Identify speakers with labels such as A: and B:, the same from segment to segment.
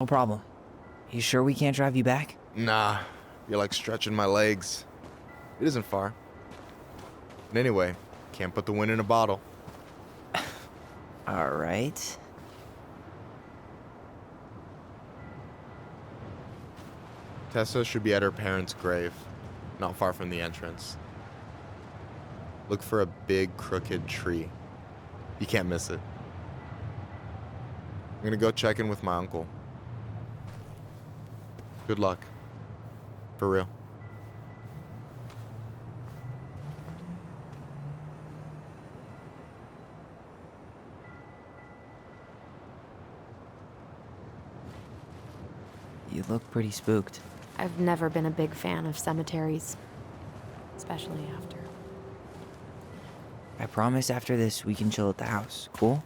A: No problem. You sure we can't drive you back?
B: Nah, you're like stretching my legs. It isn't far. And anyway, can't put the wind in a bottle.
A: Alright.
B: Tessa should be at her parents' grave, not far from the entrance. Look for a big crooked tree. You can't miss it. I'm gonna go check in with my uncle. Good luck. For real.
A: You look pretty spooked.
C: I've never been a big fan of cemeteries, especially after.
A: I promise after this we can chill at the house, cool?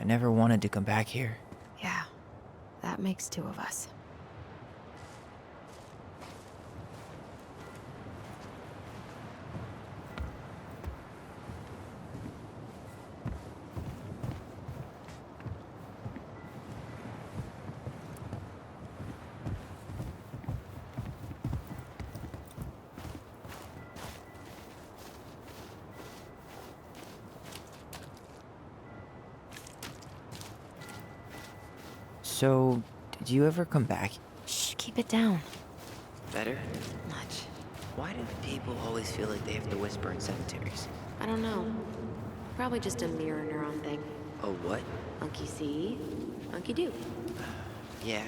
A: I never wanted to come back here.
C: Yeah, that makes two of us.
A: So, did you ever come back?
C: Shh, keep it down.
A: Better?
C: Much.
A: Why do people always feel like they have to whisper in cemeteries?
C: I don't know. Probably just a mirror neuron thing.
A: Oh, what?
C: Monkey see, monkey do.
A: Yeah.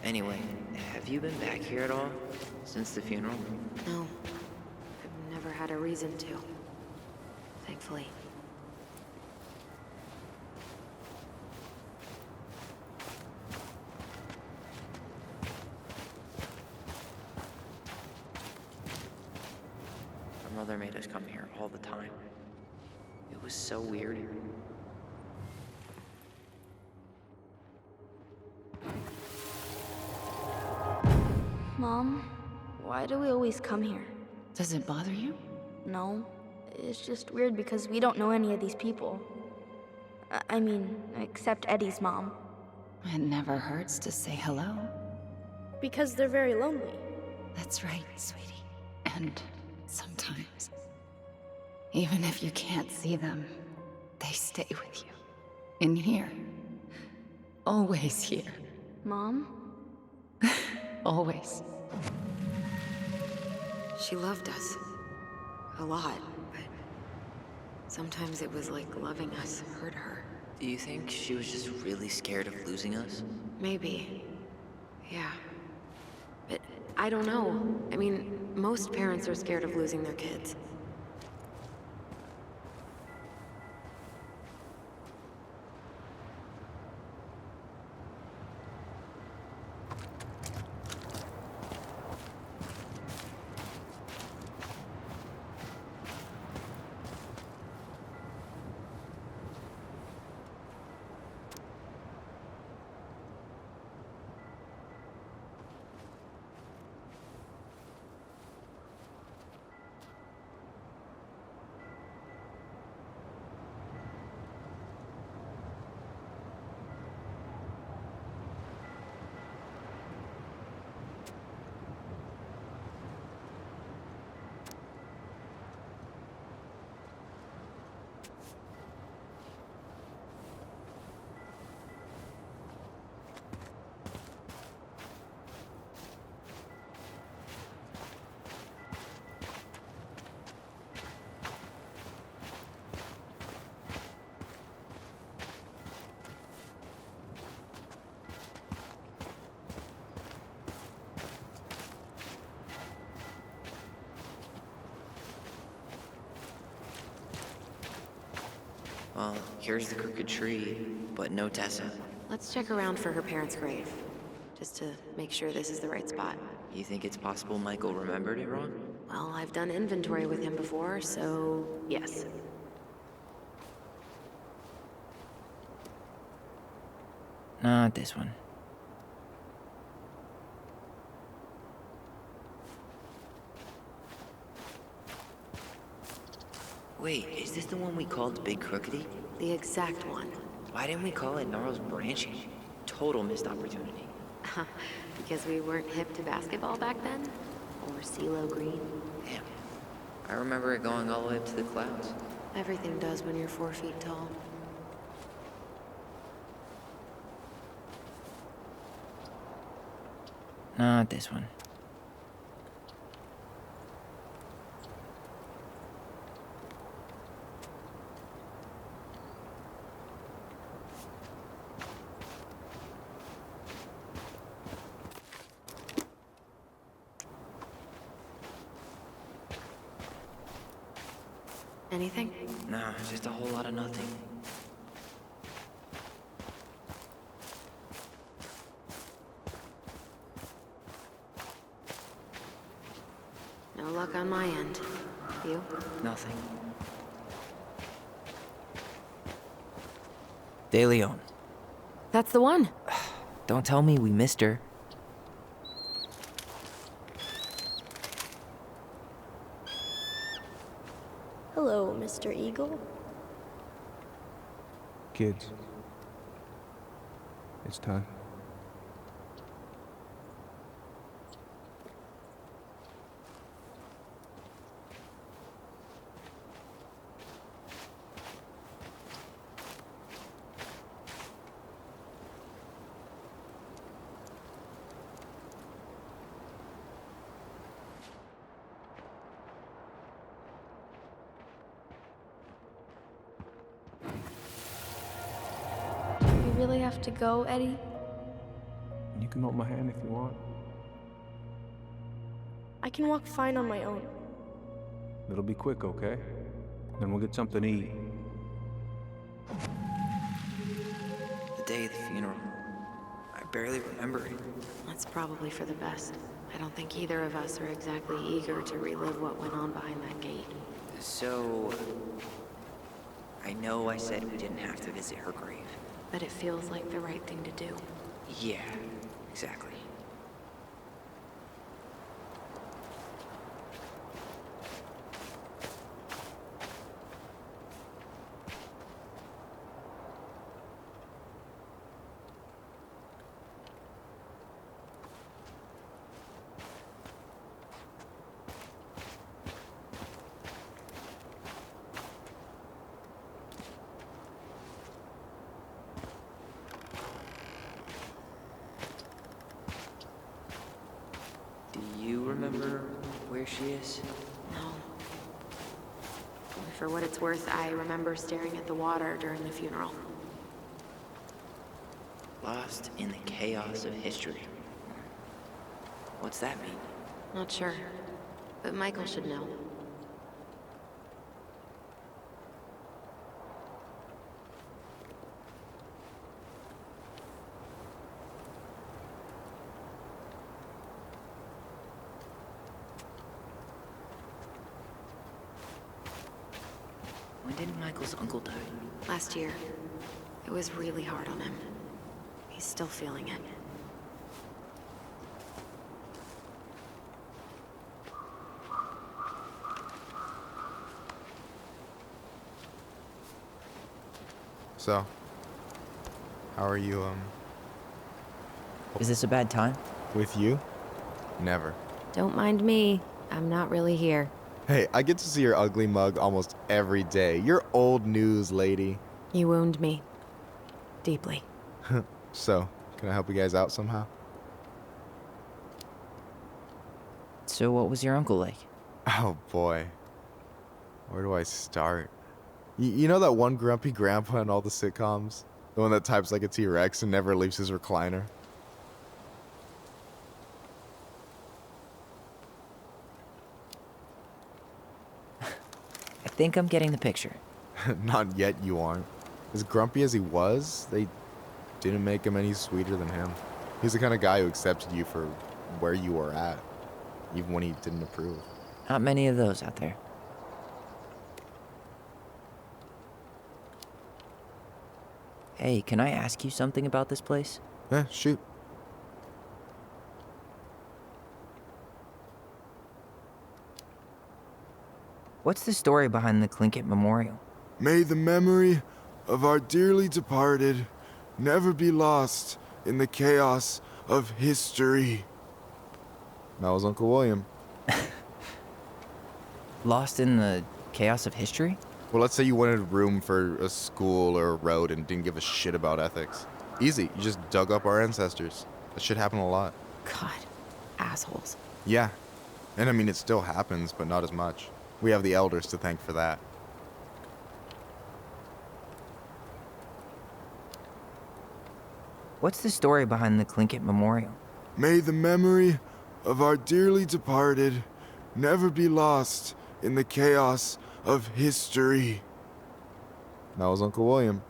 A: Anyway, have you been back here at all? Since the funeral?
C: No, I've never had a reason to. Thankfully.
A: Our mother made us come here all the time. It was so weird.
D: Mom, why do we always come here?
E: Does it bother you?
D: No, it's just weird because we don't know any of these people. I mean, except Eddie's mom.
E: It never hurts to say hello.
D: Because they're very lonely.
E: That's right, sweetie. And sometimes, even if you can't see them, they stay with you. In here. Always here.
D: Mom?
E: Always.
C: She loved us. A lot, but sometimes it was like loving us hurt her.
A: Do you think she was just really scared of losing us?
C: Maybe. Yeah. But I don't know. I mean, most parents are scared of losing their kids.
A: Well, here's the crooked tree, but no Tessa.
C: Let's check around for her parents' grave, just to make sure this is the right spot.
A: You think it's possible Michael remembered it wrong?
C: well, I've done inventory with him before, so yes.
A: Not this one. Wait, is this the one we called Big Crookedy?
C: The exact one.
A: Why didn't we call it Gnarls Branching? Total missed opportunity.
C: Because we weren't hip to basketball back then? Or CeeLo Green?
A: Damn. I remember it going all the way up to the clouds.
C: Everything does when you're 4 feet tall.
A: Not this one.
C: Anything?
A: No, just a whole lot of nothing.
C: No luck on my end. You?
A: Nothing. De Leon.
C: That's the one.
A: Don't tell me we missed her.
D: Hello, Mr. Eagle.
F: Kids, it's time.
D: We really have to go, Eddie?
F: You can hold my hand if you want.
D: I can walk fine on my own.
F: It'll be quick, okay? Then we'll get something to eat.
A: The day of the funeral. I barely remember it.
C: That's probably for the best. I don't think either of us are exactly eager to relive what went on behind that gate.
A: So... I know I said we didn't have to visit her grave.
C: But it feels like the right thing to do.
A: Yeah, exactly. Do you remember where she is?
C: No. For what it's worth, I remember staring at the water during the funeral.
A: Lost in the chaos of history. What's that mean?
C: Not sure. But Michael should know.
A: When did Michael's uncle die?
C: Last year. It was really hard on him. He's still feeling it.
B: So, how are you,
A: Is this a bad time?
B: with you? Never.
C: Don't mind me. I'm not really here.
B: Hey, I get to see your ugly mug almost every day. You're old news, lady.
C: You wound me. Deeply.
B: So, can I help you guys out somehow?
A: So what was your uncle like?
B: Oh boy. Where do I start? You know that one grumpy grandpa in all the sitcoms? The one that types like a T-Rex and never leaves his recliner?
A: I think I'm getting the picture.
B: Not yet, you aren't. As grumpy as he was, they didn't make him any sweeter than him. He's the kind of guy who accepted you for where you were at, even when he didn't approve.
A: Not many of those out there. Hey, can I ask you something about this place?
B: Yeah, shoot.
A: What's the story behind the Tlingit Memorial?
G: May the memory of our dearly departed never be lost in the chaos of history.
B: That was Uncle William.
A: Lost in the chaos of history?
B: Well, let's say you wanted room for a school or a road and didn't give a shit about ethics. Easy, you just dug up our ancestors. That shit happened a lot.
C: God, assholes.
B: Yeah, and I mean, it still happens, but not as much. We have the elders to thank for that.
A: What's the story behind the Tlingit Memorial?
G: May the memory of our dearly departed never be lost in the chaos of history.
B: That was Uncle William.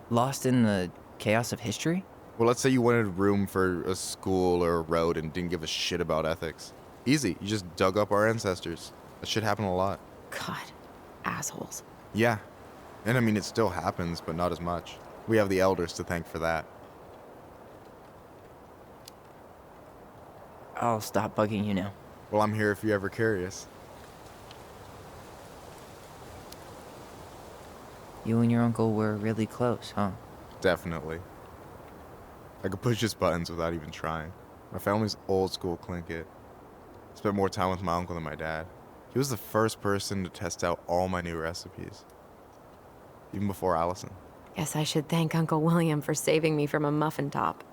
A: Lost in the chaos of history?
B: Well, let's say you wanted room for a school or a road and didn't give a shit about ethics. Easy, you just dug up our ancestors. That shit happened a lot.
C: God, assholes.
B: Yeah, and I mean, it still happens, but not as much. We have the elders to thank for that.
A: I'll stop bugging you now.
B: Well, I'm here if you're ever curious.
A: You and your uncle were really close, huh?
B: Definitely. I could push his buttons without even trying. My family's old school Tlingit. Spent more time with my uncle than my dad. He was the first person to test out all my new recipes. Even before Allison.
C: Guess I should thank Uncle William for saving me from a muffin top.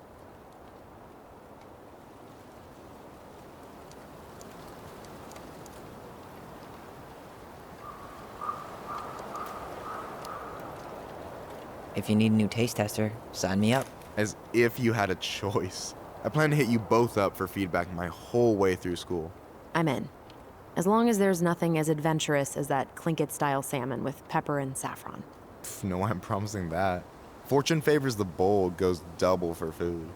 A: If you need a new taste tester, sign me up.
B: As if you had a choice. I plan to hit you both up for feedback my whole way through school.
C: I'm in. As long as there's nothing as adventurous as that Tlingit-style salmon with pepper and saffron.
B: Pff, no, I'm promising that. Fortune favors the bold, goes double for food.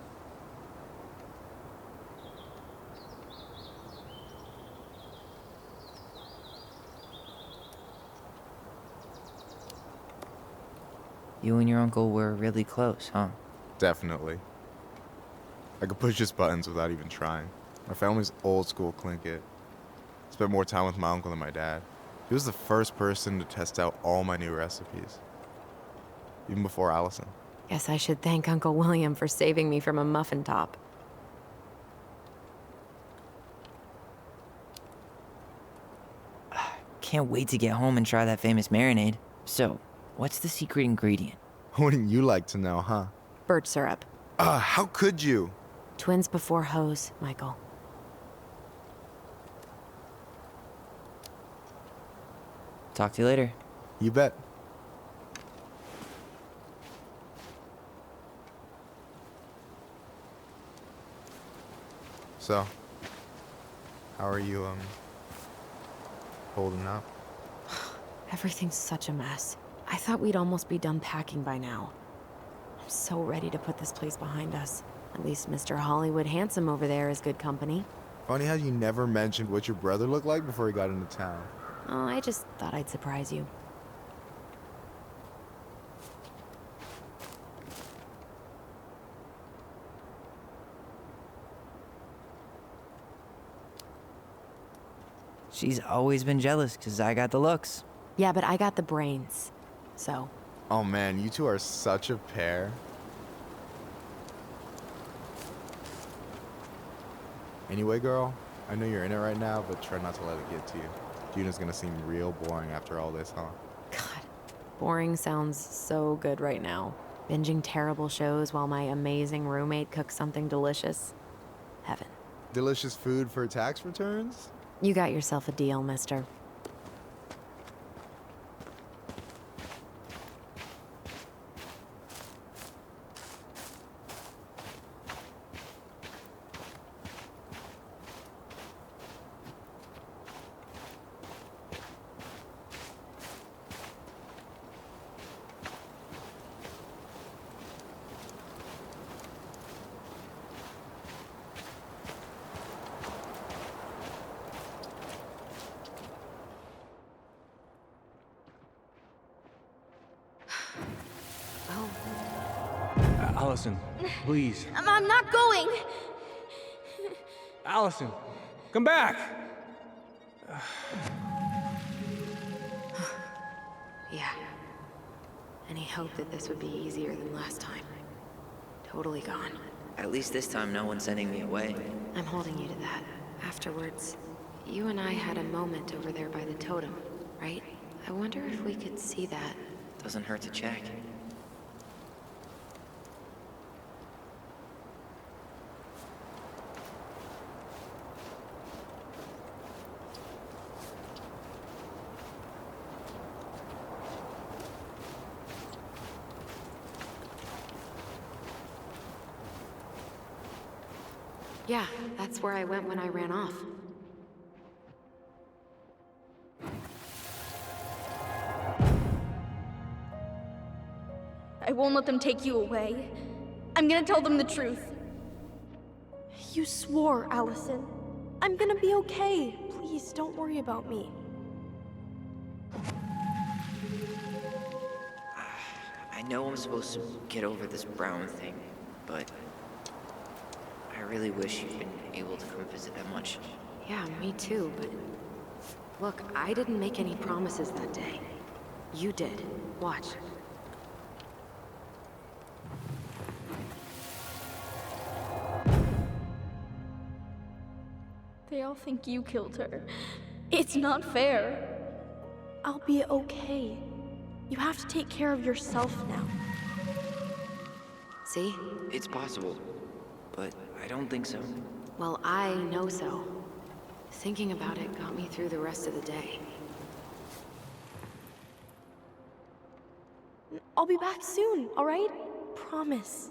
A: You and your uncle were really close, huh?
B: Definitely. I could push his buttons without even trying. My family's old school Tlingit. Spent more time with my uncle than my dad. He was the first person to test out all my new recipes. Even before Allison.
C: Guess I should thank Uncle William for saving me from a muffin top.
A: Can't wait to get home and try that famous marinade. So, what's the secret ingredient?
B: Wouldn't you like to know, huh?
C: Birch syrup.
B: How could you?
C: Twins before hoes, Michael.
A: Talk to you later.
B: You bet. So, how are you, holding up?
C: Everything's such a mess. I thought we'd almost be done packing by now. I'm so ready to put this place behind us. At least Mr. Hollywood Handsome over there is good company.
B: Funny how you never mentioned what your brother looked like before he got into town.
C: Oh, I just thought I'd surprise you.
A: She's always been jealous because I got the looks.
C: Yeah, but I got the brains. So,
B: Oh man, you two are such a pair. Anyway, girl, I know you're in it right now, but try not to let it get to you. Juna's gonna seem real boring after all this, huh?
C: God, boring sounds so good right now. Binging terrible shows while my amazing roommate cooks something delicious. Heaven.
B: Delicious food for tax returns?
C: You got yourself a deal, mister.
F: Allison, please.
D: I'm not going!
F: Allison, come back!
C: Yeah. Any hope that this would be easier than last time? Totally gone.
A: At least this time no one's sending me away.
C: I'm holding you to that. Afterwards, you and I had a moment over there by the totem, right? I wonder if we could see that.
A: Doesn't hurt to check.
C: Yeah, that's where I went when I ran off.
D: I won't let them take you away. I'm gonna tell them the truth. You swore, Allison. I'm gonna be okay. Please, don't worry about me.
A: I know I'm supposed to get over this Brown thing, but I really wish you'd been able to come visit that much.
C: Yeah, me too, but... Look, I didn't make any promises that day. You did. Watch.
D: They all think you killed her. It's not fair. I'll be okay. You have to take care of yourself now.
C: See?
A: It's possible, but I don't think so.
C: Well, I know so. Thinking about it got me through the rest of the day.
D: I'll be back soon, all right? Promise.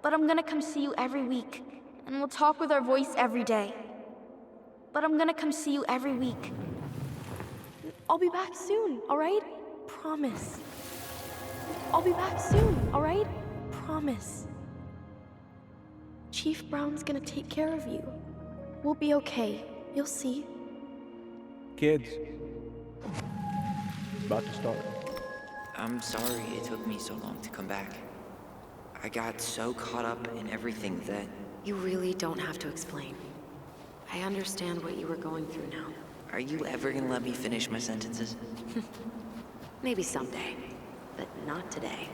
D: But I'm gonna come see you every week, and we'll talk with our voice every day. But I'm gonna come see you every week. I'll be back soon, all right? Promise. I'll be back soon, all right? Promise. Chief Brown's gonna take care of you. We'll be okay. You'll see.
F: Kids. It's about to start.
A: I'm sorry it took me so long to come back. I got so caught up in everything that...
C: You really don't have to explain. I understand what you were going through now.
A: Are you ever gonna let me finish my sentences?
C: Maybe someday, but not today.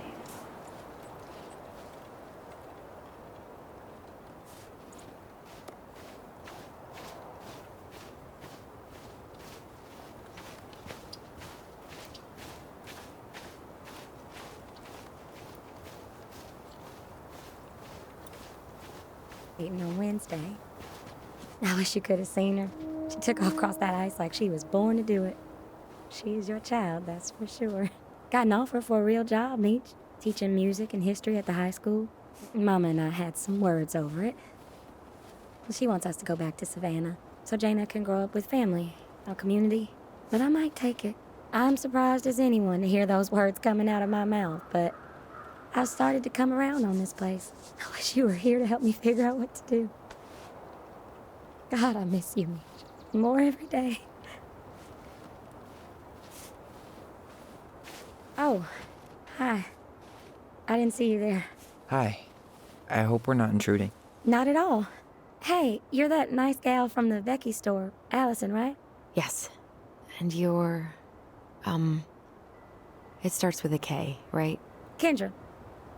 H: Eating on Wednesday. I wish you could have seen her. She took off across that ice like she was born to do it. She's your child, that's for sure. Got an offer for a real job, Meech. Teaching music and history at the high school. Mama and I had some words over it. She wants us to go back to Savannah, so Jaina can grow up with family, our community. But I might take it. I'm surprised as anyone to hear those words coming out of my mouth, but I've started to come around on this place. I wish you were here to help me figure out what to do. God, I miss you, Meech. More every day. Oh, hi. I didn't see you there.
A: Hi. I hope we're not intruding.
H: Not at all. Hey, you're that nice gal from the Becky store, Allison, right?
C: Yes. And you're... It starts with a K, right?
H: Kendra.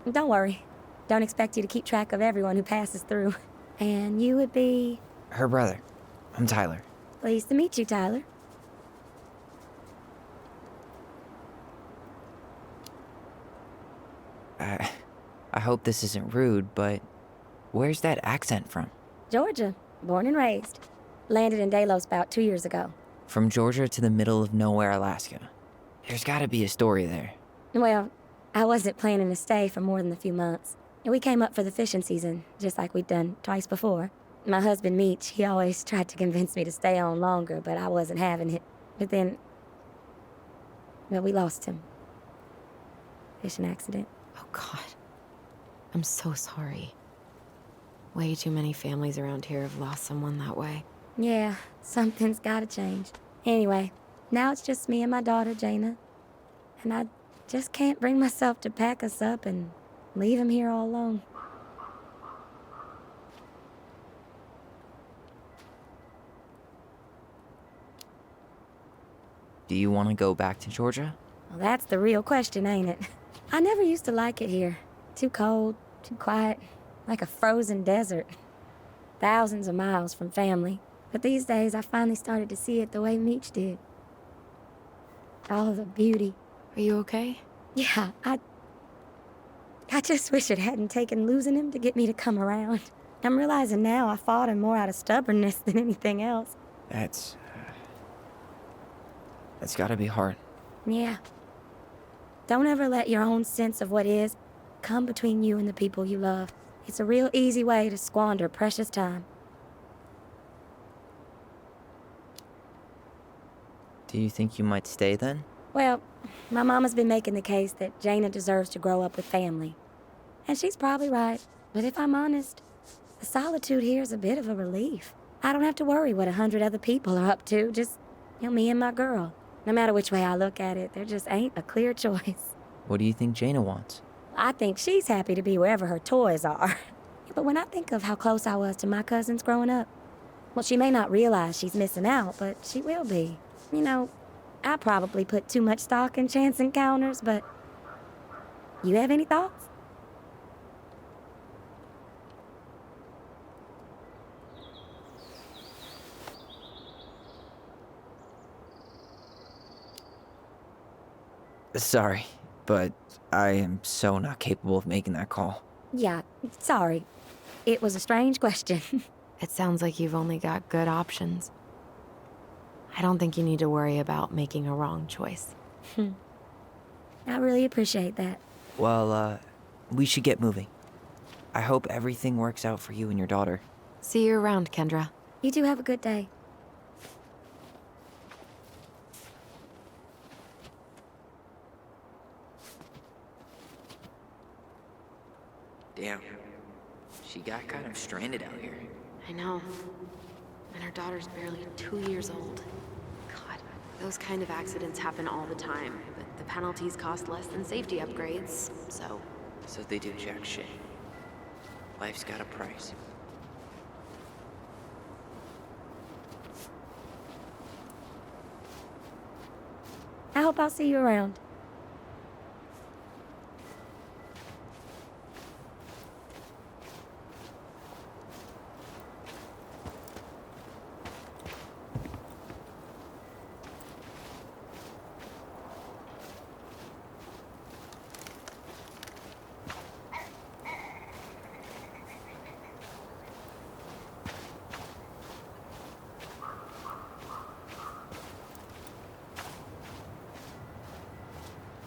H: Don't worry. Don't expect you to keep track of everyone who passes through. And you would be...
A: Her brother. I'm Tyler.
H: Pleased to meet you, Tyler.
A: I hope this isn't rude, but where's that accent from?
H: Georgia. Born and raised. Landed in Delos about 2 years ago.
A: From Georgia to the middle of nowhere, Alaska. There's gotta be a story there.
H: Well, I wasn't planning to stay for more than a few months. We came up for the fishing season, just like we'd done twice before. My husband, Meech, he always tried to convince me to stay on longer, but I wasn't having it. But then... well, we lost him. Fishing accident.
C: Oh, God. I'm so sorry. Way too many families around here have lost someone that way.
H: Yeah, something's gotta change. Anyway, now it's just me and my daughter, Jaina. And I just can't bring myself to pack us up and leave him here all alone.
A: Do you want to go back to Georgia?
H: Well, that's the real question, ain't it? I never used to like it here. Too cold, too quiet, like a frozen desert. Thousands of miles from family. But these days, I finally started to see it the way Meech did. All of the beauty.
C: Are you okay?
H: Yeah, I just wish it hadn't taken losing him to get me to come around. I'm realizing now I fought him more out of stubbornness than anything else.
A: That's gotta be hard.
H: Yeah. Don't ever let your own sense of what is come between you and the people you love. It's a real easy way to squander precious time.
A: Do you think you might stay then?
H: Well, my mama's been making the case that Jaina deserves to grow up with family. And she's probably right. But if I'm honest, the solitude here is a bit of a relief. I don't have to worry what 100 other people are up to, just, me and my girl. No matter which way I look at it, there just ain't a clear choice.
A: What do you think Jaina wants?
H: I think she's happy to be wherever her toys are. But when I think of how close I was to my cousins growing up, well, she may not realize she's missing out, but she will be. I probably put too much stock in chance encounters, but you have any thoughts?
A: Sorry, but I am so not capable of making that call.
H: Yeah, sorry. It was a strange question.
C: It sounds like you've only got good options. I don't think you need to worry about making a wrong choice.
H: I really appreciate that.
A: Well, we should get moving. I hope everything works out for you and your daughter.
C: See you around, Kendra.
H: You two have a good day.
A: Damn. She got kind of stranded out here.
C: I know. And her daughter's barely 2 years old. God, those kind of accidents happen all the time, but the penalties cost less than safety upgrades, so...
A: So they do jack shit. Life's got a price.
H: I hope I'll see you around.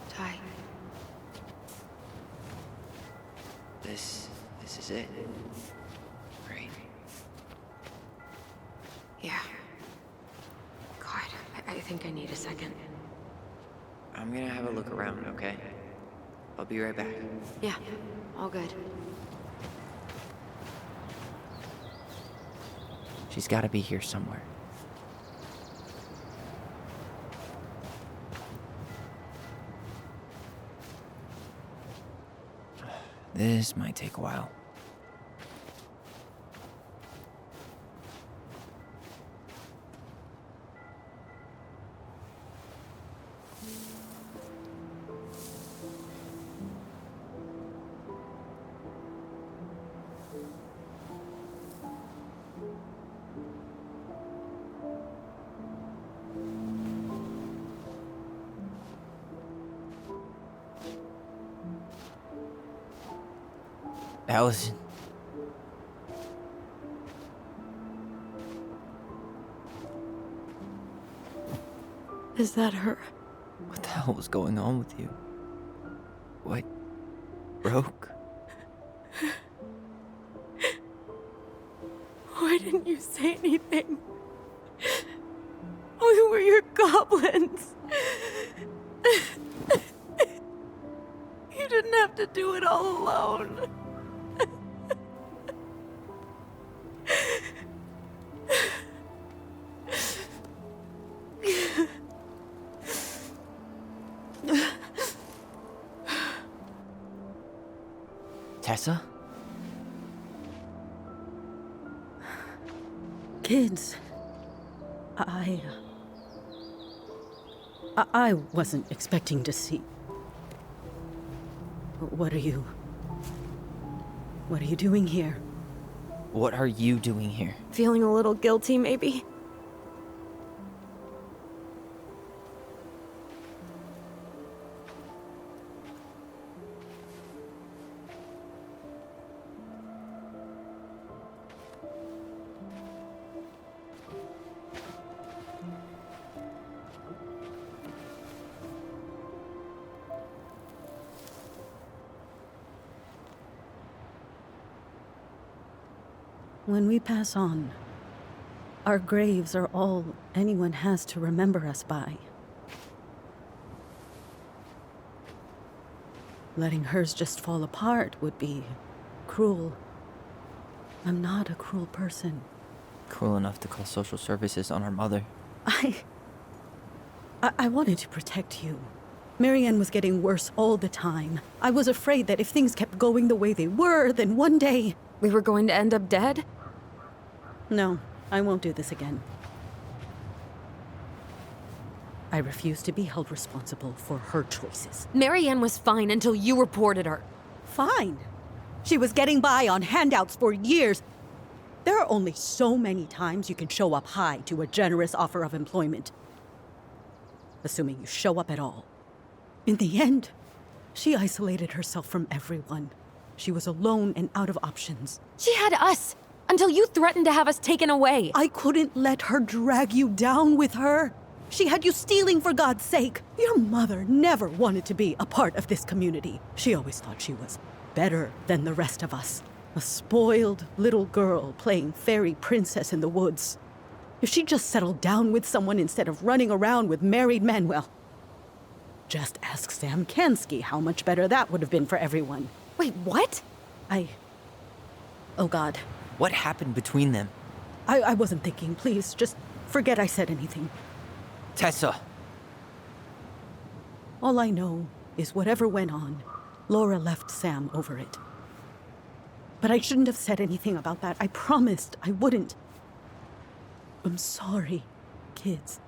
C: Ty,
A: This is it. Right?
C: yeah. God, I think I need a second.
A: I'm gonna have a look around, okay? I'll be right back.
C: Yeah, all good.
A: She's gotta be here somewhere. This might take a while. Allison.
C: Is that her?
A: What the hell was going on with you? What broke?
C: Why didn't you say anything? We were your goblins. You didn't have to do it all alone.
A: Tessa?
I: Kids, I wasn't expecting to see. What are you doing here?
A: What are you doing here?
C: Feeling a little guilty, maybe?
I: When we pass on, our graves are all anyone has to remember us by. Letting hers just fall apart would be cruel. I'm not a cruel person.
A: Cruel enough to call social services on our mother.
I: I wanted to protect you. Marianne was getting worse all the time. I was afraid that if things kept going the way they were, then one day...
C: We were going to end up dead?
I: No, I won't do this again. I refuse to be held responsible for her choices.
C: Marianne was fine until you reported her.
I: Fine. She was getting by on handouts for years. There are only so many times you can show up high to a generous offer of employment. Assuming you show up at all. In the end, she isolated herself from everyone. She was alone and out of options.
C: She had us, until you threatened to have us taken away.
I: I couldn't let her drag you down with her. She had you stealing for God's sake. Your mother never wanted to be a part of this community. She always thought she was better than the rest of us. A spoiled little girl playing fairy princess in the woods. If she just settled down with someone instead of running around with married men, well, just ask Sam Kansky how much better that would have been for everyone.
C: Wait, what?
I: Oh God.
A: What happened between them?
I: I wasn't thinking. Please, just forget I said anything.
A: Tessa!
I: All I know is whatever went on, Laura left Sam over it. But I shouldn't have said anything about that. I promised I wouldn't. I'm sorry, kids.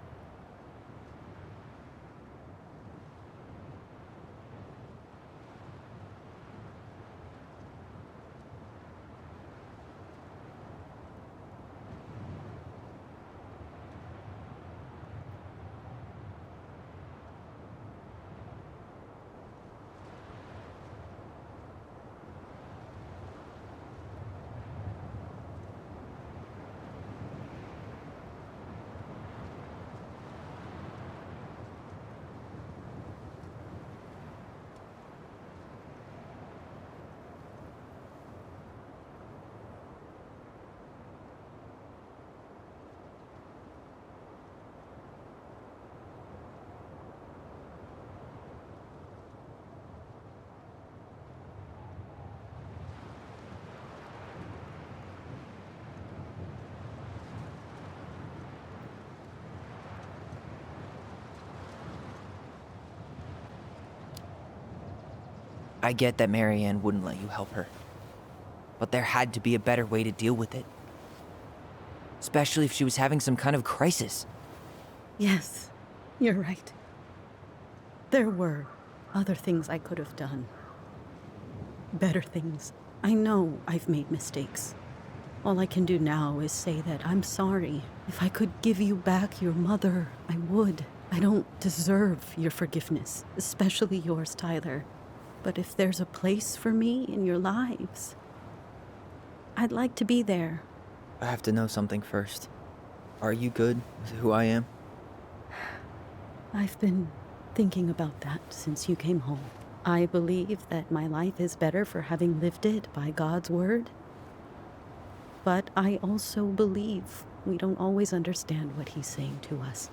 A: I get that Marianne wouldn't let you help her. But there had to be a better way to deal with it. Especially if she was having some kind of crisis.
I: Yes, you're right. There were other things I could have done. Better things. I know I've made mistakes. All I can do now is say that I'm sorry. If I could give you back your mother, I would. I don't deserve your forgiveness, especially yours, Tyler. But if there's a place for me in your lives, I'd like to be there.
A: I have to know something first. Are you good with who I am?
I: I've been thinking about that since you came home. I believe that my life is better for having lived it by God's word. But I also believe we don't always understand what he's saying to us.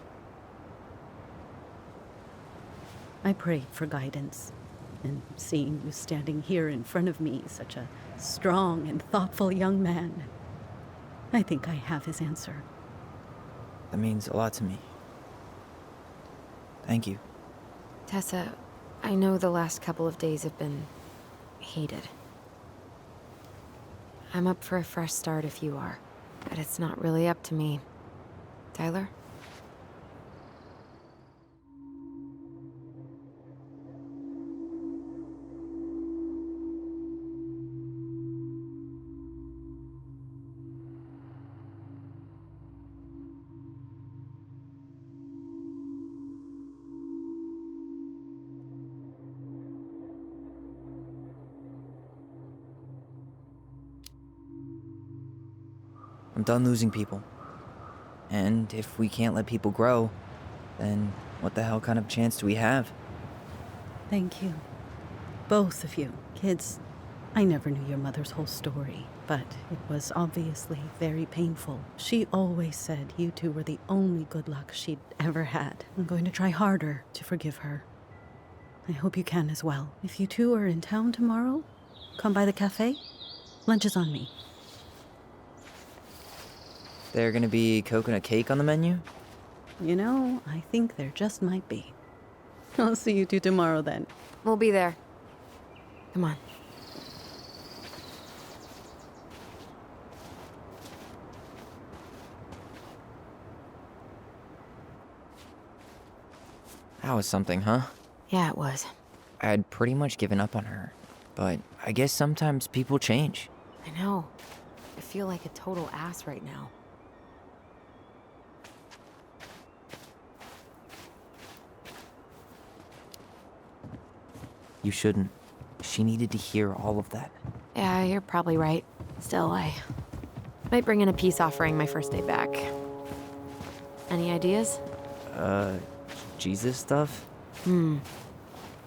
I: I prayed for guidance, and seeing you standing here in front of me, such a strong and thoughtful young man, I think I have his answer.
A: That means a lot to me. Thank you.
C: Tessa, I know the last couple of days have been hated. I'm up for a fresh start if you are. But it's not really up to me. Tyler?
A: I'm done losing people. And if we can't let people grow, then what the hell kind of chance do we have?
I: Thank you. Both of you. Kids, I never knew your mother's whole story, but it was obviously very painful. She always said you two were the only good luck she'd ever had. I'm going to try harder to forgive her. I hope you can as well. If you two are in town tomorrow, come by the cafe. Lunch is on me.
A: There gonna be coconut cake on the menu?
I: You know, I think there just might be. I'll see you two tomorrow then.
C: We'll be there. Come on.
A: That was something, huh?
C: Yeah, it was.
A: I had pretty much given up on her, but I guess sometimes people change.
C: I know. I feel like a total ass right now.
A: You shouldn't. She needed to hear all of that.
C: Yeah, you're probably right. Still, I might bring in a peace offering my first day back. Any ideas?
A: Jesus stuff?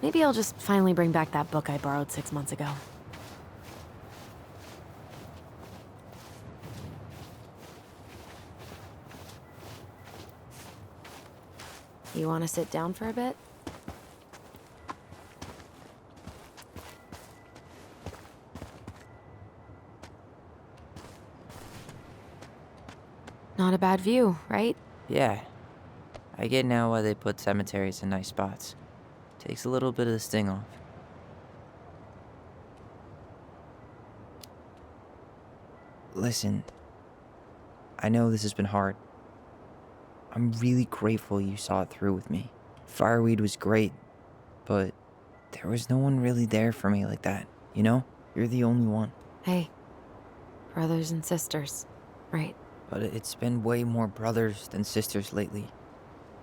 C: Maybe I'll just finally bring back that book I borrowed 6 months ago. You want to sit down for a bit? Not a bad view, right?
A: Yeah. I get now why they put cemeteries in nice spots. Takes a little bit of the sting off. Listen, I know this has been hard. I'm really grateful you saw it through with me. Fireweed was great, but there was no one really there for me like that, you know? You're the only one.
C: Hey, brothers and sisters, right?
A: But it's been way more brothers than sisters lately,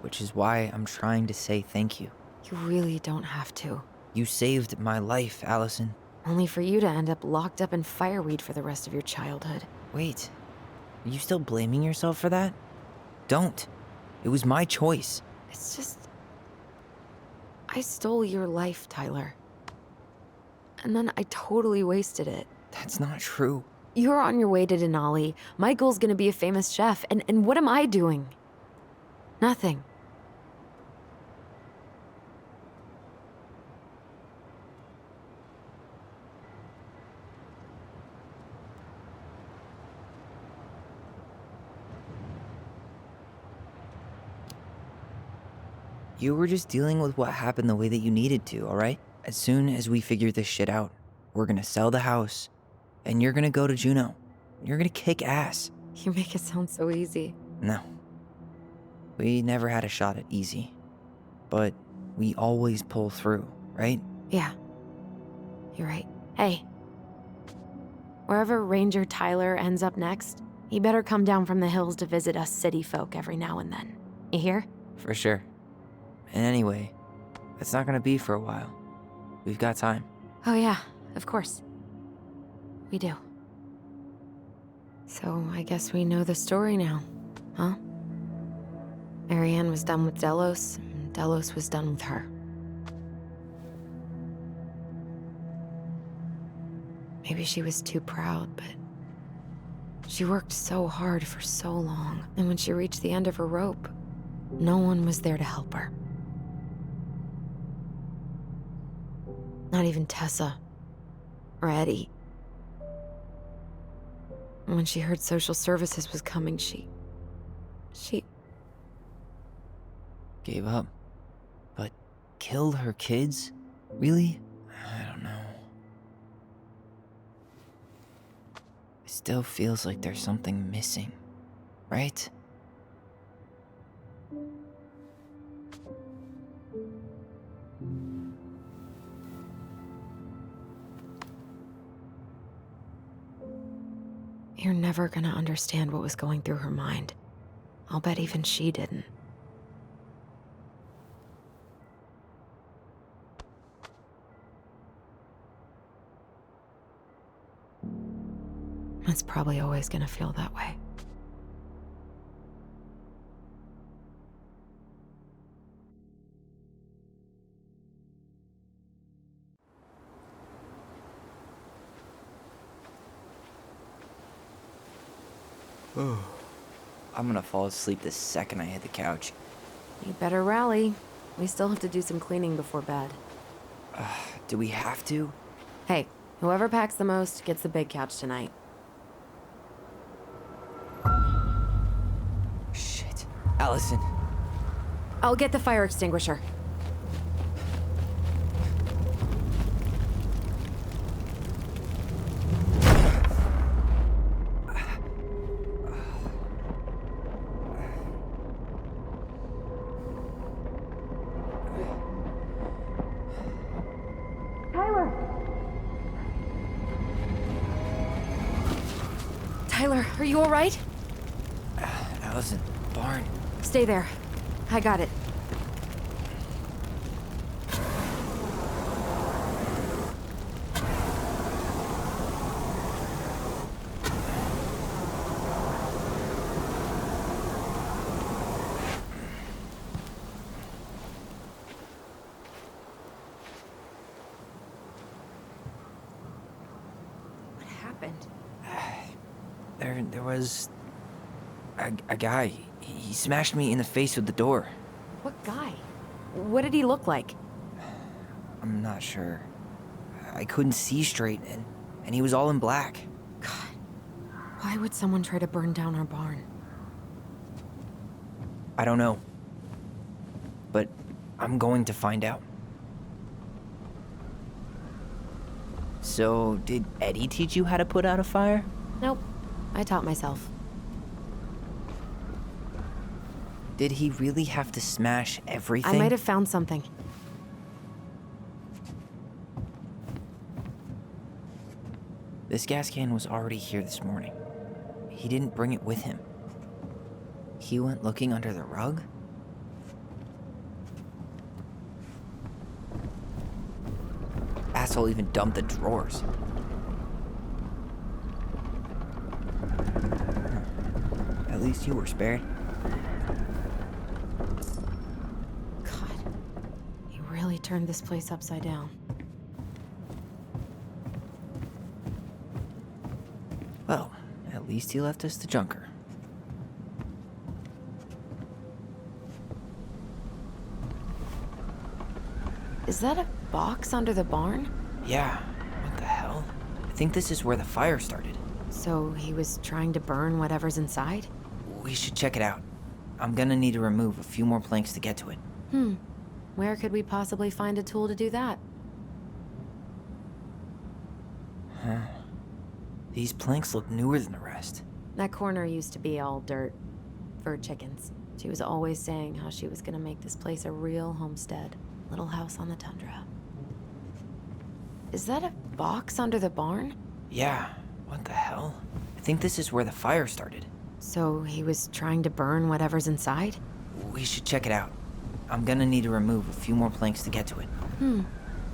A: which is why I'm trying to say thank you.
C: You really don't have to.
A: You saved my life, Allison.
C: Only for you to end up locked up in fireweed for the rest of your childhood.
A: Wait, are you still blaming yourself for that? Don't. It was my choice.
C: It's just... I stole your life, Tyler. And then I totally wasted it.
A: That's not true.
C: You're on your way to Denali. Michael's gonna be a famous chef, and what am I doing? Nothing.
A: You were just dealing with what happened the way that you needed to, alright? As soon as we figure this shit out, we're gonna sell the house, and you're gonna go to Juneau. You're gonna kick ass.
C: You make it sound so easy.
A: No. We never had a shot at easy. But we always pull through, right?
C: Yeah. You're right. Hey. Wherever Ranger Tyler ends up next, he better come down from the hills to visit us city folk every now and then. You hear?
A: For sure. And anyway, that's not gonna be for a while. We've got time.
C: Oh yeah, of course. We do. So I guess we know the story now, huh? Marianne was done with Delos, and Delos was done with her. Maybe she was too proud, but she worked so hard for so long, and when she reached the end of her rope, no one was there to help her. Not even Tessa or Eddie. And when she heard social services was coming, she
A: Gave up. But killed her kids? Really? I don't know. still feels like there's something missing, right?
C: You're never gonna understand what was going through her mind. I'll bet even she didn't. It's probably always gonna feel that way.
A: I'm gonna fall asleep the second I hit the couch.
C: You better rally. We still have to do some cleaning before bed.
A: Do we have to?
C: Hey, whoever packs the most gets the big couch tonight.
A: Shit. Allison.
C: I'll get the fire extinguisher. Tyler, are you all right?
A: Allison, barn.
C: Stay there. I got it. What happened?
A: There was a guy. He smashed me in the face with the door.
C: What guy? What did he look like?
A: I'm not sure. I couldn't see straight, and he was all in black.
C: God, why would someone try to burn down our barn?
A: I don't know. But I'm going to find out. So, did Eddie teach you how to put out a fire?
C: Nope, I taught myself.
A: Did he really have to smash everything?
C: I might have found something.
A: This gas can was already here this morning. He didn't bring it with him. He went looking under the rug? Asshole even dumped the drawers. At least you were spared.
C: God, he really turned this place upside down.
A: Well, at least he left us the junker.
C: Is that a box under the barn?
A: Yeah, what the hell? I think this is where the fire started.
C: So he was trying to burn whatever's inside?
A: We should check it out. I'm gonna need to remove a few more planks to get to it.
C: Where could we possibly find a tool to do that?
A: These planks look newer than the rest.
C: That corner used to be all dirt for chickens. She was always saying how she was gonna make this place a real homestead. Little house on the tundra. Is that a box under the barn?
A: Yeah, what the hell? I think this is where the fire started.
C: So he was trying to burn whatever's inside?
A: We should check it out. I'm gonna need to remove a few more planks to get to it.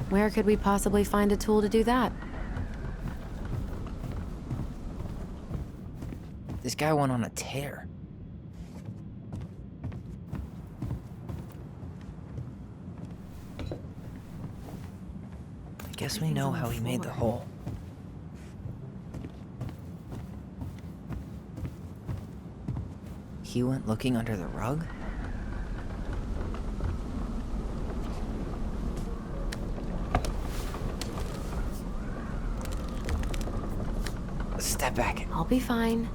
C: Where could we possibly find a tool to do that?
A: This guy went on a tear. I guess we know how he made the hole. He went looking under the rug? Step back.
C: I'll be fine.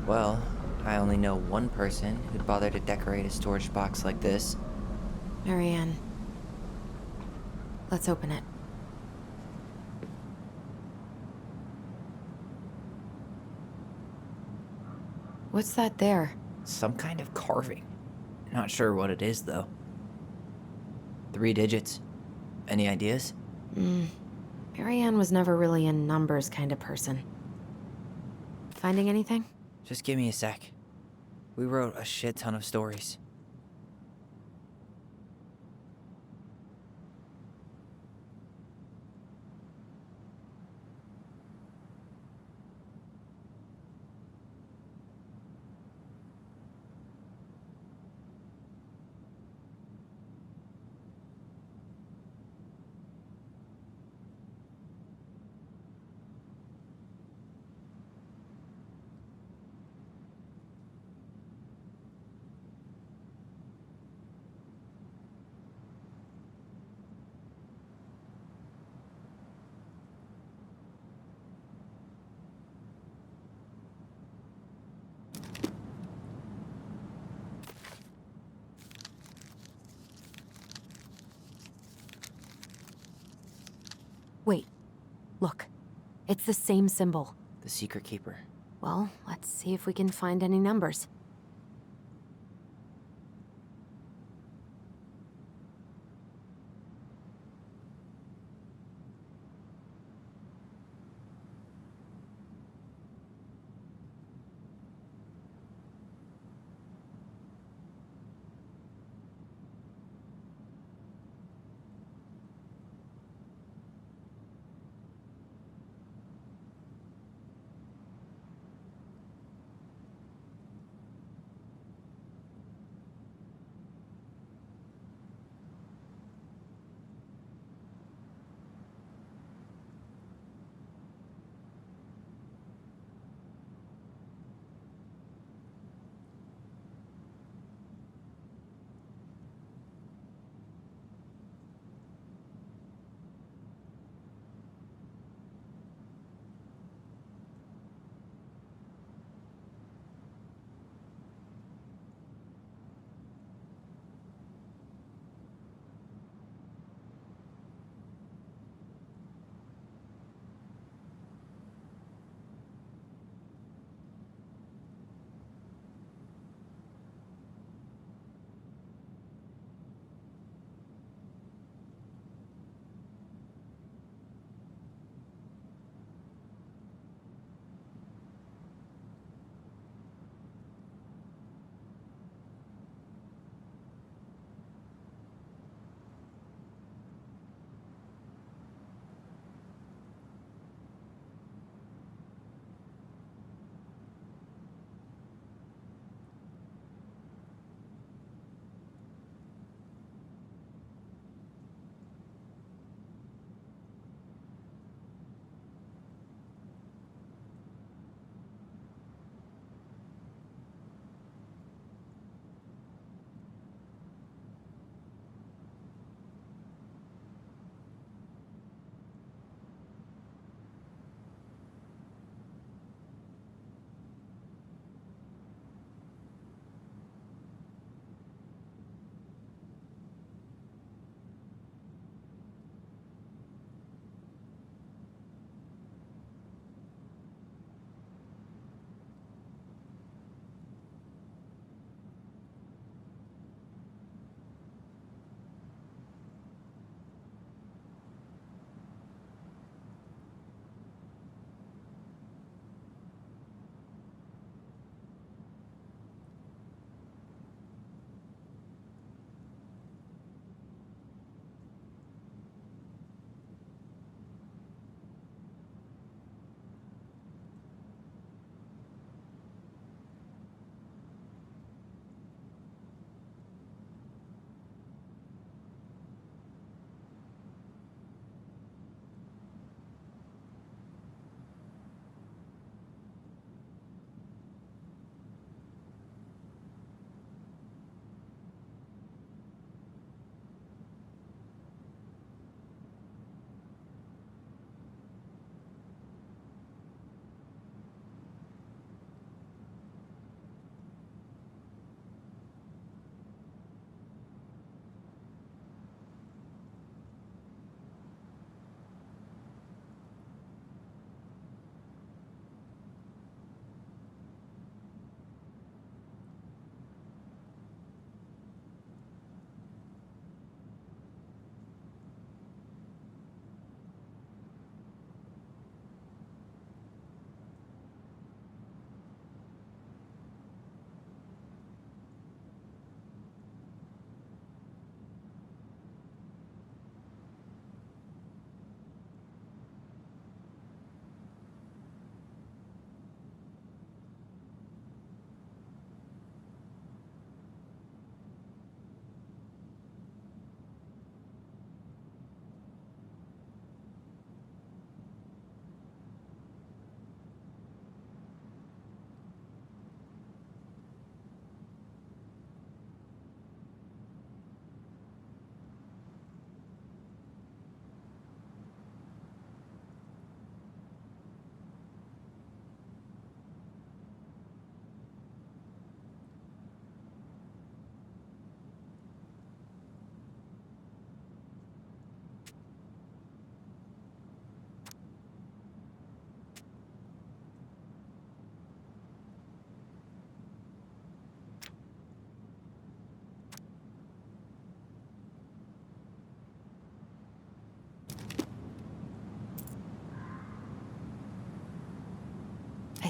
A: Well, I only know one person who'd bother to decorate a storage box like this.
C: Marianne. Let's open it. What's that there?
A: Some kind of carving. Not sure what it is, though. 3 digits. Any ideas?
C: Marianne was never really a numbers kind of person. Finding anything?
A: Just give me a sec. We wrote a shit ton of stories.
C: Wait. Look. It's the same symbol.
A: The Secret Keeper.
C: Well, let's see if we can find any numbers.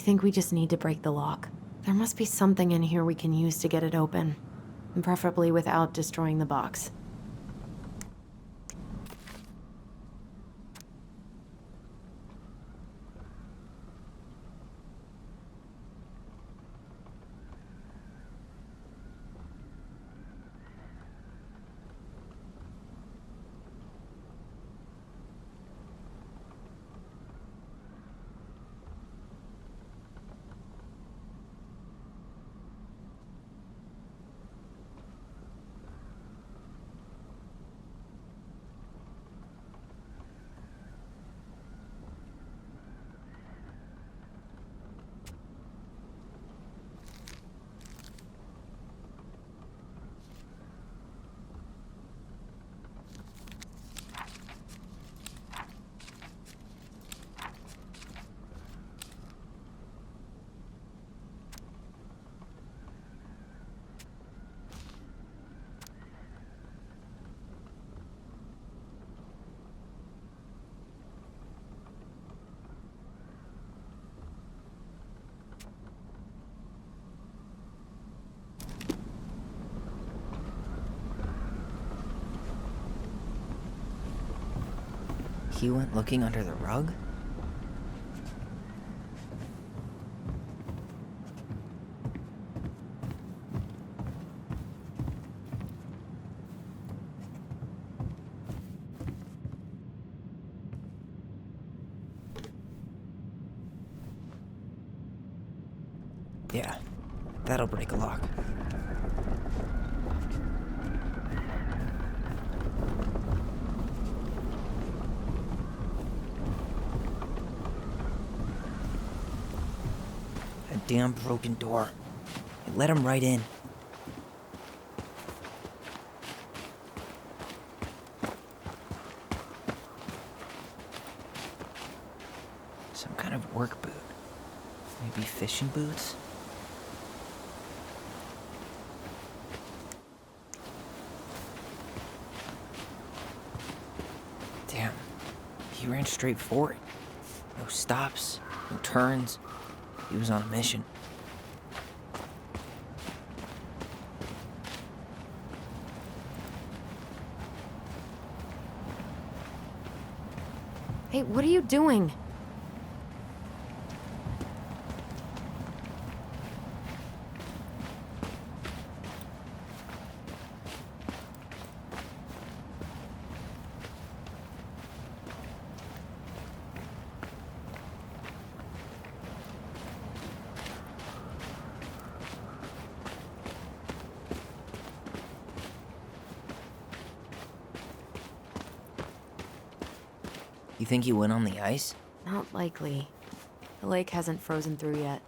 C: think we just need to break the lock. There must be something in here we can use to get it open. And preferably without destroying the box.
A: He went looking under the rug? Yeah, that'll break a lock. A damn broken door. It let him right in. Some kind of work boot. Maybe fishing boots? Damn, he ran straight for it. No stops, no turns. He was on a mission.
C: Hey, what are you doing?
A: You think he went on the ice?
C: Not likely. The lake hasn't frozen through yet.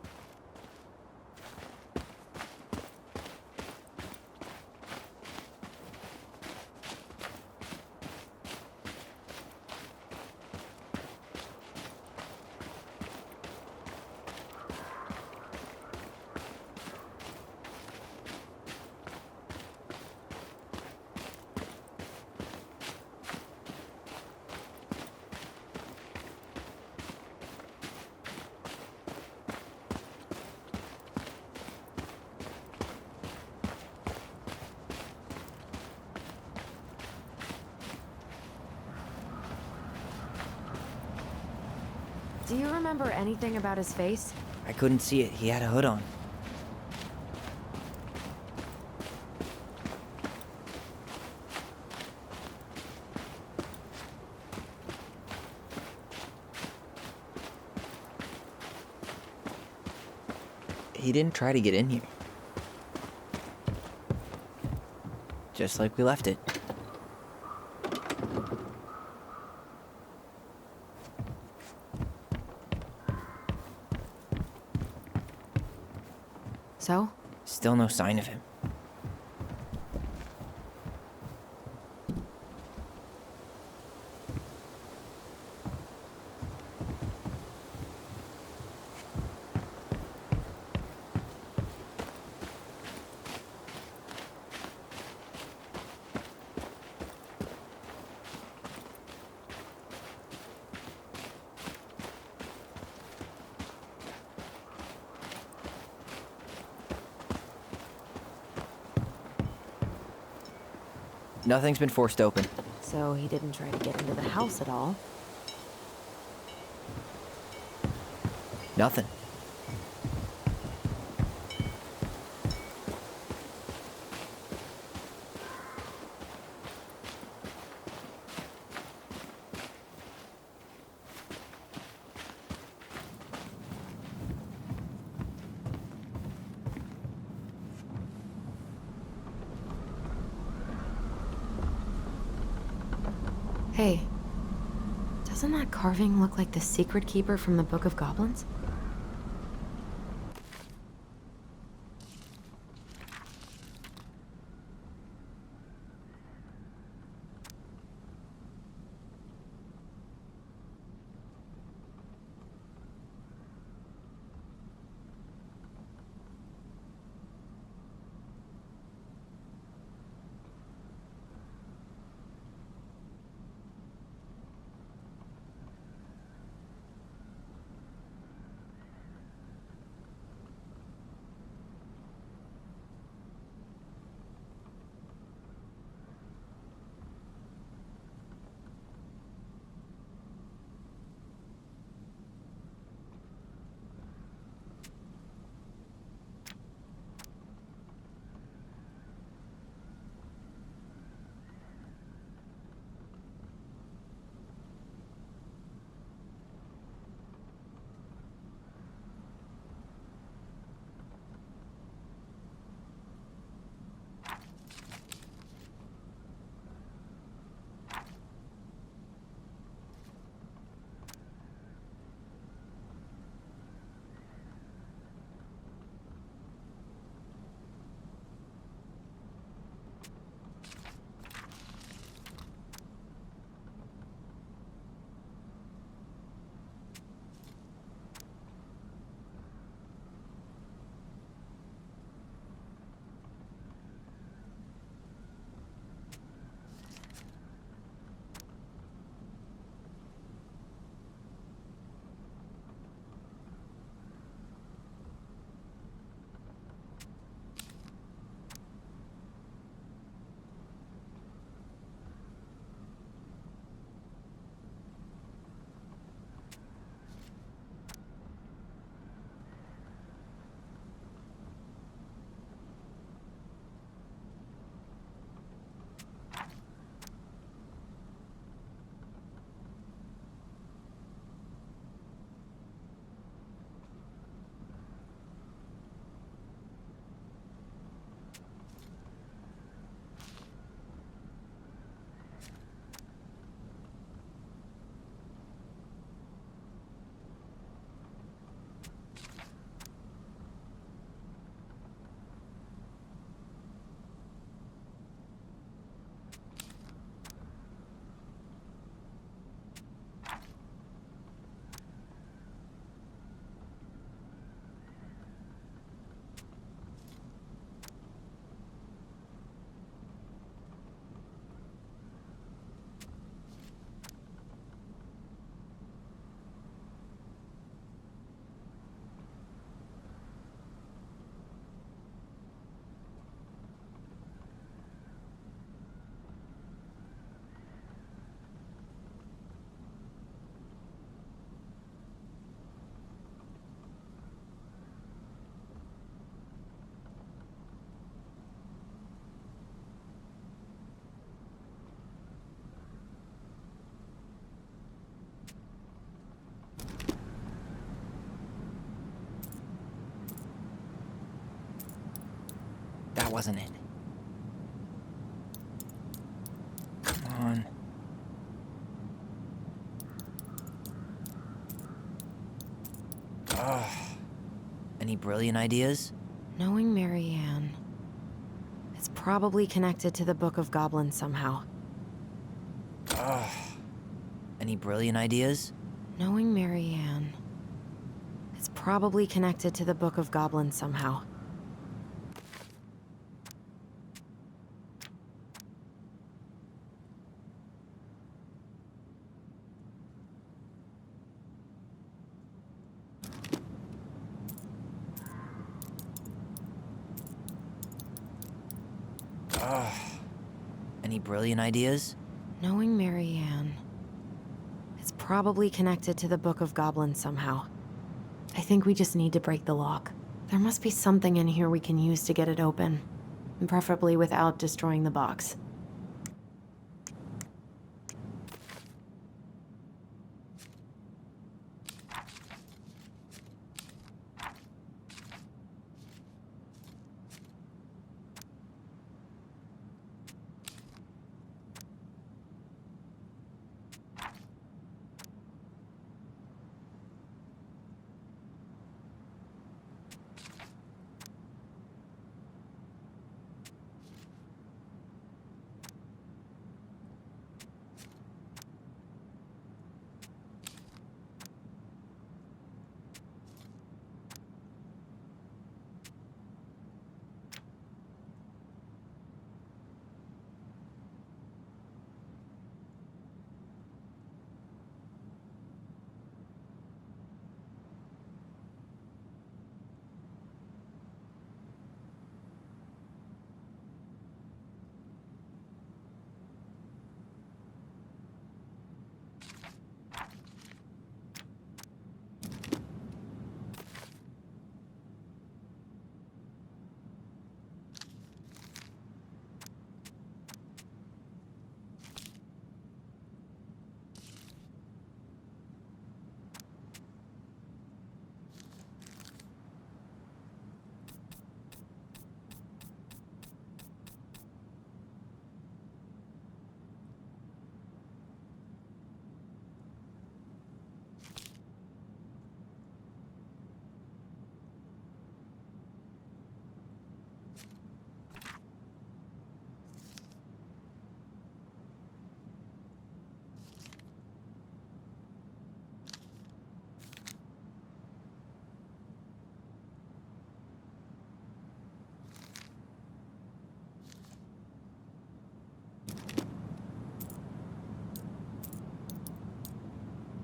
C: Do you remember anything about his face?
A: I couldn't see it. He had a hood on. He didn't try to get in here. Just like we left it.
C: So?
A: Still no sign of him. Nothing's been forced open.
C: So he didn't try to get into the house at all.
A: Nothing.
C: Hey, doesn't that carving look like the secret keeper from the Book of Goblins?
A: That wasn't it. Come on. Ugh. Any brilliant ideas?
C: Knowing Marianne, it's probably connected to the Book of Goblins somehow.
A: Ugh. Any brilliant ideas?
C: Knowing Marianne, it's probably connected to the Book of Goblins somehow.
A: Any brilliant ideas?
C: Knowing Marianne, it's probably connected to the Book of Goblins somehow. I think we just need to break the lock. There must be something in here we can use to get it open, and preferably without destroying the box.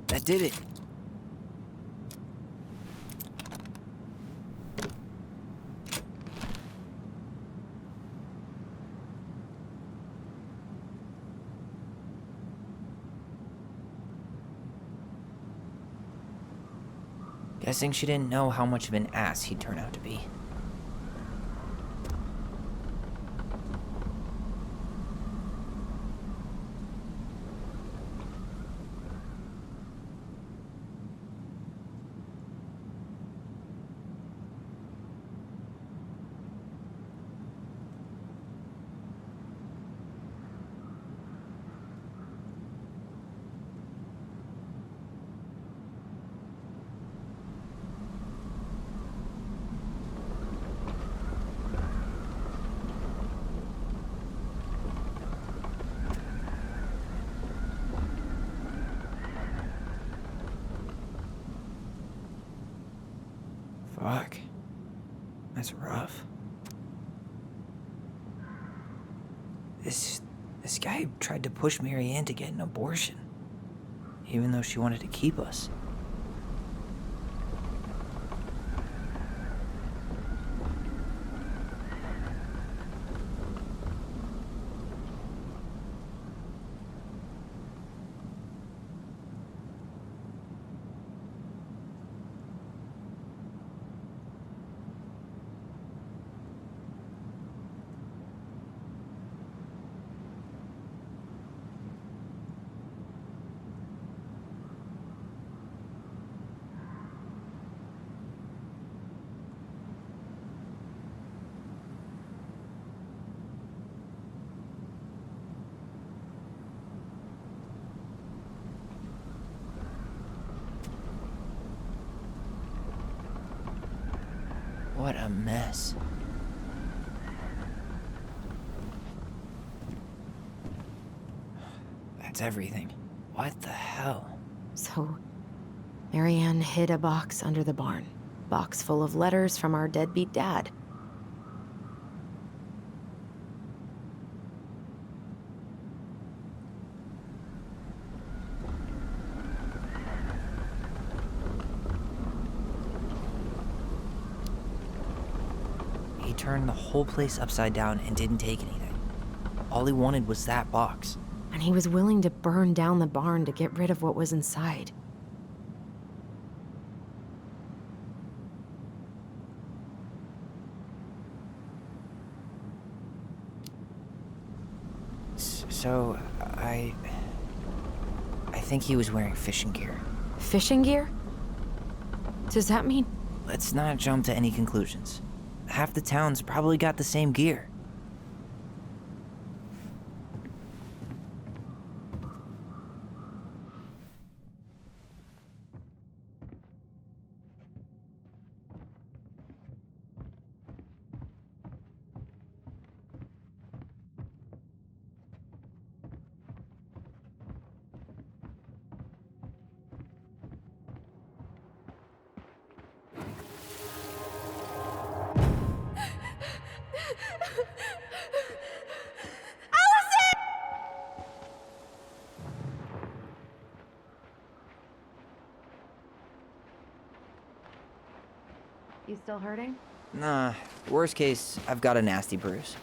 A: That did it. Guessing she didn't know how much of an ass he'd turn out to be. Fuck. That's rough. This guy tried to push Marianne to get an abortion, even though she wanted to keep us. What a mess. That's everything. What the hell?
C: So, Marianne hid a box under the barn. Box full of letters from our deadbeat dad.
A: He turned the whole place upside down and didn't take anything. All he wanted was that box.
C: And he was willing to burn down the barn to get rid of what was inside.
A: So, I think he was wearing fishing gear.
C: Fishing gear? Does that mean...
A: Let's not jump to any conclusions. Half the town's probably got the same gear.
C: You still hurting?
A: Nah, worst case, I've got a nasty bruise.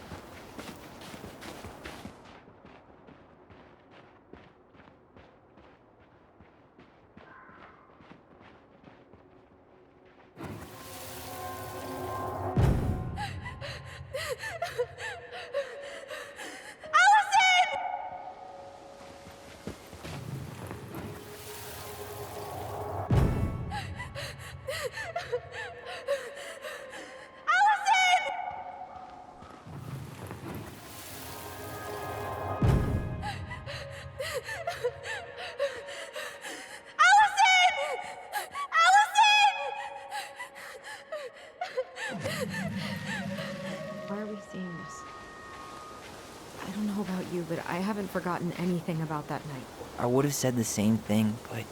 C: Why are we seeing this? I don't know about you, but I haven't forgotten anything about that night.
A: I would have said the same thing, but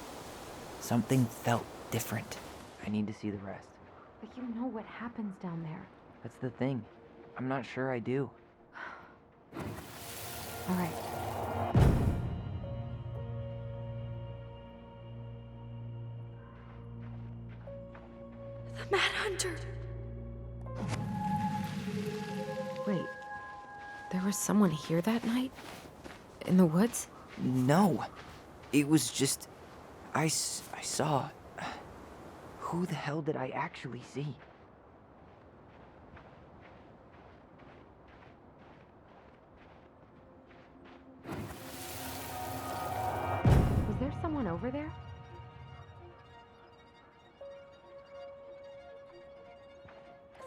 A: something felt different. I need to see the rest.
C: But you know what happens down there.
A: That's the thing. I'm not sure I do.
C: All right.
D: The Mad Hunter.
C: Wait. There was someone here that night? In the woods?
A: No. It was just... I saw... Who the hell did I actually see?
C: Was there someone over there?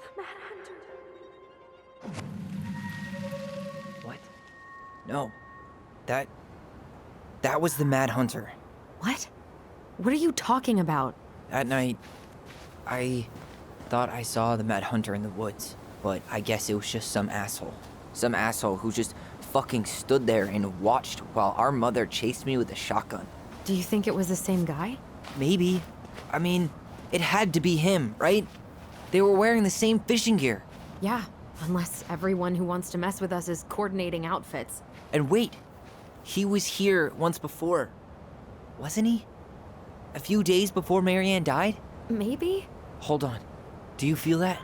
D: The Mad Hunter.
A: What? No. That was the Mad Hunter.
C: What? What are you talking about?
A: That night, I thought I saw the Mad Hunter in the woods, but I guess it was just some asshole. Some asshole who just fucking stood there and watched while our mother chased me with a shotgun.
C: Do you think it was the same guy?
A: Maybe. I mean, it had to be him, right? They were wearing the same fishing gear.
C: Yeah, unless everyone who wants to mess with us is coordinating outfits.
A: And wait, he was here once before, wasn't he? A few days before Marianne died?
C: Maybe?
A: Hold on. Do you feel that?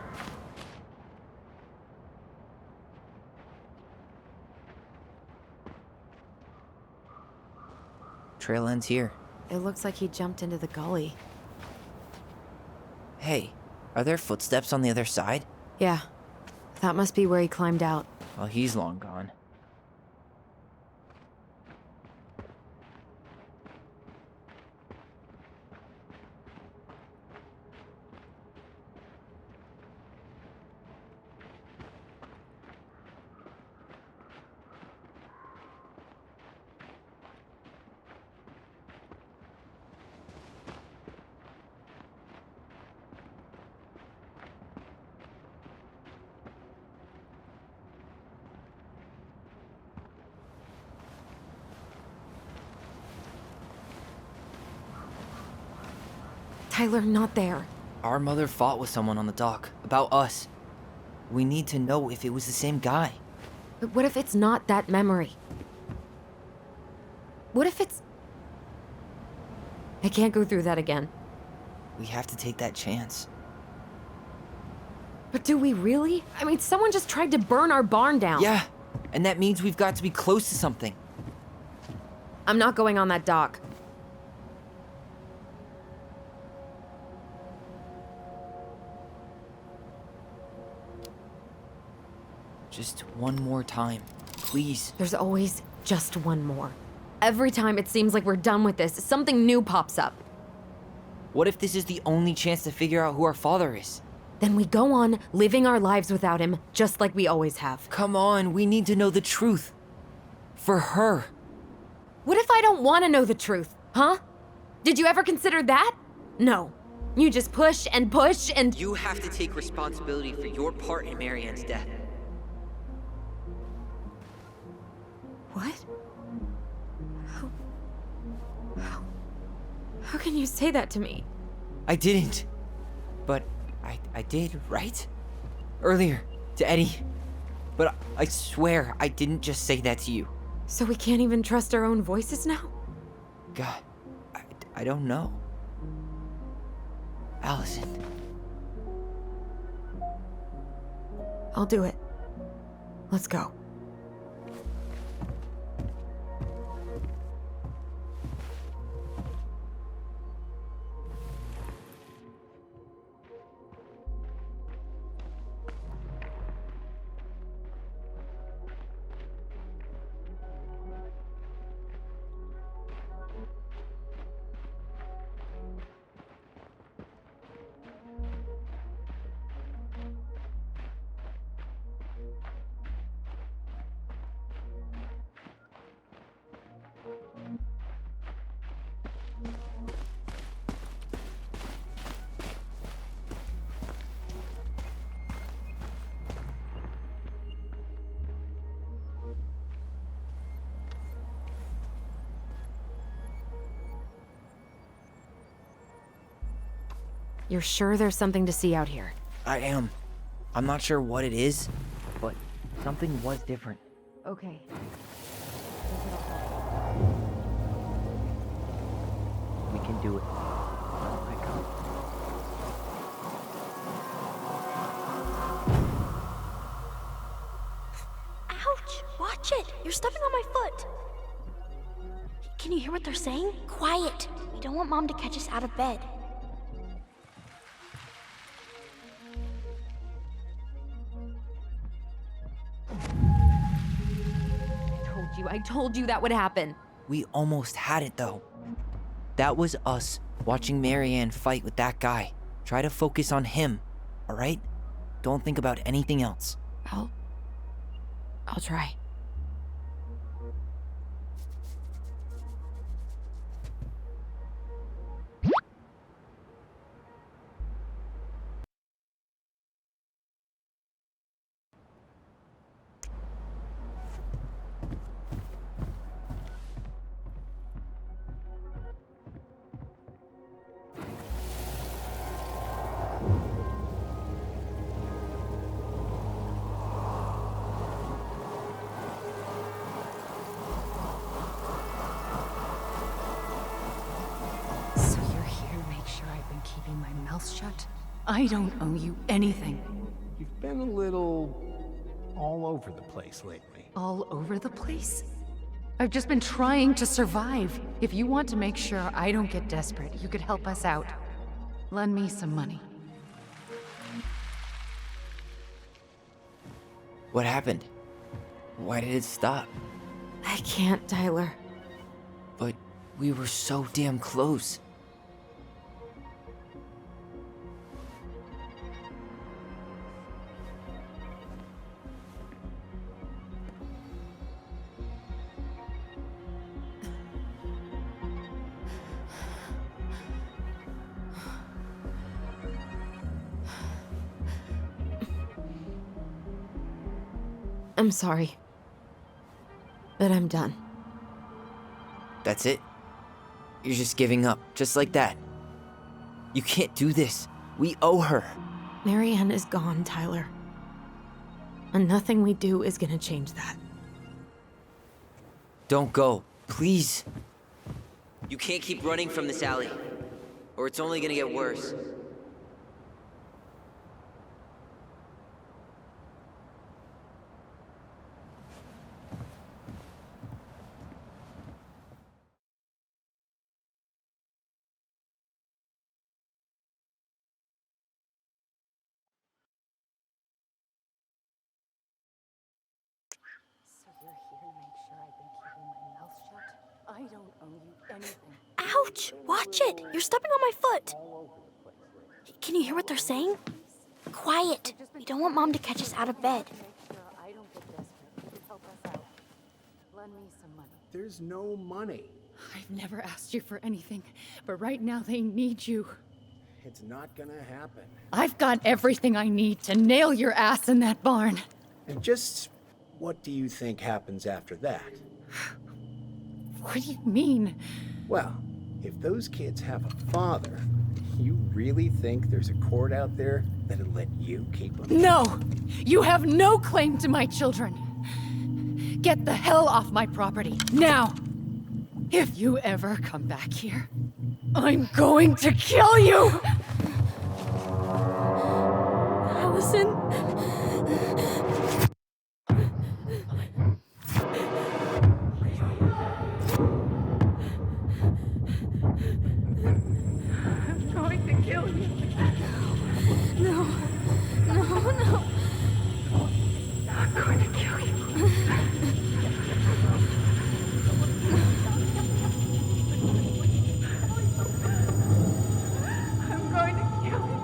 A: Trail ends here.
C: It looks like he jumped into the gully.
A: Hey, are there footsteps on the other side?
C: Yeah, that must be where he climbed out.
A: Well, he's long gone.
C: Tyler, not there.
A: Our mother fought with someone on the dock about us. We need to know if it was the same guy.
C: But what if it's not that memory? What if it's... I can't go through that again.
A: We have to take that chance.
C: But do we really? I mean, someone just tried to burn our barn down.
A: Yeah, And that means we've got to be close to something.
C: I'm not going on that dock.
A: Just one more time, please.
C: There's always just one more. Every time it seems like we're done with this, something new pops up.
A: What if this is the only chance to figure out who our father is?
C: Then we go on living our lives without him, just like we always have.
A: Come on, we need to know the truth. For her.
C: What if I don't want to know the truth, huh? Did you ever consider that? No. You just push and push and...
A: You have to take responsibility for your part in Marianne's death.
C: What? How can you say that to me?
A: I didn't. But I did, right? Earlier, to Eddie. But I swear I didn't just say that to you.
C: So we can't even trust our own voices now?
A: God, I don't know. Allison.
C: I'll do it. Let's go. You're sure there's something to see out here?
A: I am. I'm not sure what it is, but something was different.
C: Okay.
A: We can do it. Let go.
D: Ouch! Watch it! You're stepping on my foot! Can you hear what they're saying? Quiet! We don't want Mom to catch us out of bed.
C: I told you that would happen.
A: We almost had it, though. That was us watching Marianne fight with that guy. Try to focus on him, all right? Don't think about anything else.
C: I'll try.
E: Keeping my mouth shut? I don't owe you anything.
J: You've been a little all over the place lately.
E: All over the place? I've just been trying to survive. If you want to make sure I don't get desperate, you could help us out. Lend me some money.
A: What happened? Why did it stop?
C: I can't, Tyler.
A: But we were so damn close.
C: I'm sorry. But I'm done.
A: That's it? You're just giving up, just like that. You can't do this. We owe her.
C: Marianne is gone, Tyler. And nothing we do is gonna change that.
A: Don't go, please. You can't keep running from this alley, or it's only gonna get worse.
I: I don't owe you anything.
D: Ouch! Watch it! You're stepping on my foot! Can you hear what they're saying? Quiet! We don't want Mom to catch us out of bed.
I: Make sure I don't get desperate. Help us out. Lend me some money.
J: There's no money.
E: I've never asked you for anything, but right now they need you.
J: It's not gonna happen.
E: I've got everything I need to nail your ass in that barn.
J: And just what do you think happens after that?
E: What do you mean?
J: Well, if those kids have a father, you really think there's a court out there that'll let you keep them?
E: No! You have no claim to my children! Get the hell off my property, now! If you ever come back here, I'm going to kill you!
D: Allison?
E: I'm going to kill you.
D: No. No, no.
E: I'm going to kill you. I'm going to kill you.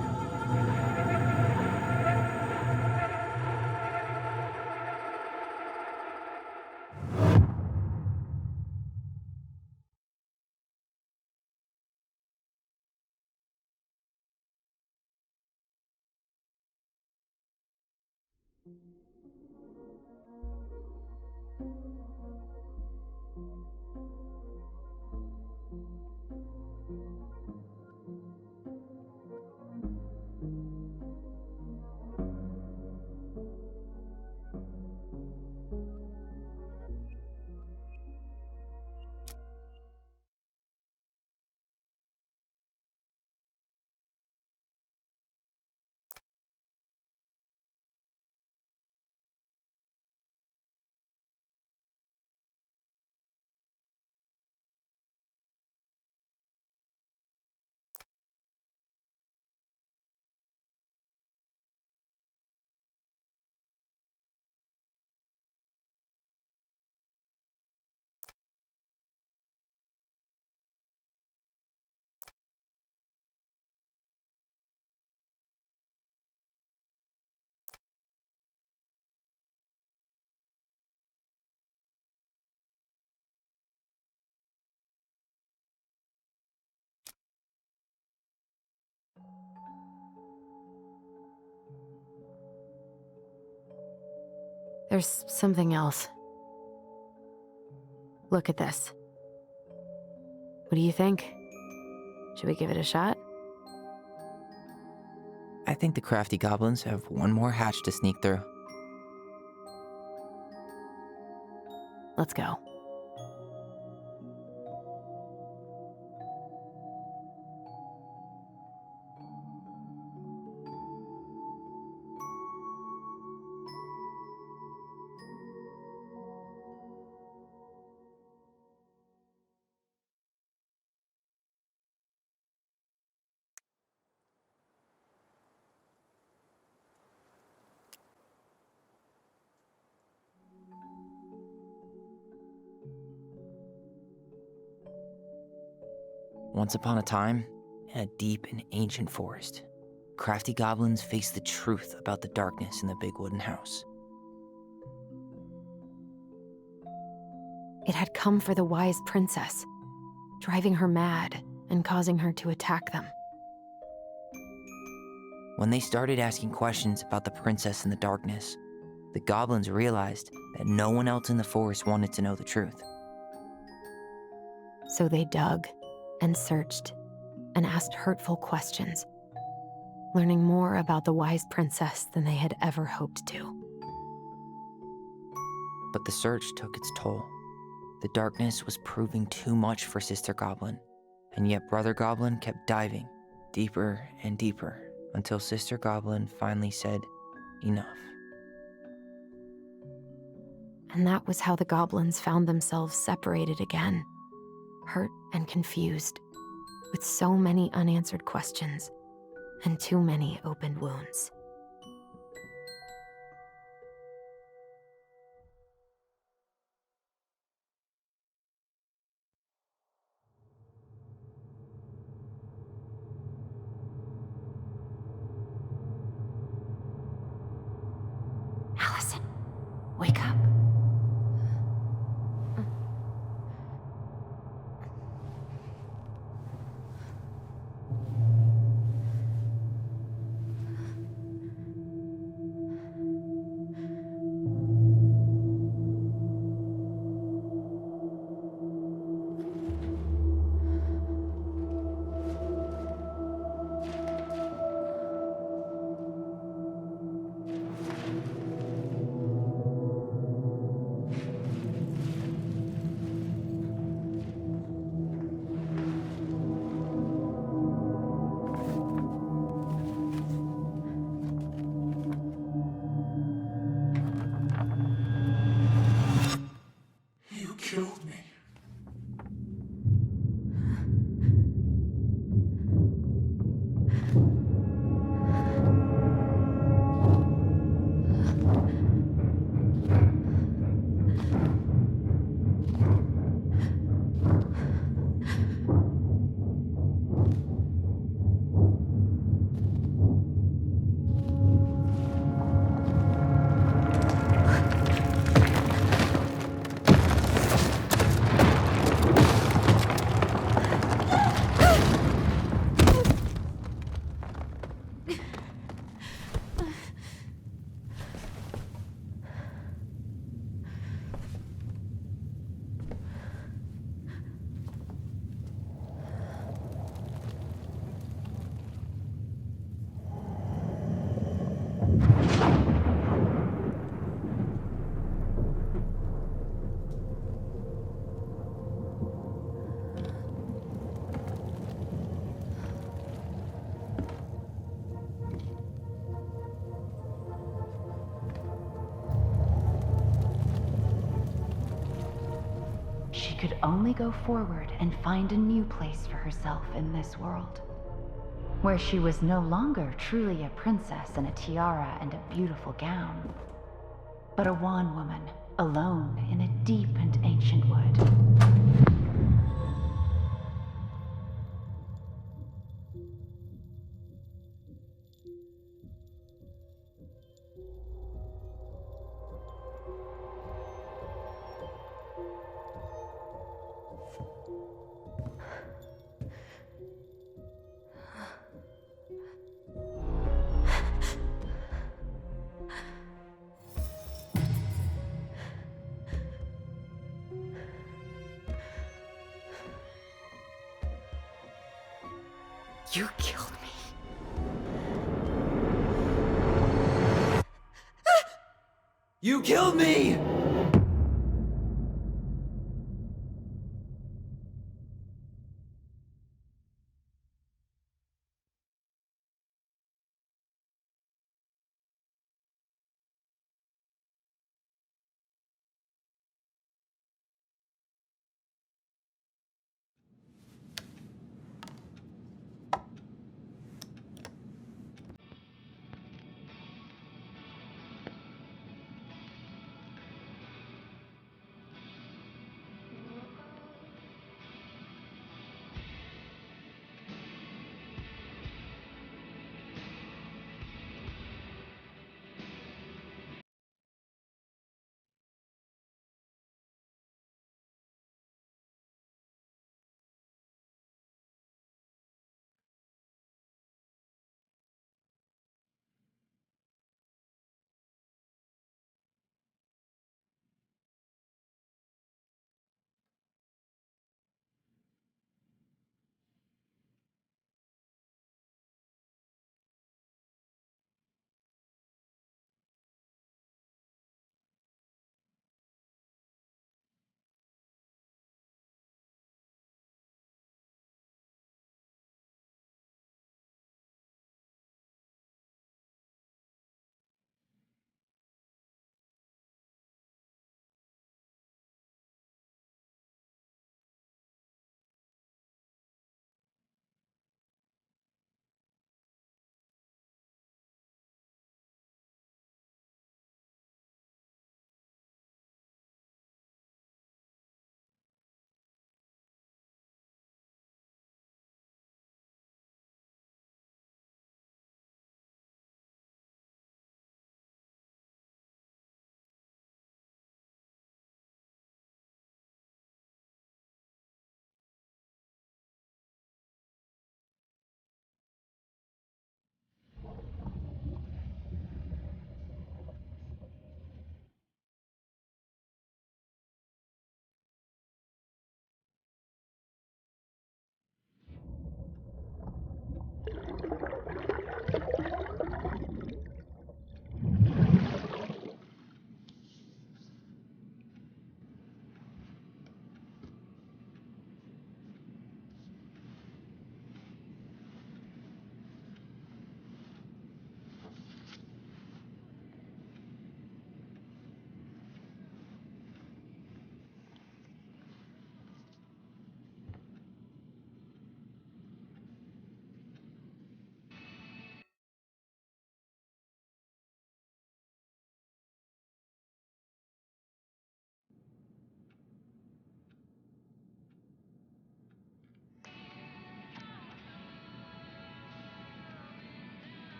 E: There's something else. Look at this. What do you think? Should we give it a shot?
A: I think the crafty goblins have one more hatch to sneak through.
C: Let's go.
A: Once upon a time, in a deep and ancient forest, crafty goblins faced the truth about the darkness in the big wooden house.
C: It had come for the wise princess, driving her mad and causing her to attack them.
A: When they started asking questions about the princess in the darkness, the goblins realized that no one else in the forest wanted to know the truth.
C: So they dug and searched and asked hurtful questions, learning more about the wise princess than they had ever hoped to.
A: But the search took its toll. The darkness was proving too much for Sister Goblin, and yet Brother Goblin kept diving deeper and deeper until Sister Goblin finally said, enough.
C: And that was how the goblins found themselves separated again, hurt and confused, with so many unanswered questions and too many opened wounds.
E: Wake up.
G: You killed me.
E: She could only go forward and find a new place for herself in this world, where she was no longer truly a princess in a tiara and a beautiful gown, but a wan woman, alone in a deep and ancient wood.
H: You killed me.
A: You killed me!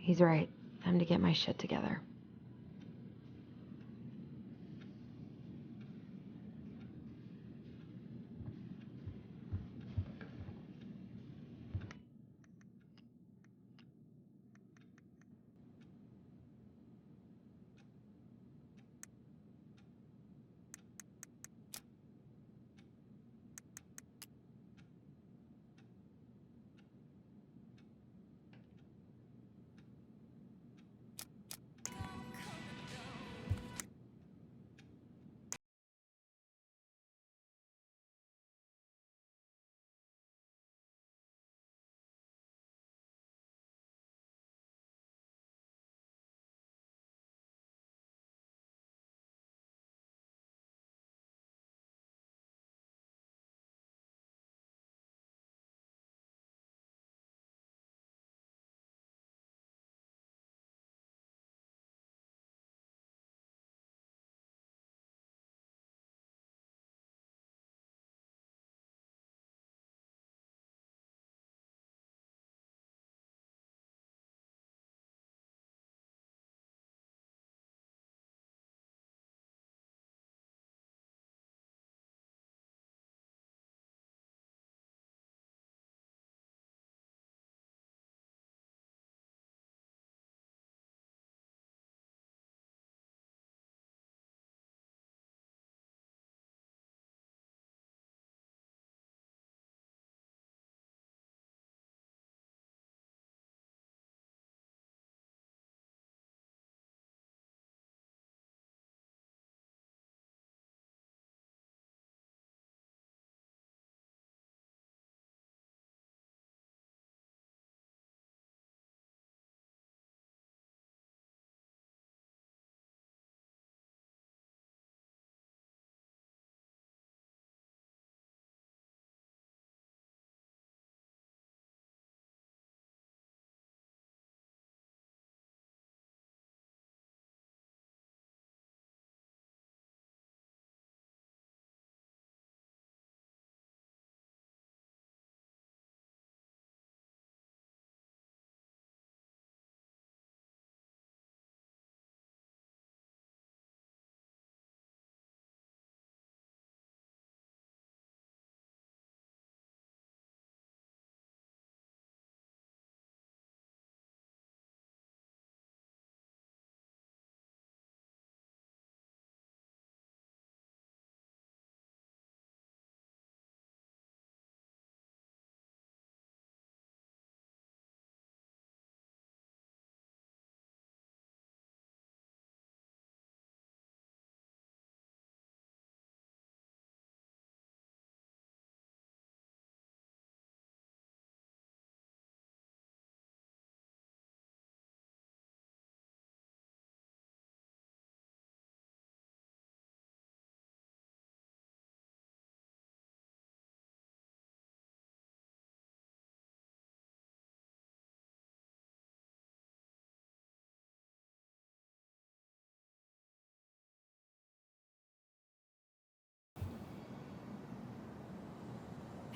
C: He's right. Time to get my shit together.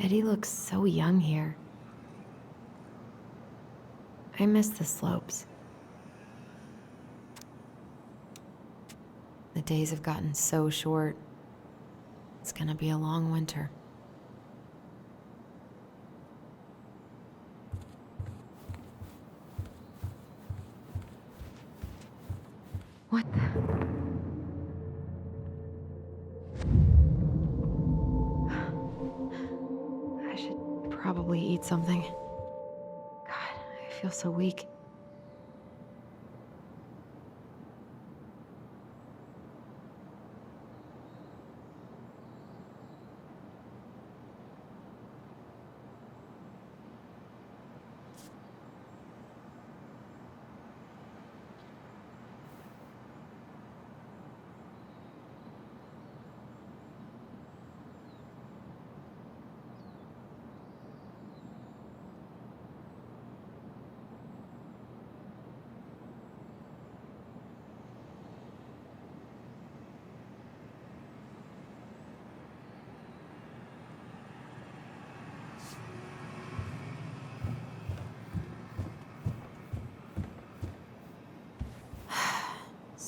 C: Eddie looks so young here. I miss the slopes. The days have gotten so short. It's gonna be a long winter. What the? I should probably eat something. God, I feel so weak.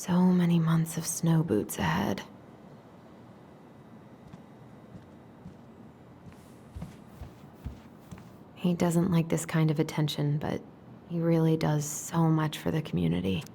C: So many months of snow boots ahead. He doesn't like this kind of attention, but he really does so much for the community.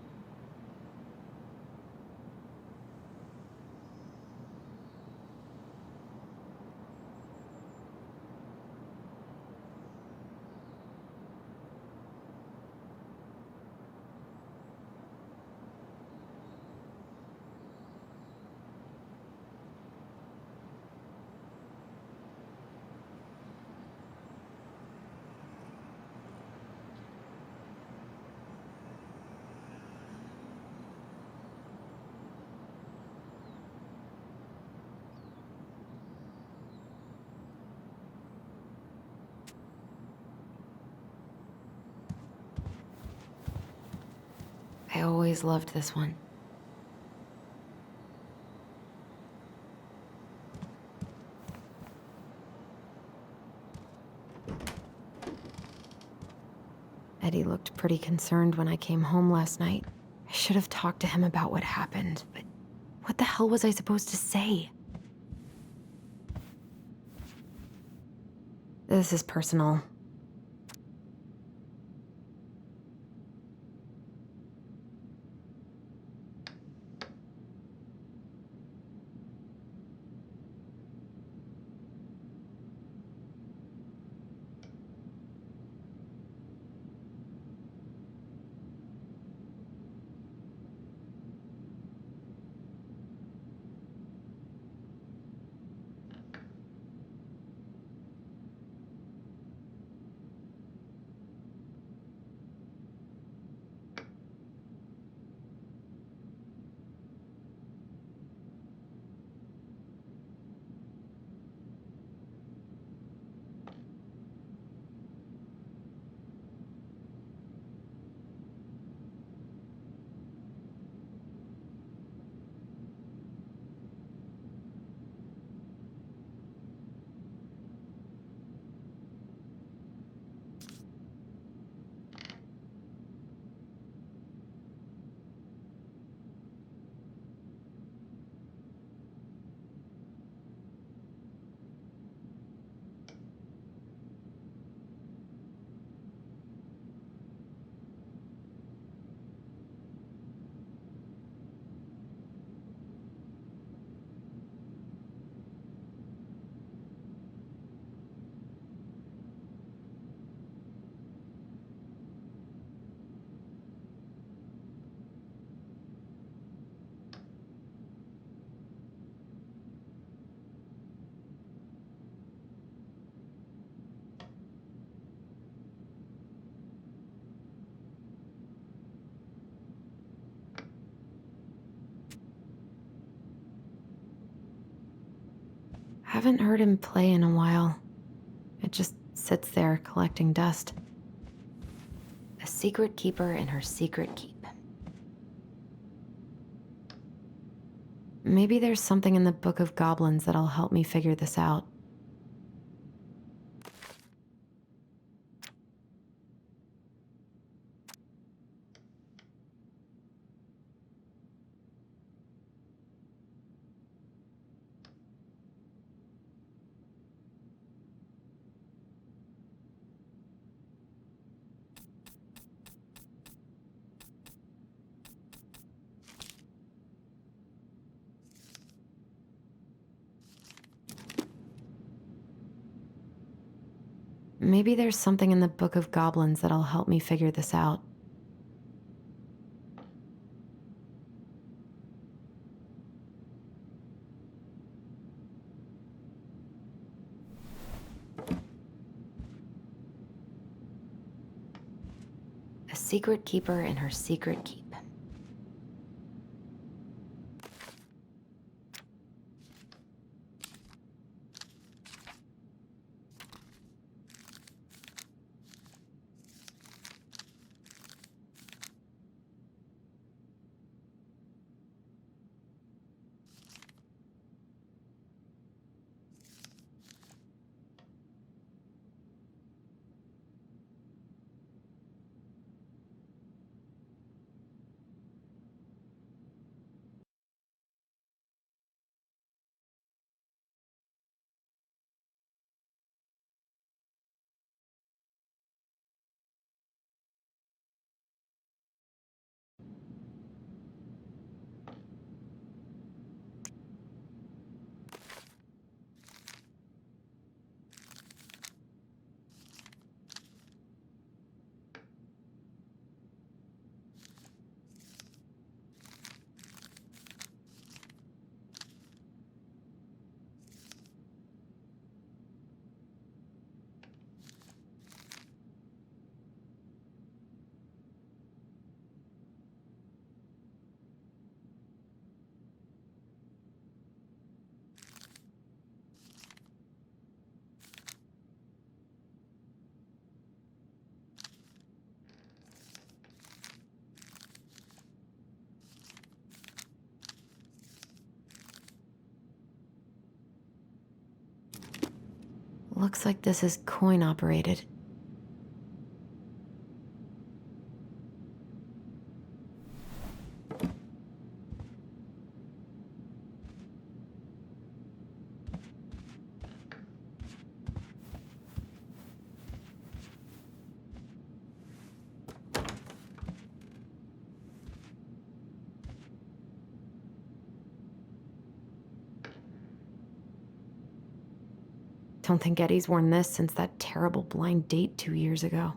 C: I always loved this one. Eddie looked pretty concerned when I came home last night. I should have talked to him about what happened, but what the hell was I supposed to say? This is personal. Haven't heard him play in a while. It just sits there collecting dust. A secret keeper in her secret keep. Maybe there's something in the Book of Goblins that'll help me figure this out. Maybe there's something in the Book of Goblins that'll help me figure this out. A secret keeper in her secret keep. Looks like this is coin operated. Don't think Eddie's worn this since that terrible blind date 2 years ago.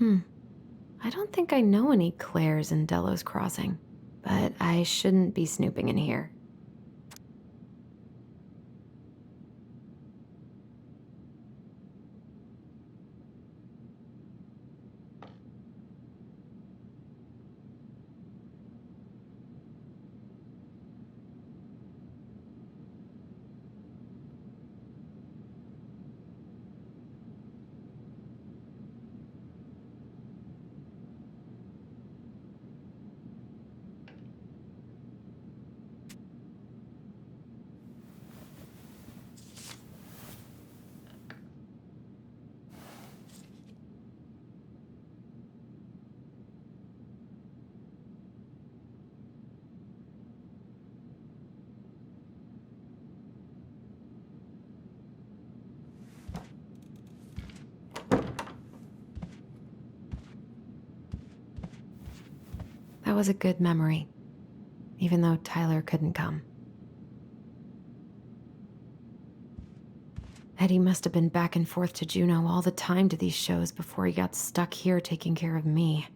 C: I don't think I know any Claires in Delos Crossing, but I shouldn't be snooping in here. That was a good memory, even though Tyler couldn't come. Eddie must have been back and forth to Juneau all the time to these shows before he got stuck here taking care of me.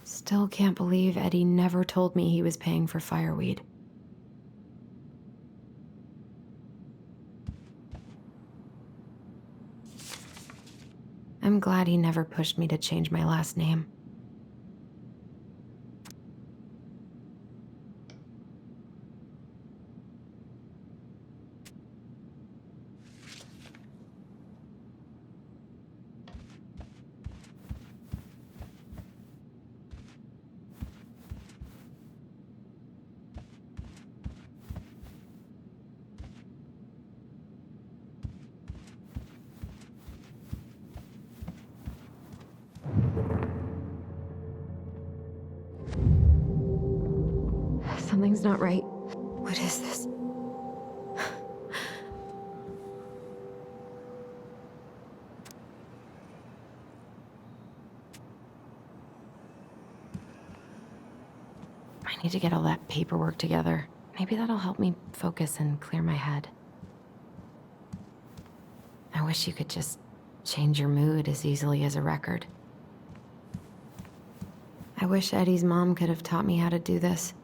C: Still can't believe Eddie never told me he was paying for fireweed. I'm glad he never pushed me to change my last name. Something's not right. What is this? I need to get all that paperwork together. Maybe that'll help me focus and clear my head. I wish you could just change your mood as easily as a record. I wish Eddie's mom could have taught me how to do this.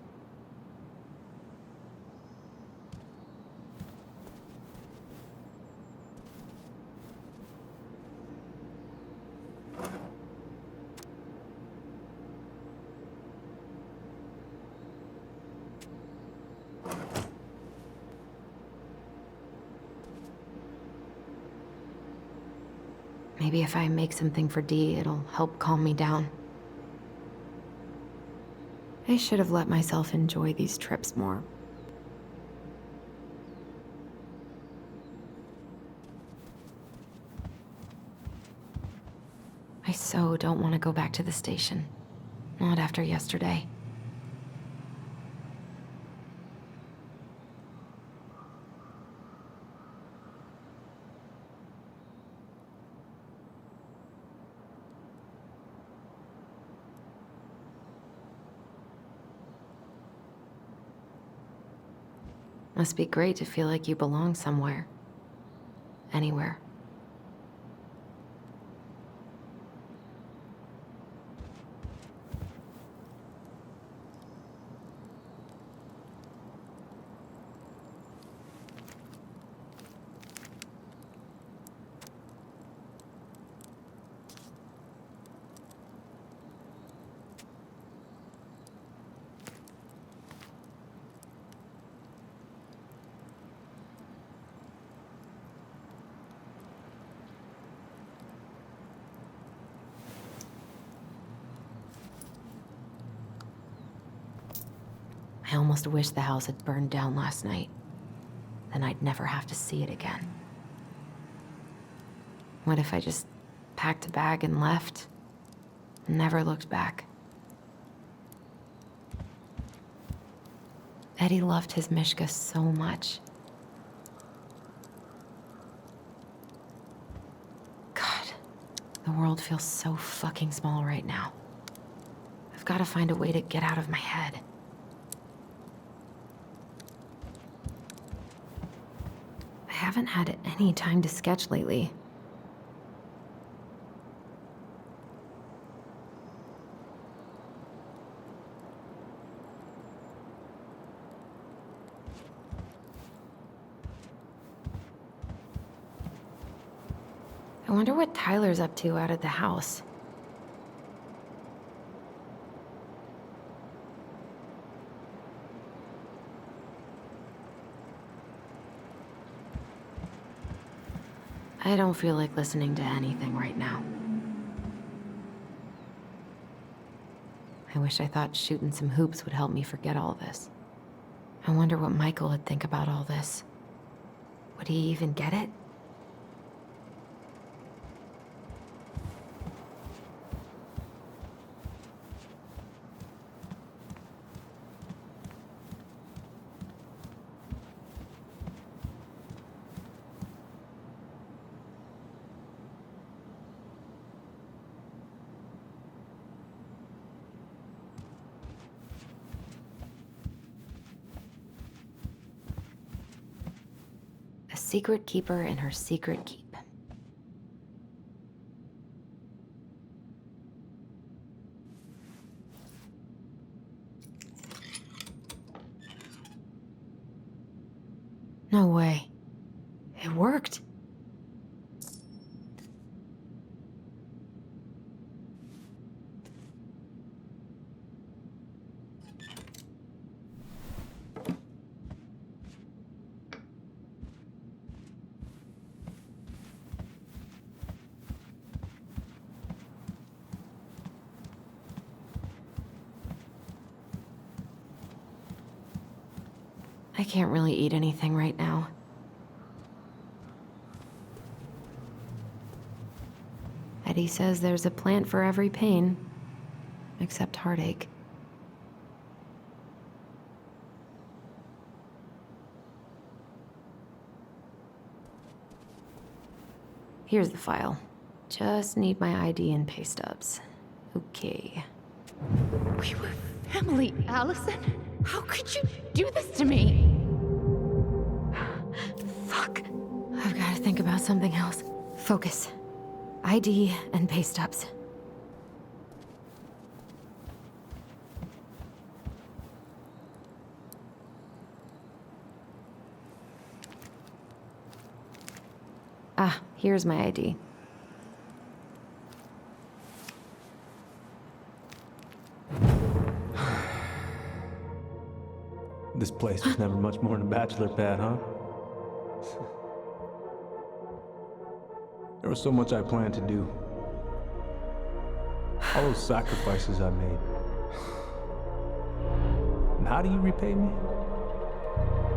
C: Maybe if I make something for Dee, it'll help calm me down. I should have let myself enjoy these trips more. I so don't want to go back to the station. Not after yesterday. Must be great to feel like you belong somewhere. Anywhere. I almost wish the house had burned down last night. Then I'd never have to see it again. What if I just packed a bag and left? And never looked back? Eddie loved his Mishka so much. God, the world feels so fucking small right now. I've got to find a way to get out of my head. I haven't had any time to sketch lately. I wonder what Tyler's up to out of the house. I don't feel like listening to anything right now. I wish I thought shooting some hoops would help me forget all this. I wonder what Michael would think about all this. Would he even get it? A secret keeper in her secret keep. No way. It worked. I can't really eat anything right now. Eddie says there's a plant for every pain, except heartache. Here's the file. Just need my ID and pay stubs. Okay.
E: We were family, Allison. How could you do this to me?
C: Fuck. I've got to think about something else. Focus. ID and pay stubs. Ah, here's my ID.
F: This place was never much more than a bachelor pad, huh? There was so much I planned to do. All those sacrifices I made. And how do you repay me?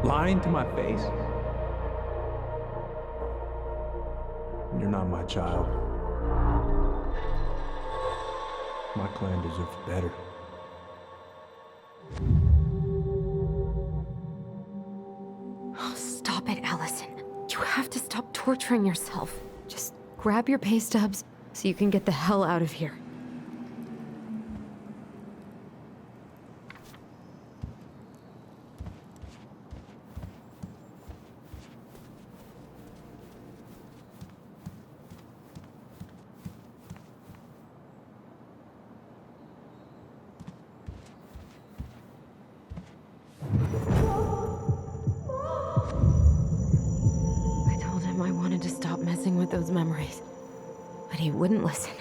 F: Lying to my face? You're not my child. My clan deserves better.
C: Oh, stop it, Allison. You have to stop torturing yourself. Just grab your pay stubs so you can get the hell out of here. I told him I wanted to stop messing with those memories, but he wouldn't listen.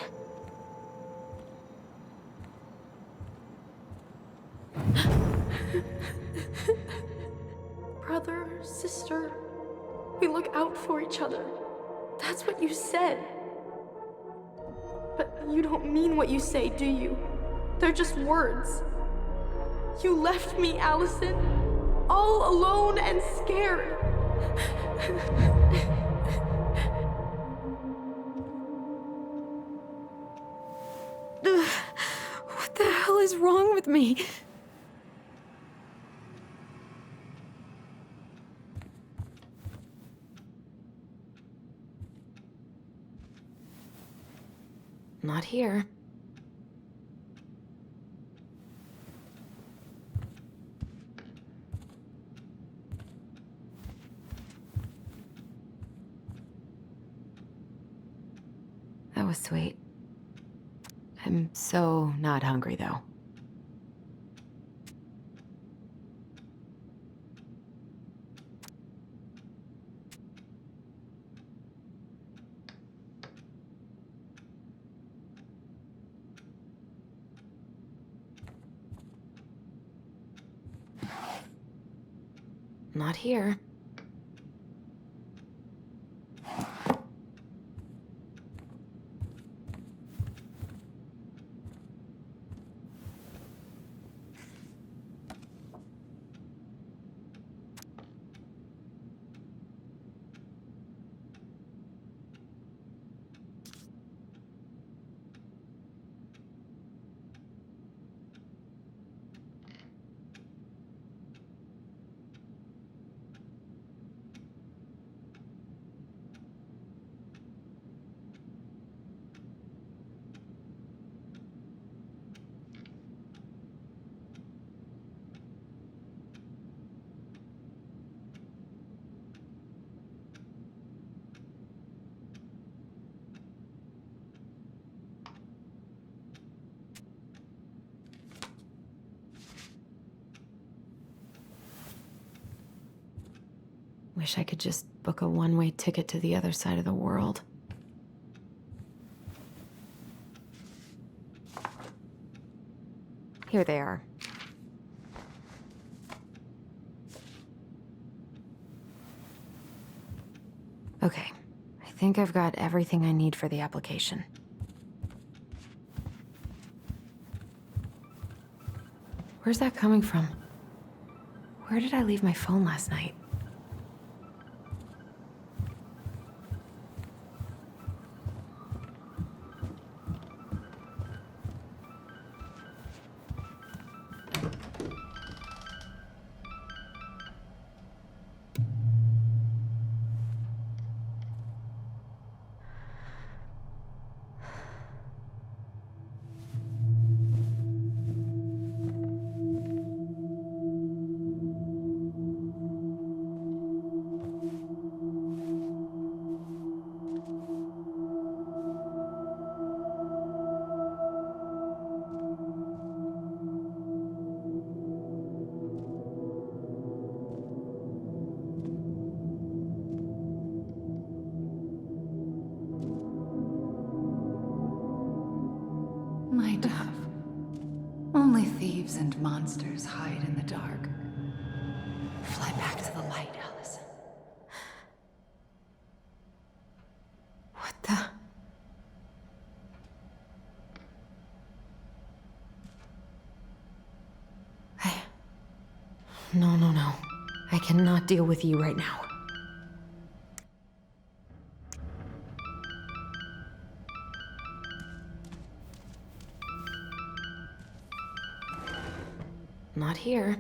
D: Brother, sister, we look out for each other. That's what you said. But you don't mean what you say, do you? They're just words. You left me, Allison, all alone and scared.
C: What the hell is wrong with me? Not here. That was sweet. I'm so not hungry, though. Not here. Wish I could just book a one-way ticket to the other side of the world. Here they are. Okay, I think I've got everything I need for the application. Where's that coming from? Where did I leave my phone last night?
E: My dove. Only thieves and monsters hide in the dark. Fly back to the light, Allison.
C: What the? No. I cannot deal with you right now. Not here.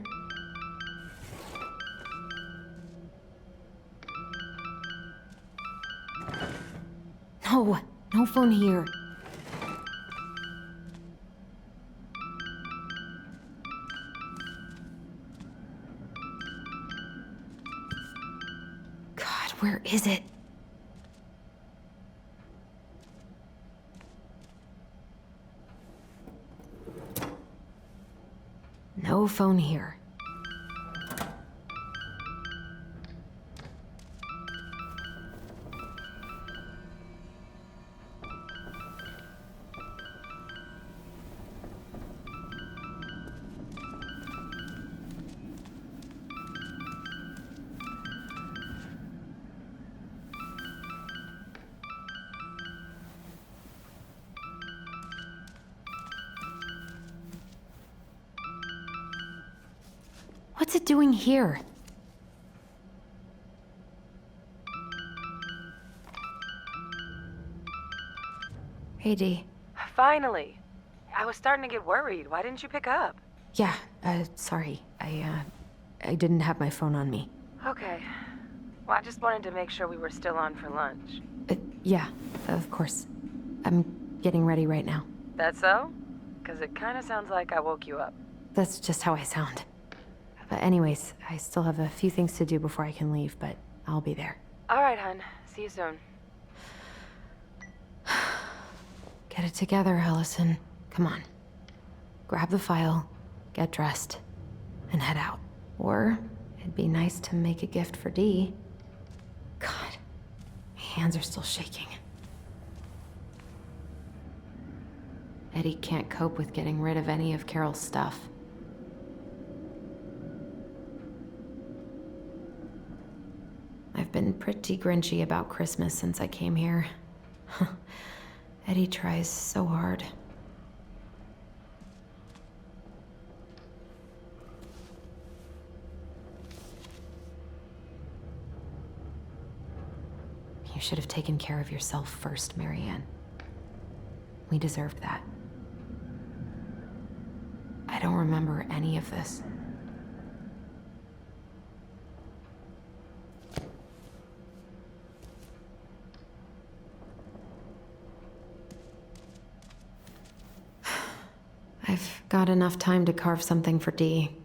C: No phone here. God, where is it? No phone here. What's it doing here? Hey, Dee.
K: Finally. I was starting to get worried. Why didn't you pick up?
C: Yeah, sorry. I didn't have my phone on me.
K: Okay. Well, I just wanted to make sure we were still on for lunch.
C: Yeah, of course. I'm getting ready right now.
K: That so? Because it kind of sounds like I woke you up.
C: That's just how I sound. But anyways, I still have a few things to do before I can leave, but I'll be there.
K: All right, hun. See you soon.
C: Get it together, Allison. Come on. Grab the file, get dressed, and head out. Or it'd be nice to make a gift for Dee. God, my hands are still shaking. Eddie can't cope with getting rid of any of Carol's stuff. I've been pretty grinchy about Christmas since I came here. Eddie tries so hard. You should have taken care of yourself first, Marianne. We deserved that. I don't remember any of this. I've got enough time to carve something for Dee.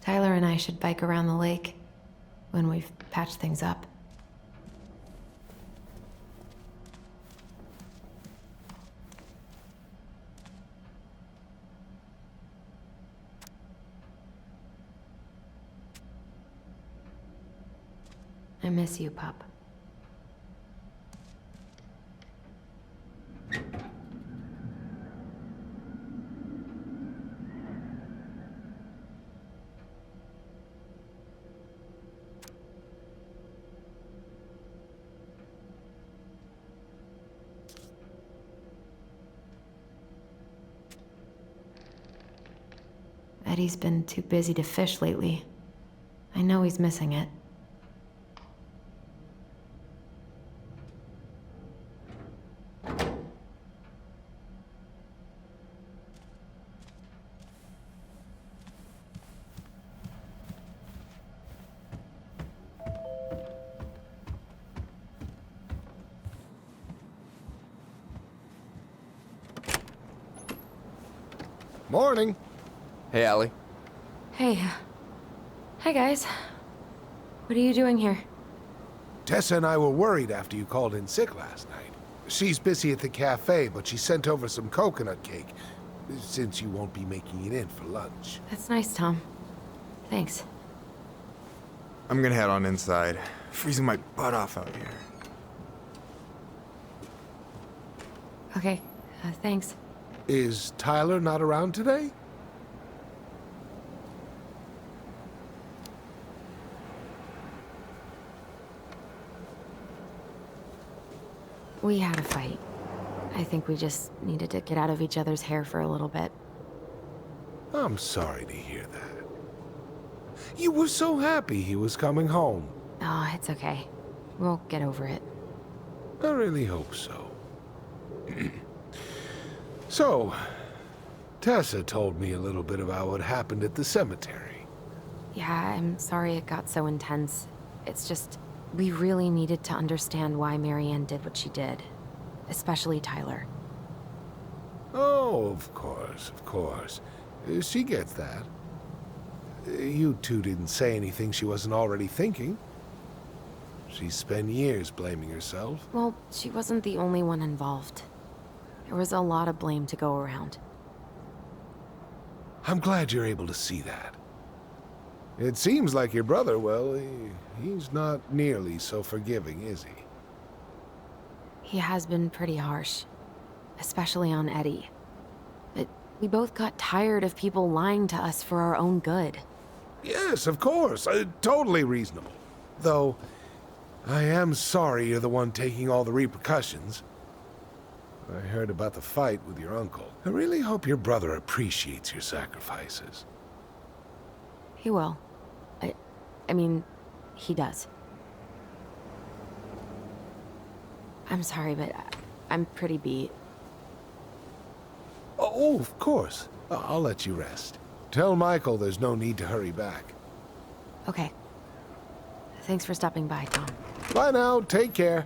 C: Tyler and I should bike around the lake when we've patched things up. I miss you, pup. Eddie's been too busy to fish lately. I know he's missing it.
J: Morning.
L: Hey, Allie.
C: Hey. Hi, guys. What are you doing here?
M: Tessa and I were worried after you called in sick last night. She's busy at the cafe, but she sent over some coconut cake, since you won't be making it in for lunch.
C: That's nice, Tom. Thanks.
B: I'm gonna head on inside. Freezing my butt off out here.
C: Okay, thanks.
M: Is Tyler not around today?
C: We had a fight. I think we just needed to get out of each other's hair for a little bit.
M: I'm sorry to hear that. You were so happy he was coming home.
C: Oh, it's okay. We'll get over it.
M: I really hope so. So, Tessa told me a little bit about what happened at the cemetery.
C: Yeah, I'm sorry it got so intense. It's just, we really needed to understand why Marianne did what she did. Especially Tyler.
M: Oh, of course, of course. She gets that. You two didn't say anything she wasn't already thinking. She spent years blaming herself.
C: Well, she wasn't the only one involved. There was a lot of blame to go around.
M: I'm glad you're able to see that. It seems like your brother, well, he's not nearly so forgiving, is he?
C: He has been pretty harsh. Especially on Eddie. But we both got tired of people lying to us for our own good.
M: Yes, of course. Totally reasonable. Though, I am sorry you're the one taking all the repercussions. I heard about the fight with your uncle. I really hope your brother appreciates your sacrifices.
C: He will. I mean, he does. I'm sorry, but I'm pretty beat.
M: Oh, of course. I'll let you rest. Tell Michael there's no need to hurry back.
C: Okay. Thanks for stopping by, Tom.
M: Bye now. Take care.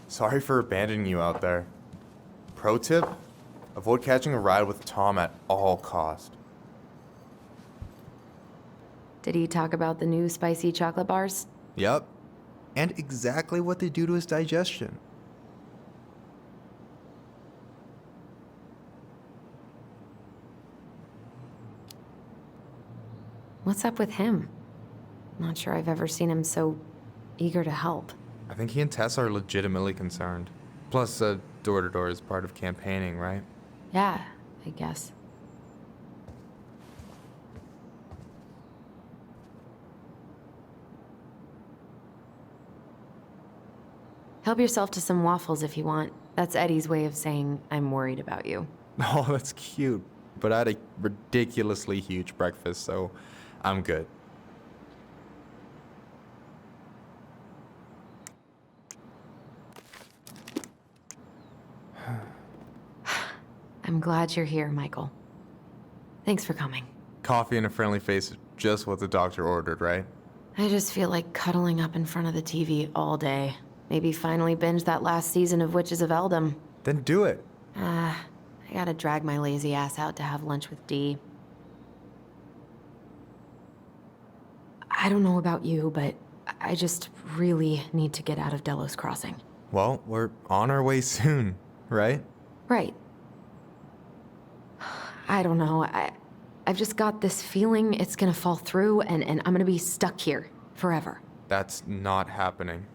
B: Sorry for abandoning you out there. Pro tip? Avoid catching a ride with Tom at all cost.
C: Did he talk about the new spicy chocolate bars?
B: Yep. And exactly what they do to his digestion.
C: What's up with him? Not sure I've ever seen him so eager to help.
B: I think he and Tess are legitimately concerned. Plus, door-to-door is part of campaigning, right?
C: Yeah, I guess. Help yourself to some waffles if you want. That's Eddie's way of saying, I'm worried about you.
B: Oh, that's cute. But I had a ridiculously huge breakfast, so I'm good.
C: I'm glad you're here, Michael. Thanks for coming.
B: Coffee and a friendly face is just what the doctor ordered, right?
C: I just feel like cuddling up in front of the TV all day. Maybe finally binge that last season of Witches of Eldom.
B: Then do it.
C: I gotta drag my lazy ass out to have lunch with Dee. I don't know about you, but I just really need to get out of Delos Crossing.
B: Well, we're on our way soon, right?
C: Right. I don't know. I've just got this feeling it's gonna fall through and I'm gonna be stuck here forever.
B: That's not happening.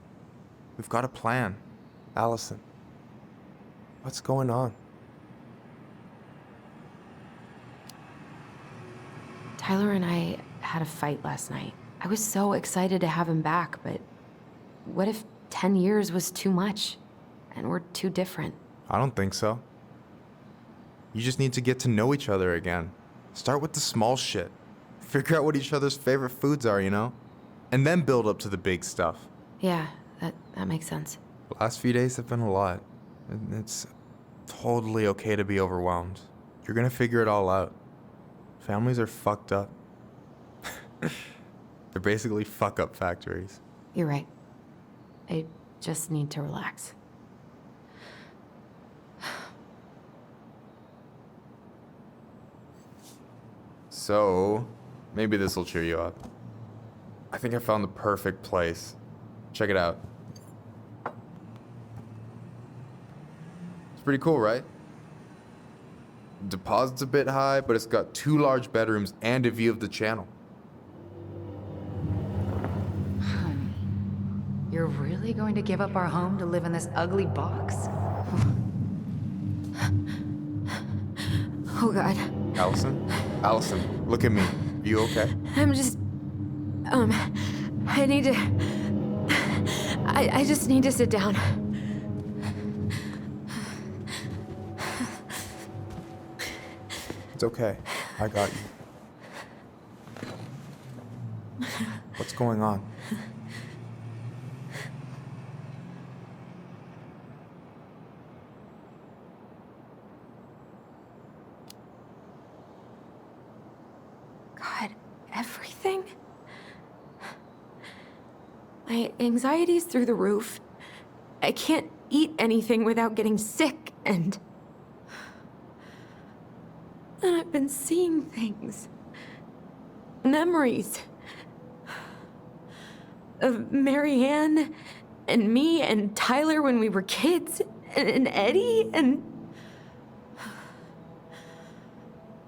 B: We've got a plan. Allison, what's going on?
C: Tyler and I had a fight last night. I was so excited to have him back, but what if 10 years was too much and we're too different?
B: I don't think so. You just need to get to know each other again. Start with the small shit. Figure out what each other's favorite foods are, you know? And then build up to the big stuff.
C: Yeah, that makes sense.
B: The last few days have been a lot. And it's totally okay to be overwhelmed. You're gonna figure it all out. Families are fucked up. They're basically fuck-up factories.
C: You're right. I just need to relax.
B: So, maybe this will cheer you up. I think I found the perfect place. Check it out. It's pretty cool, right? Deposit's a bit high, but it's got 2 large bedrooms and a view of the channel.
E: Honey, you're really going to give up our home to live in this ugly box?
C: Oh God.
B: Allison? Allison, look at me. You okay?
C: I'm just... I need to... I just need to sit down.
B: It's okay. I got you. What's going on?
C: anything. My anxiety's through the roof. I can't eat anything without getting sick, and I've been seeing things. Memories. Of Marianne, and me, and Tyler when we were kids, and Eddie, and...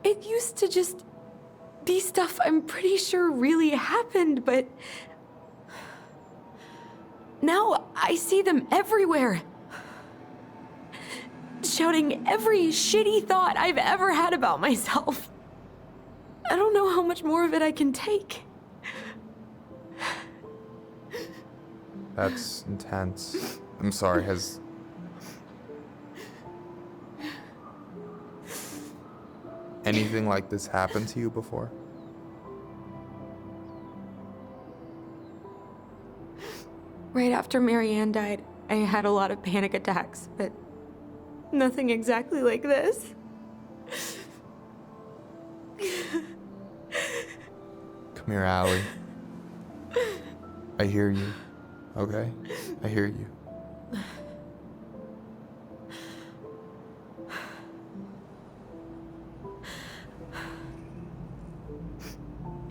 C: It used to just be stuff I'm pretty sure really happened, but... Now I see them everywhere. Shouting every shitty thought I've ever had about myself. I don't know how much more of it I can take.
B: That's intense. I'm sorry, has... anything like this happened to you before?
C: Right after Marianne died, I had a lot of panic attacks, but nothing exactly like this.
B: Come here, Allie. I hear you. Okay? I hear you.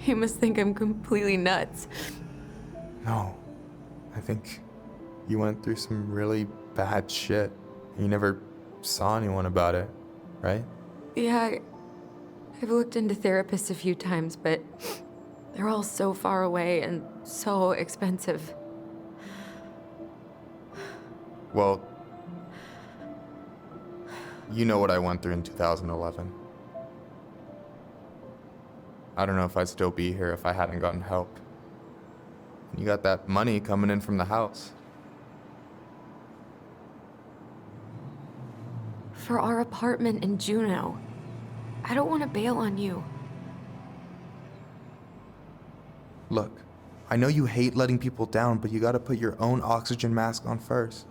C: You must think I'm completely nuts.
B: No. I think you went through some really bad shit. You never saw anyone about it, right?
C: Yeah, I've looked into therapists a few times, but they're all so far away and so expensive.
B: Well, you know what I went through in 2011. I don't know if I'd still be here if I hadn't gotten help. You got that money coming in from the house.
C: For our apartment in Juneau. I don't want to bail on you.
B: Look, I know you hate letting people down, but you gotta put your own oxygen mask on first.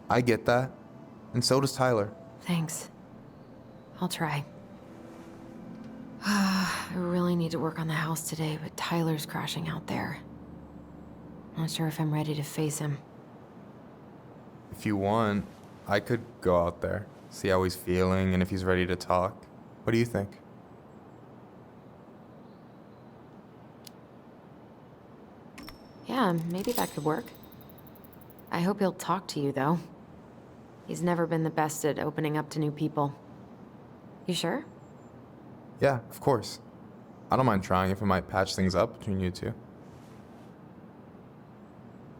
B: I get that, and so does Tyler.
C: Thanks. I'll try. I really need to work on the house today, but Tyler's crashing out there. Not sure if I'm ready to face him.
B: If you want, I could go out there, see how he's feeling, and if he's ready to talk. What do you think?
C: Yeah, maybe that could work. I hope he'll talk to you, though. He's never been the best at opening up to new people. You sure?
B: Yeah, of course. I don't mind trying if it might patch things up between you two.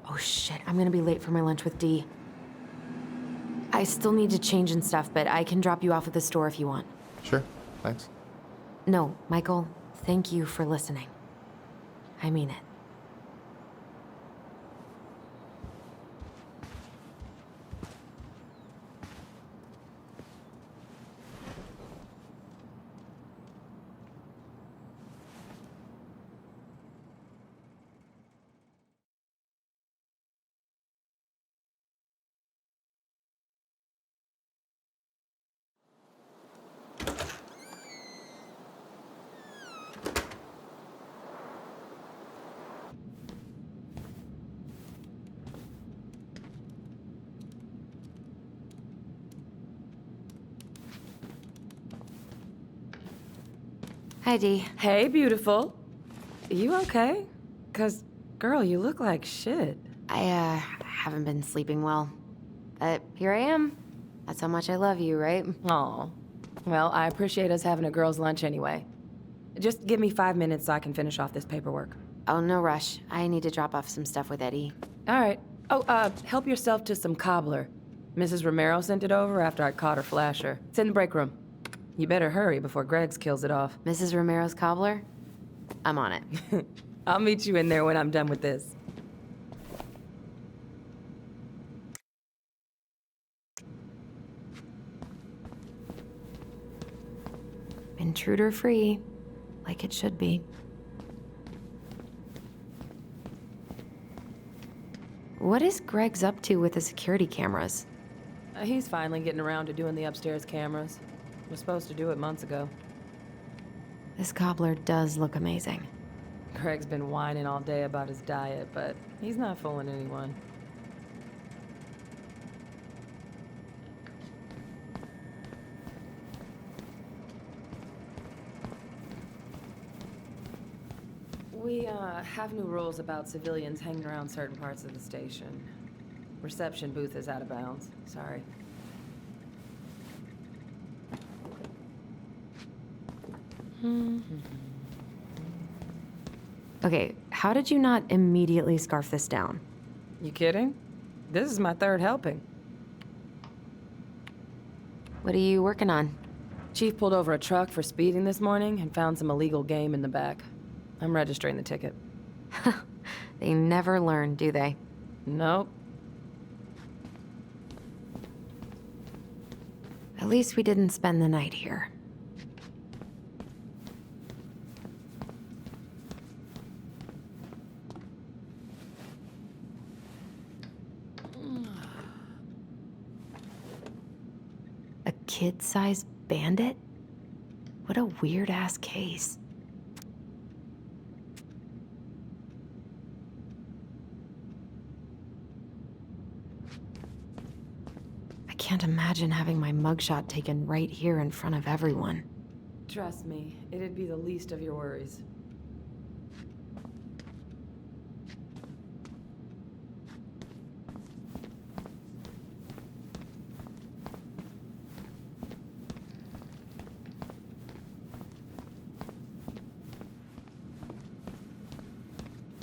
C: Oh shit, I'm gonna be late for my lunch with Dee. I still need to change and stuff, but I can drop you off at the store if you want.
B: Sure, thanks.
C: No, Michael, thank you for listening. I mean it. Hi, Dee.
L: Hey, beautiful. You okay? 'Cause, girl, you look like shit.
C: I haven't been sleeping well. But here I am. That's how much I love you, right?
L: Aw. Well, I appreciate us having a girl's lunch anyway. Just give me 5 minutes so I can finish off this paperwork.
C: Oh, no rush. I need to drop off some stuff with Eddie.
L: All right. Oh, help yourself to some cobbler. Mrs. Romero sent it over after I caught her flasher. It's in the break room. You better hurry before Greggs kills it off.
C: Mrs. Romero's cobbler? I'm on it.
L: I'll meet you in there when I'm done with this.
C: Intruder-free, like it should be. What is Greggs up to with the security cameras?
L: He's finally getting around to doing the upstairs cameras. Was supposed to do it months ago.
C: This cobbler does look amazing.
L: Greg's been whining all day about his diet, but he's not fooling anyone. We, have new rules about civilians hanging around certain parts of the station. Reception booth is out of bounds. Sorry.
C: Okay, how did you not immediately scarf this down?
L: You kidding? This is my third helping.
C: What are you working on?
L: Chief pulled over a truck for speeding this morning and found some illegal game in the back. I'm registering the ticket.
C: They never learn, do they?
L: Nope.
C: At least we didn't spend the night here. A kid-sized bandit? What a weird-ass case. I can't imagine having my mugshot taken right here in front of everyone.
L: Trust me, it'd be the least of your worries.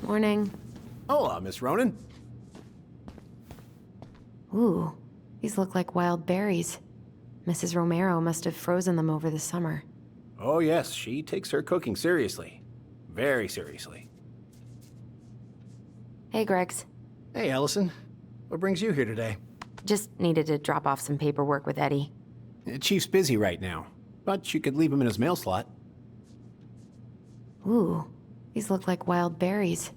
C: Morning.
J: Hola, Miss Ronan.
C: Ooh, these look like wild berries. Mrs. Romero must have frozen them over the summer.
J: Oh, yes, she takes her cooking seriously. Very seriously.
C: Hey, Gregs.
J: Hey, Allison. What brings you here today?
C: Just needed to drop off some paperwork with Eddie.
J: Chief's busy right now, but you could leave him in his mail slot.
C: Ooh, these look like wild berries.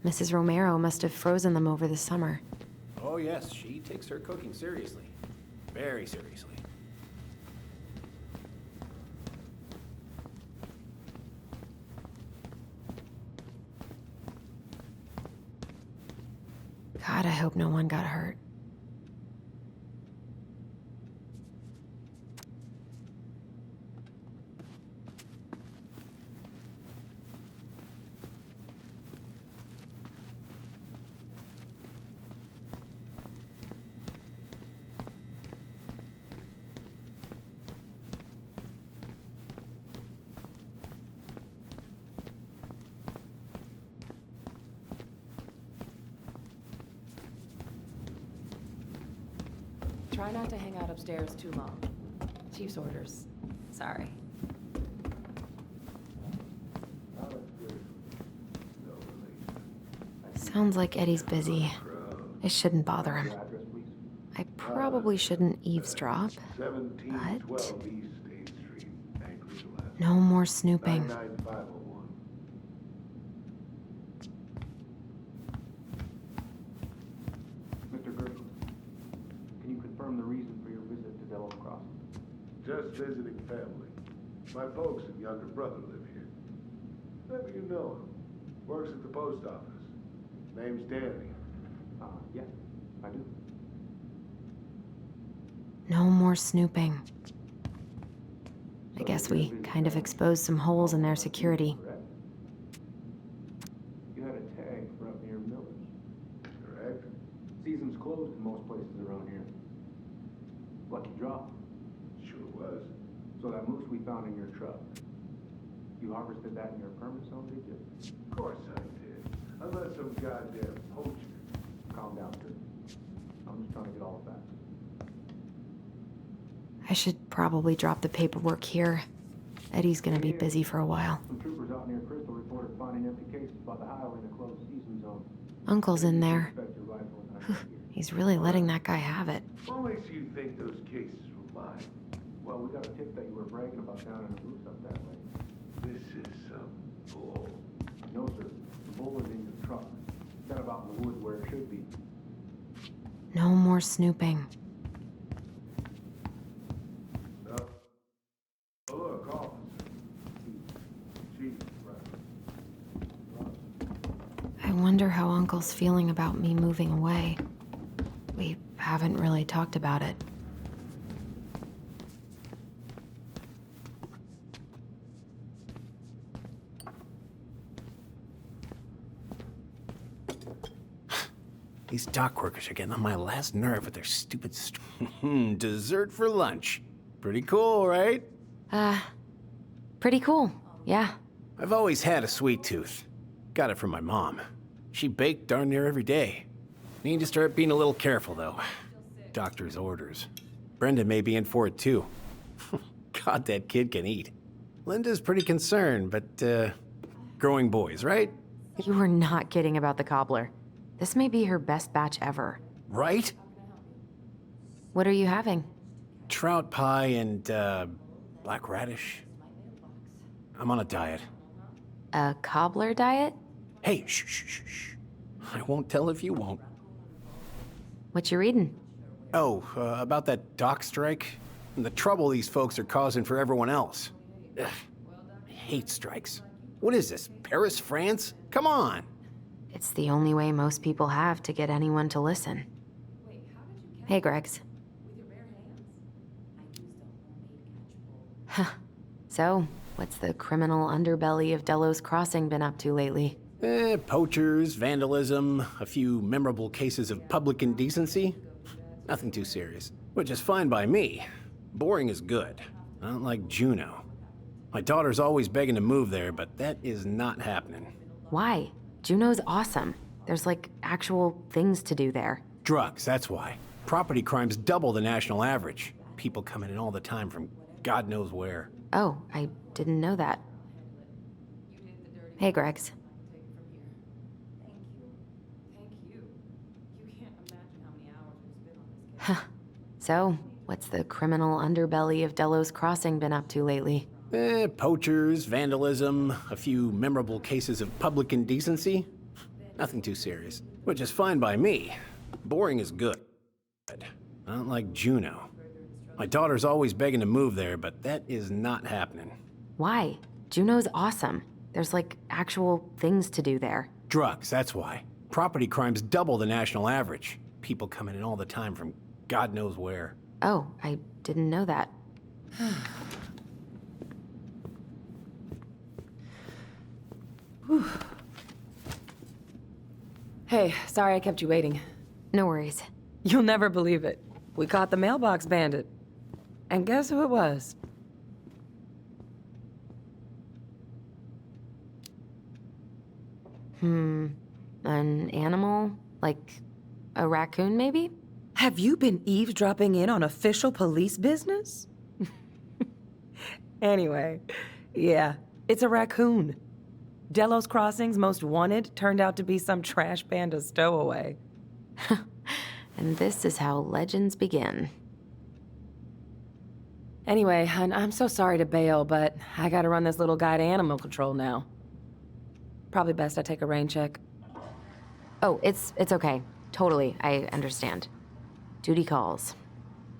C: Mrs. Romero must have frozen them over the summer.
J: Oh, yes, she takes her cooking seriously. Very seriously.
C: God, I hope no one got hurt.
L: Try not to hang out upstairs too long. Chief's orders. Sorry.
C: Sounds like Eddie's busy. I shouldn't bother him. I probably shouldn't eavesdrop, but... No more snooping.
N: Mr. Gershon, can you confirm the reason for your visit to Devil's Cross?
O: Just visiting family. My folks and younger brother live here. Maybe you know him. Works at the post office. Name's Danny.
N: Yeah, I do.
C: No more snooping. I guess we kind of exposed some holes in their security.
N: You had a tag for up near Miller's.
O: Correct?
N: Season's closed in most places around here. Lucky draw.
O: Sure was.
N: So that moose we found in your truck, you harvested that in your permit zone, did you?
O: Of course I did. Unless some goddamn poacher.
N: Calm down, kid. I'm just trying to get all the facts.
C: I should probably drop the paperwork here. Eddie's gonna be busy for a while.
N: Some troopers out near Crystal reported finding empty cases by the highway in the closed season zone.
C: Uncle's in there.
N: Inspect your rifle and knife gear.
C: He's really letting that guy have it.
O: What makes you think those cases were mine?
N: Well, we got a tip that you were bragging about down in the booth up that way.
O: This is some bull.
N: No, sir. The bull is in your truck. Kind of out in the woods where it should be.
C: No more snooping.
O: Oh, look, officer.
C: wonder how Uncle's feeling about me moving away. We haven't really talked about it.
J: These dock workers are getting on my last nerve with their stupid dessert for lunch. Pretty cool, right?
C: Pretty cool, yeah.
J: I've always had a sweet tooth. Got it from my mom. She baked darn near every day. Need to start being a little careful, though. Doctor's orders. Brenda may be in for it, too. God, that kid can eat. Linda's pretty concerned, but, growing boys, right?
C: You were not kidding about the cobbler. This may be her best batch ever.
J: Right?
C: What are you having?
J: Trout pie and, black radish. I'm on a diet.
C: A cobbler diet?
J: Hey, shh. I won't tell if you won't.
C: What you reading?
J: Oh, about that dock strike? And the trouble these folks are causing for everyone else. Ugh, I hate strikes. What is this, Paris, France? Come on!
C: It's the only way most people have to get anyone to listen. Hey, Gregs. Huh. So, what's the criminal underbelly of Delos Crossing been up to lately?
J: Poachers, vandalism, a few memorable cases of public indecency. Nothing too serious. Which is fine by me. Boring is good. Not like Juneau. My daughter's always begging to move there, but that is not happening.
C: Why? Juneau's awesome. There's like actual things to do there.
J: Drugs, that's why. Property crimes double the national average. People coming in all the time from God knows where.
C: Oh, I didn't know that. Hey, Gregs. Huh. So, what's the criminal underbelly of Delos Crossing been up to lately?
J: Poachers, vandalism, a few memorable cases of public indecency. Nothing too serious. Which is fine by me. Boring is good. Not like Juneau. My daughter's always begging to move there, but that is not happening.
C: Why? Juneau's awesome. There's like actual things to do there.
J: Drugs, that's why. Property crimes double the national average. People coming in all the time from God knows where.
C: Oh, I didn't know that.
L: Hey, sorry I kept you waiting.
C: No worries.
L: You'll never believe it. We caught the mailbox bandit. And guess who it was?
C: An animal? Like a raccoon, maybe?
L: Have you been eavesdropping in on official police business? Anyway, yeah, it's a raccoon. Delos Crossing's most wanted turned out to be some trash panda stowaway.
C: And this is how legends begin.
L: Anyway, I'm so sorry to bail, but I gotta run this little guy to animal control now. Probably best I take a rain check.
C: Oh, it's okay. Totally, I understand. Duty calls.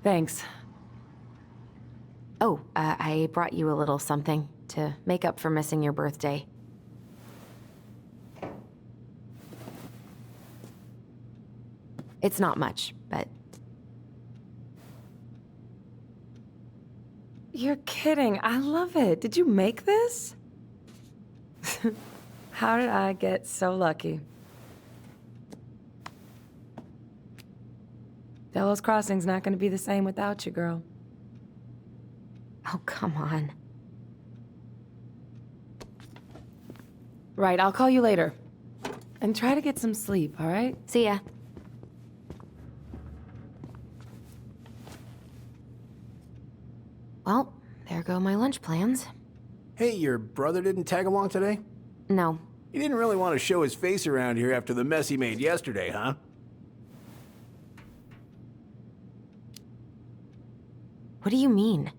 L: Thanks.
C: Oh, I brought you a little something to make up for missing your birthday. It's not much, but...
L: You're kidding. I love it. Did you make this? How did I get so lucky? Delos Crossing's not gonna be the same without you, girl.
C: Oh, come on.
L: Right, I'll call you later. And try to get some sleep, all right?
C: See ya. Well, there go my lunch plans.
J: Hey, your brother didn't tag along today?
C: No.
J: He didn't really want to show his face around here after the mess he made yesterday, huh?
C: What do you mean?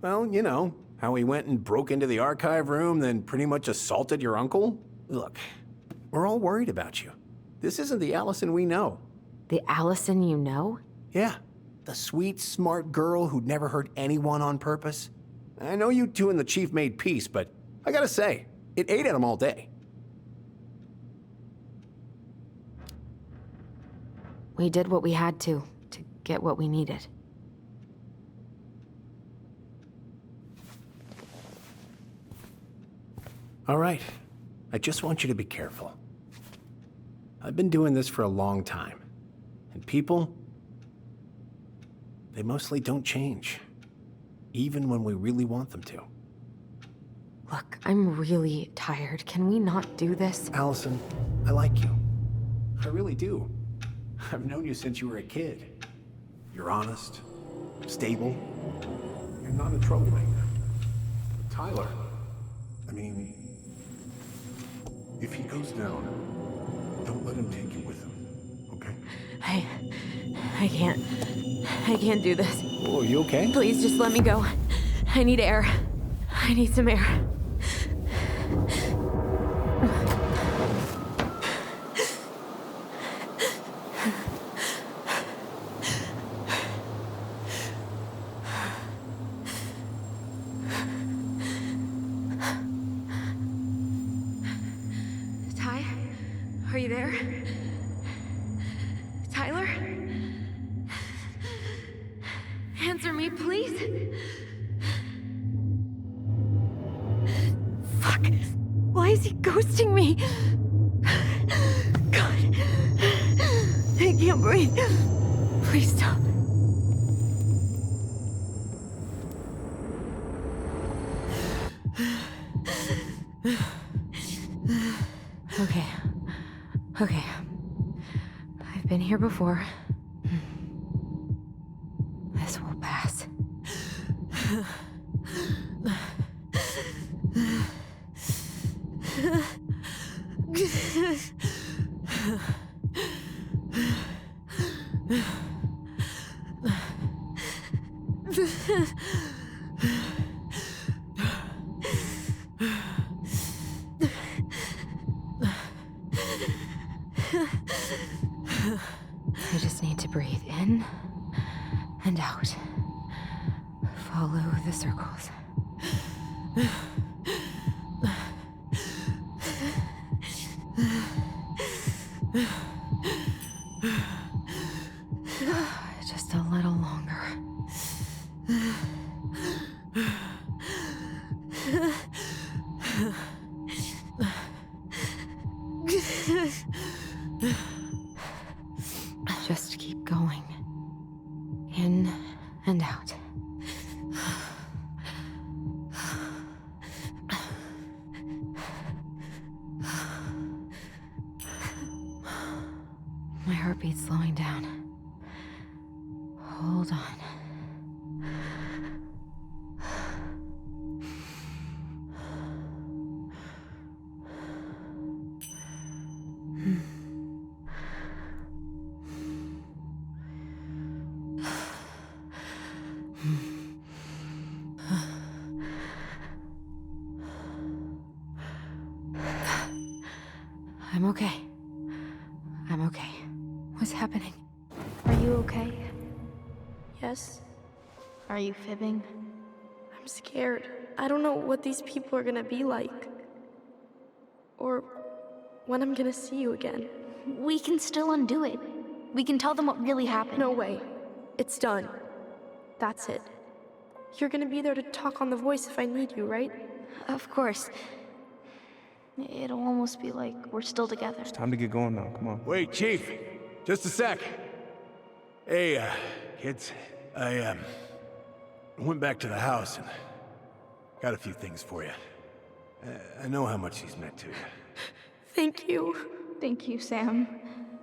J: Well, you know, how he went and broke into the archive room, then pretty much assaulted your uncle. Look, we're all worried about you. This isn't the Allison we know.
C: The Allison you know?
J: Yeah, the sweet, smart girl who'd never hurt anyone on purpose. I know you two and the chief made peace, but I gotta say, it ate at him all day.
C: We did what we had to get what we needed.
J: All right. I just want you to be careful. I've been doing this for a long time. And people, they mostly don't change. Even when we really want them to.
C: Look, I'm really tired. Can we not do this?
J: Allison, I like you. I really do. I've known you since you were a kid. You're honest, stable. You're not a troublemaker. Tyler, I mean, if he goes down, don't let him take you with him, okay?
C: I can't do this.
J: Oh, are you okay?
C: Please just let me go. I need air. I need some air.
D: Ty? Are you there? Tyler? Answer me, please. Fuck. Why is he ghosting me? God. I can't breathe. Please stop.
C: Okay. Okay. I've been here before. This will pass. I just need to breathe in and out. Follow the circles. Just a little longer. Just keep going. In and out. My heartbeat's slowing down. Hold on. I'm okay. I'm okay. What's happening?
D: Are you okay? Yes? Are you fibbing? I'm scared. I don't know what these people are gonna be like. Or when I'm gonna see you again.
P: We can still undo it. We can tell them what really happened.
D: No way. It's done. That's it. You're gonna be there to talk on the voice if I need you, right?
P: Of course. It'll almost be like we're still together.
N: It's time to get going now. Come on.
J: Wait, Chief. Just a sec. Hey, kids. I went back to the house and got a few things for you. I know how much these meant to you.
D: Thank you.
P: Thank you, Sam.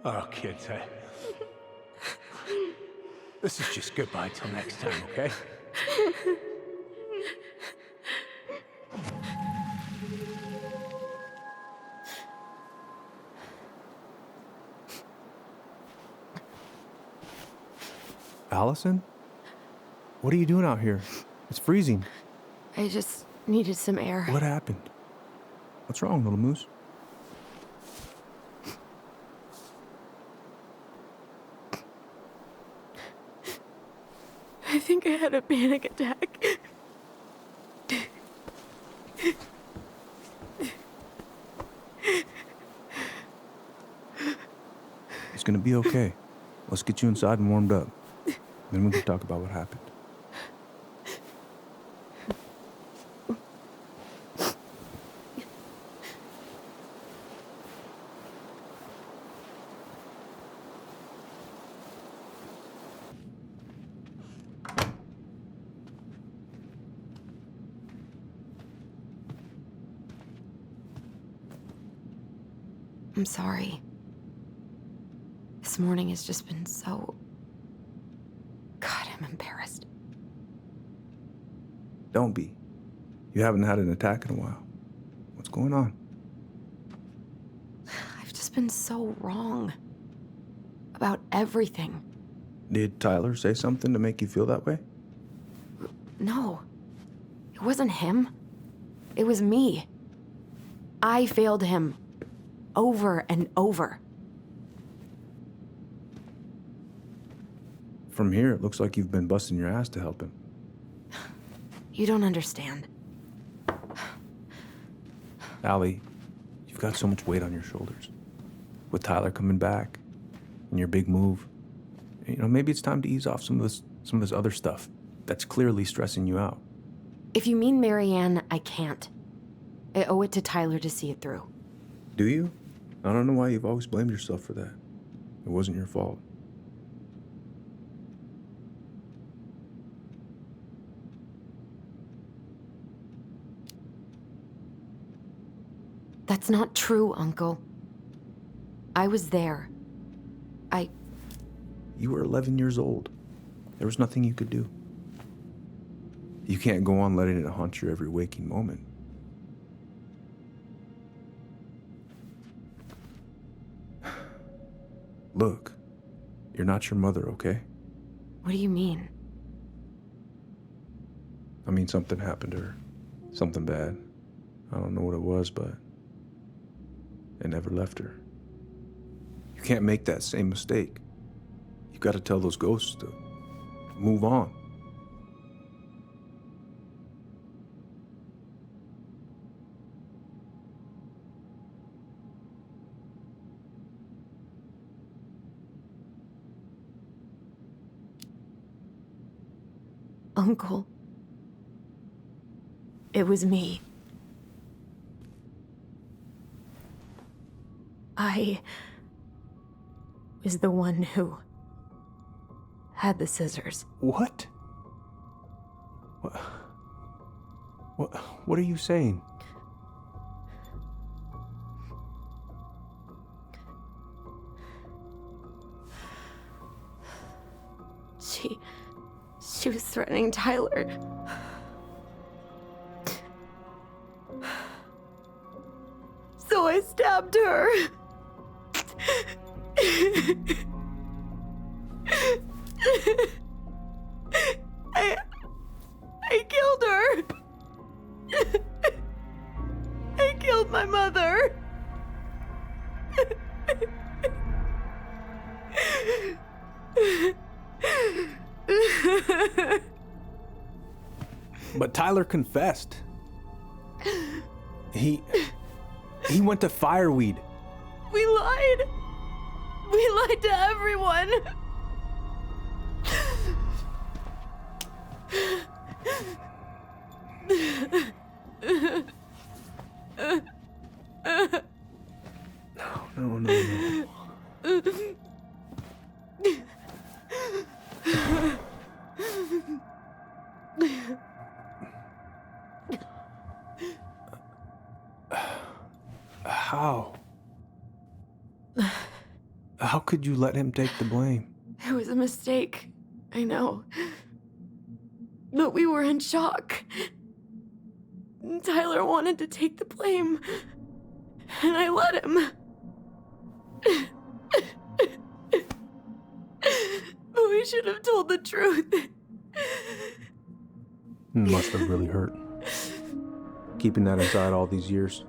J: Oh, kids, this is just goodbye till next time, okay?
N: Allison? What are you doing out here? It's freezing.
C: I just needed some air.
N: What happened? What's wrong, little moose?
D: I think I had a panic attack.
N: It's gonna be okay.
F: Let's get you inside and warmed up. Then we can talk about what happened.
C: I'm sorry. This morning has just been so... God, I'm embarrassed.
F: Don't be. You haven't had an attack in a while. What's going on?
C: I've just been so wrong. About everything.
F: Did Tyler say something to make you feel that way?
C: No. It wasn't him. It was me. I failed him. Over and over.
F: From here, it looks like you've been busting your ass to help him.
C: You don't understand.
F: Allie, you've got so much weight on your shoulders. With Tyler coming back, and your big move, you know, maybe it's time to ease off some of this other stuff that's clearly stressing you out.
C: If you mean Marianne, I can't. I owe it to Tyler to see it through.
F: Do you? I don't know why you've always blamed yourself for that. It wasn't your fault.
C: That's not true, Uncle. I was there.
F: You were 11 years old. There was nothing you could do. You can't go on letting it haunt your every waking moment. Look, you're not your mother, okay?
C: What do you mean?
F: I mean, something happened to her. Something bad. I don't know what it was, but it never left her. You can't make that same mistake. You've got to tell those ghosts to move on.
C: Uncle. It was me. I was the one who had the scissors.
F: What? What are you saying?
C: She was threatening Tyler. So I stabbed her. I killed her. I killed my mother.
F: But Tyler confessed. He went to Fireweed.
C: We lied. We lied to everyone.
F: No. How could you let him take the blame?
C: It was a mistake. I know. But we were in shock. Tyler wanted to take the blame. And I let him. But we should have told the truth.
F: Must have really hurt. Keeping that inside all these years.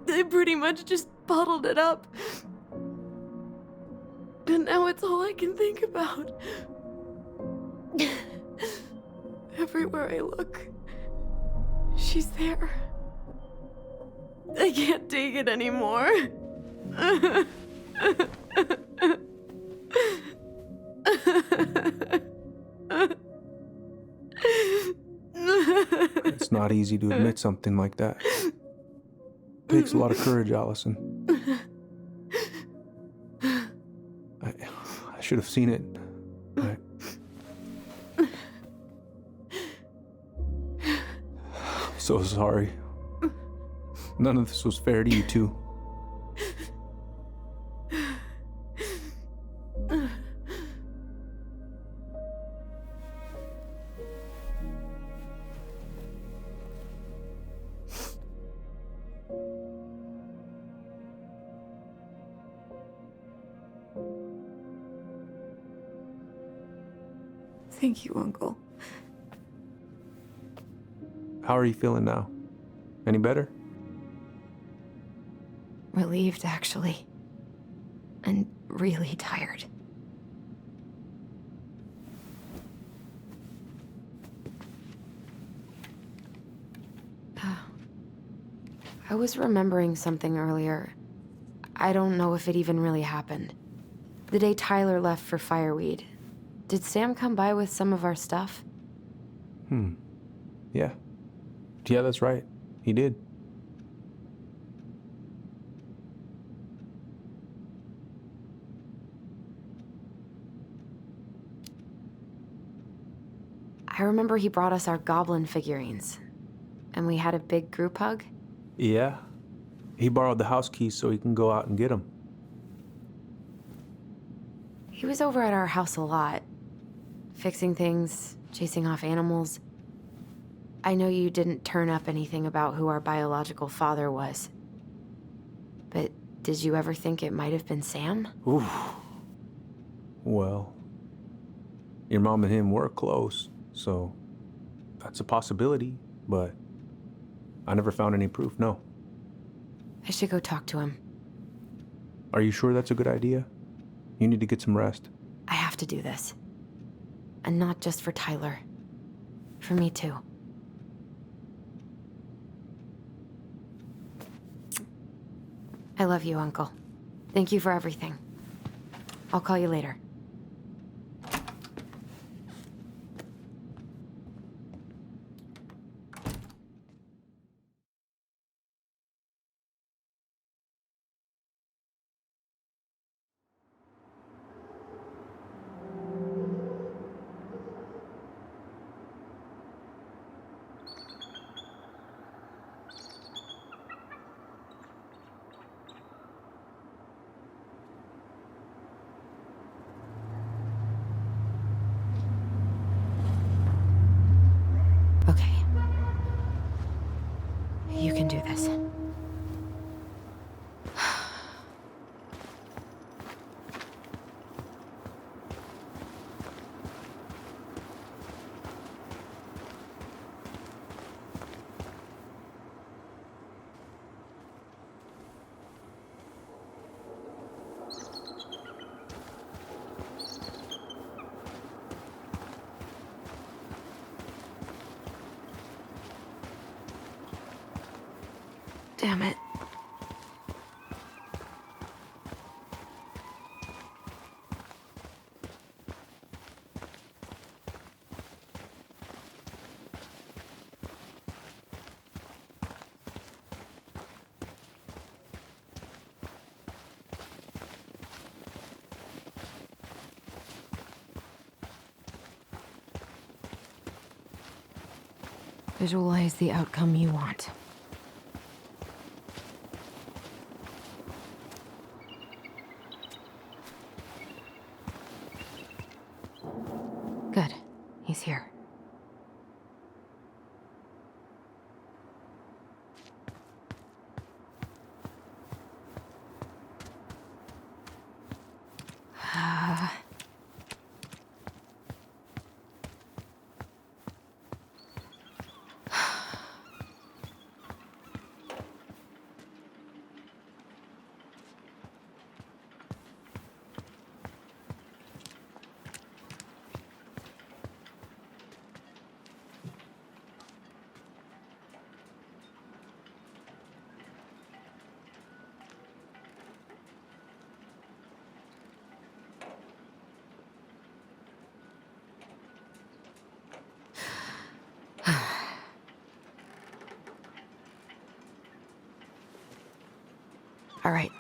C: I pretty much just bottled it up. But now it's all I can think about. Everywhere I look, she's there. I can't take it anymore.
F: not easy to admit something like that. Takes a lot of courage, Allison. I should have seen it. I'm so sorry. None of this was fair to you two.
C: Thank you, Uncle.
F: How are you feeling now? Any better?
C: Relieved, actually. And really tired. I was remembering something earlier. I don't know if it even really happened. The day Tyler left for Fireweed, did Sam come by with some of our stuff?
F: Yeah. Yeah, that's right. He did.
C: I remember he brought us our goblin figurines. And we had a big group hug.
F: Yeah. He borrowed the house keys so he can go out and get them.
C: He was over at our house a lot. Fixing things, chasing off animals. I know you didn't turn up anything about who our biological father was. But did you ever think it might have been Sam?
F: Ooh. Well, your mom and him were close, so that's a possibility, but I never found any proof, no.
C: I should go talk to him.
F: Are you sure that's a good idea? You need to get some rest.
C: I have to do this. And not just for Tyler. For me, too. I love you, Uncle. Thank you for everything. I'll call you later. Okay. You can do this. Damn it. Visualize the outcome you want. Good. He's here. All right.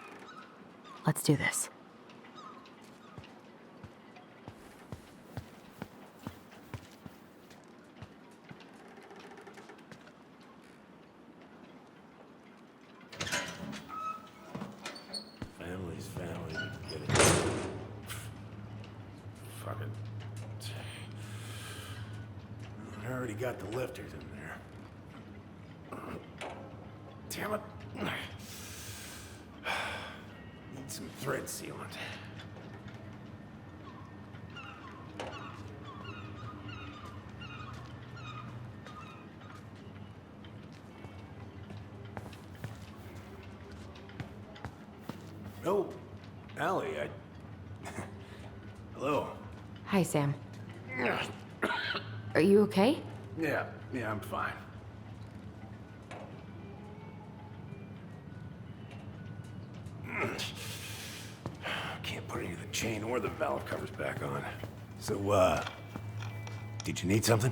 C: Let's do this.
J: Family's family. Get it. Fucking. I already got the lifters in there. Damn it. Need some thread sealant. Oh, Allie, Hello.
C: Hi, Sam. Are you okay?
J: Yeah, I'm fine. Can't put any of the chain or the valve covers back on. So, did you need something?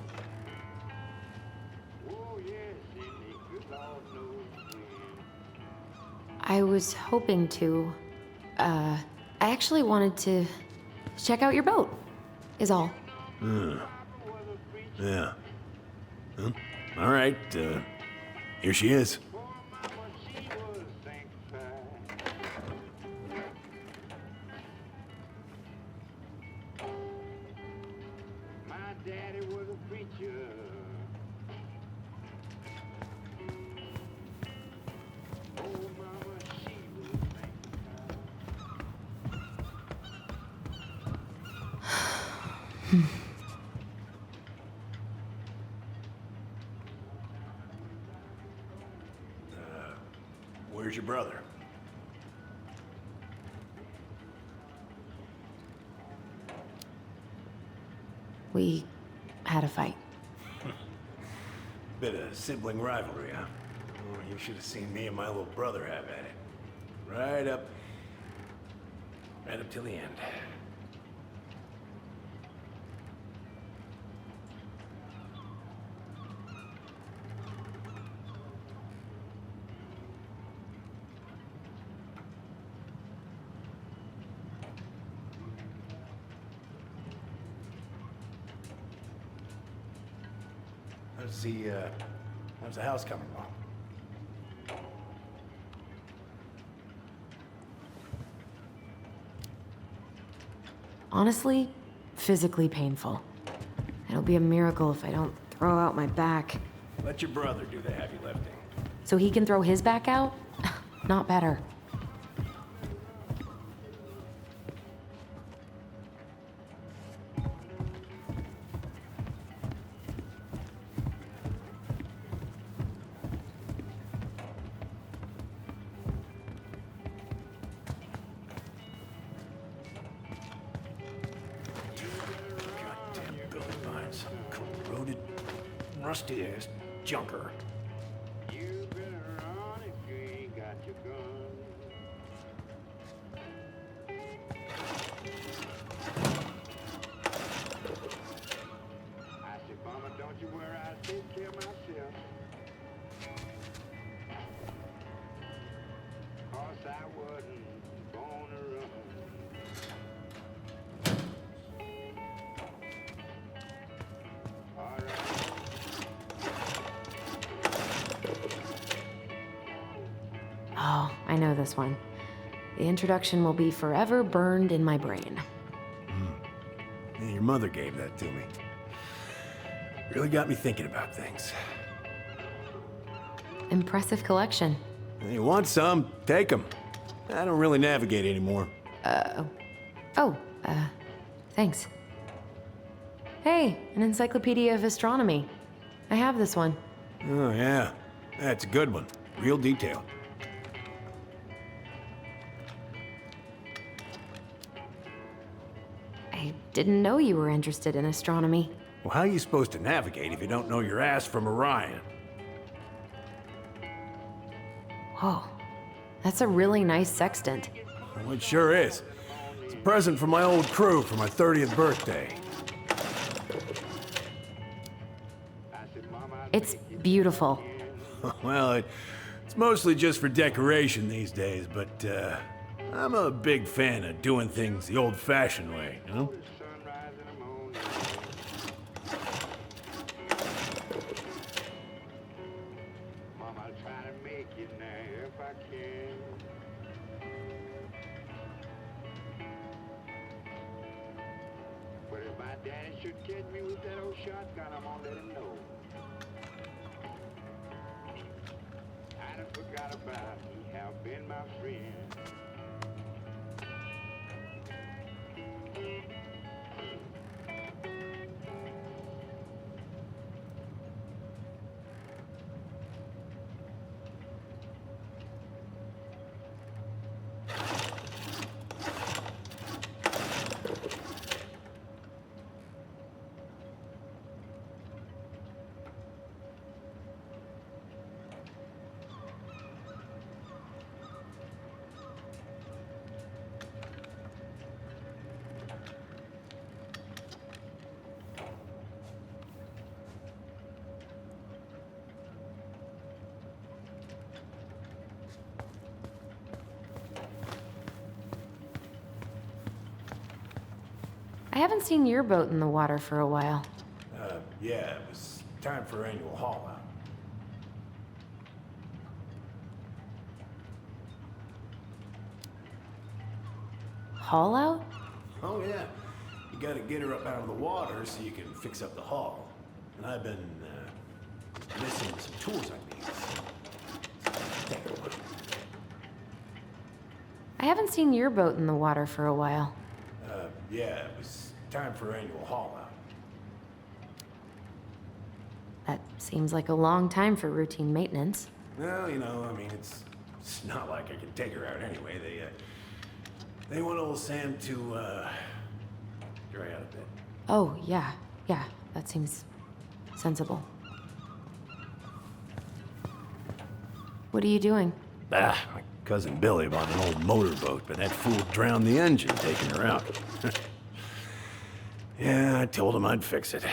C: I was hoping to. I actually wanted to check out your boat, is all.
J: Yeah. Huh? All right, here she is. Where's your brother?
C: We had a fight.
J: Bit of sibling rivalry, huh? Oh, you should have seen me and my little brother have at it. Right up till the end. How's the house coming along?
C: Honestly, physically painful. It'll be a miracle if I don't throw out my back.
J: Let your brother do the heavy lifting.
C: So he can throw his back out? Not better.
J: Goddamn building vines. Corroded, rusty-ass junker.
C: Oh, I know this one. The introduction will be forever burned in my brain.
J: Yeah, your mother gave that to me. Really got me thinking about things.
C: Impressive collection.
J: You want some? Take them. I don't really navigate anymore.
C: Thanks. Hey, an encyclopedia of astronomy. I have this one.
J: Oh, yeah. That's a good one. Real detail.
C: I didn't know you were interested in astronomy.
J: Well, how are you supposed to navigate if you don't know your ass from Orion?
C: Whoa, that's a really nice sextant.
J: Well, it sure is. It's a present from my old crew for my 30th birthday.
C: It's beautiful.
J: Well, it's It's mostly just for decoration these days, but I'm a big fan of doing things the old-fashioned way, you know?
Q: Daddy should catch me with that old shotgun, I'm gonna let him know. I done forgot about he have been my friend.
C: I haven't seen your boat in the water for a while.
J: Yeah, it was time for annual haul out.
C: Haul out?
J: Oh, yeah. You gotta get her up out of the water so you can fix up the hull. And I've been, missing some tools I need. Take a look.
C: I haven't seen your boat in the water for a while.
J: Yeah, it was time for annual haul out.
C: That seems like a long time for routine maintenance.
J: Well, you know, I mean, it's not like I can take her out anyway. They want old Sam to, dry out a bit.
C: Oh, yeah, that seems sensible. What are you doing?
J: My cousin Billy bought an old motorboat, but that fool drowned the engine taking her out. Yeah, I told him I'd fix it.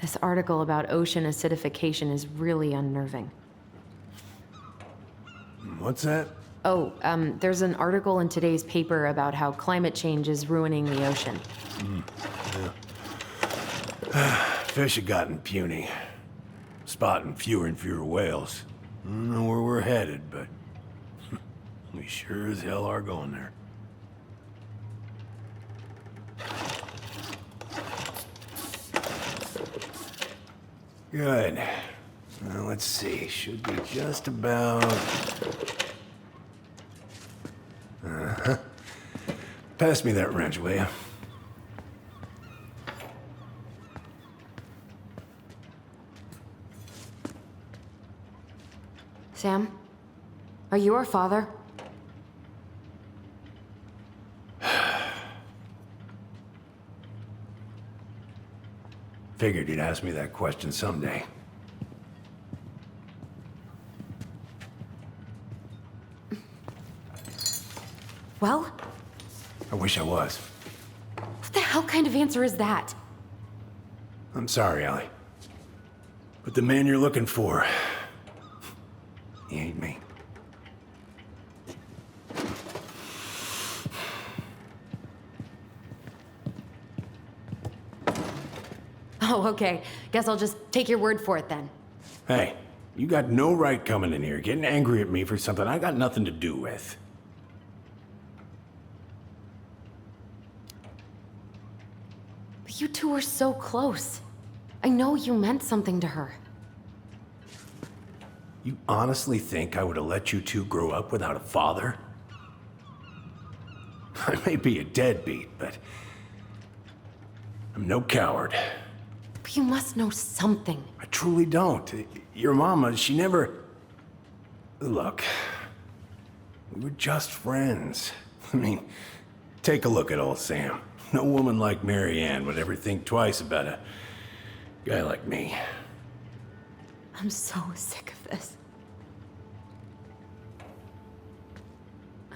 C: This article about ocean acidification is really unnerving.
J: What's that?
C: Oh, there's an article in today's paper about how climate change is ruining the ocean.
J: Yeah. Fish have gotten puny. Spotting fewer and fewer whales. I don't know where we're headed, but we sure as hell are going there. Good. Well, let's see. Should be just about... Uh-huh. Pass me that wrench, will you?
C: Sam? Are you our father?
J: Figured you'd ask me that question someday.
C: Well?
J: I wish I was.
C: What the hell kind of answer is that?
J: I'm sorry, Allie. But the man you're looking for, he ain't me.
C: Oh, okay. Guess I'll just take your word for it then.
J: Hey, you got no right coming in here getting angry at me for something I got nothing to do with.
C: But you two were so close. I know you meant something to her.
J: You honestly think I would have let you two grow up without a father? I may be a deadbeat, but I'm no coward.
C: But you must know something.
J: I truly don't. Your mama, she never... Look, we were just friends. I mean, take a look at old Sam. No woman like Mary Ann would ever think twice about a guy like me.
C: I'm so sick of this.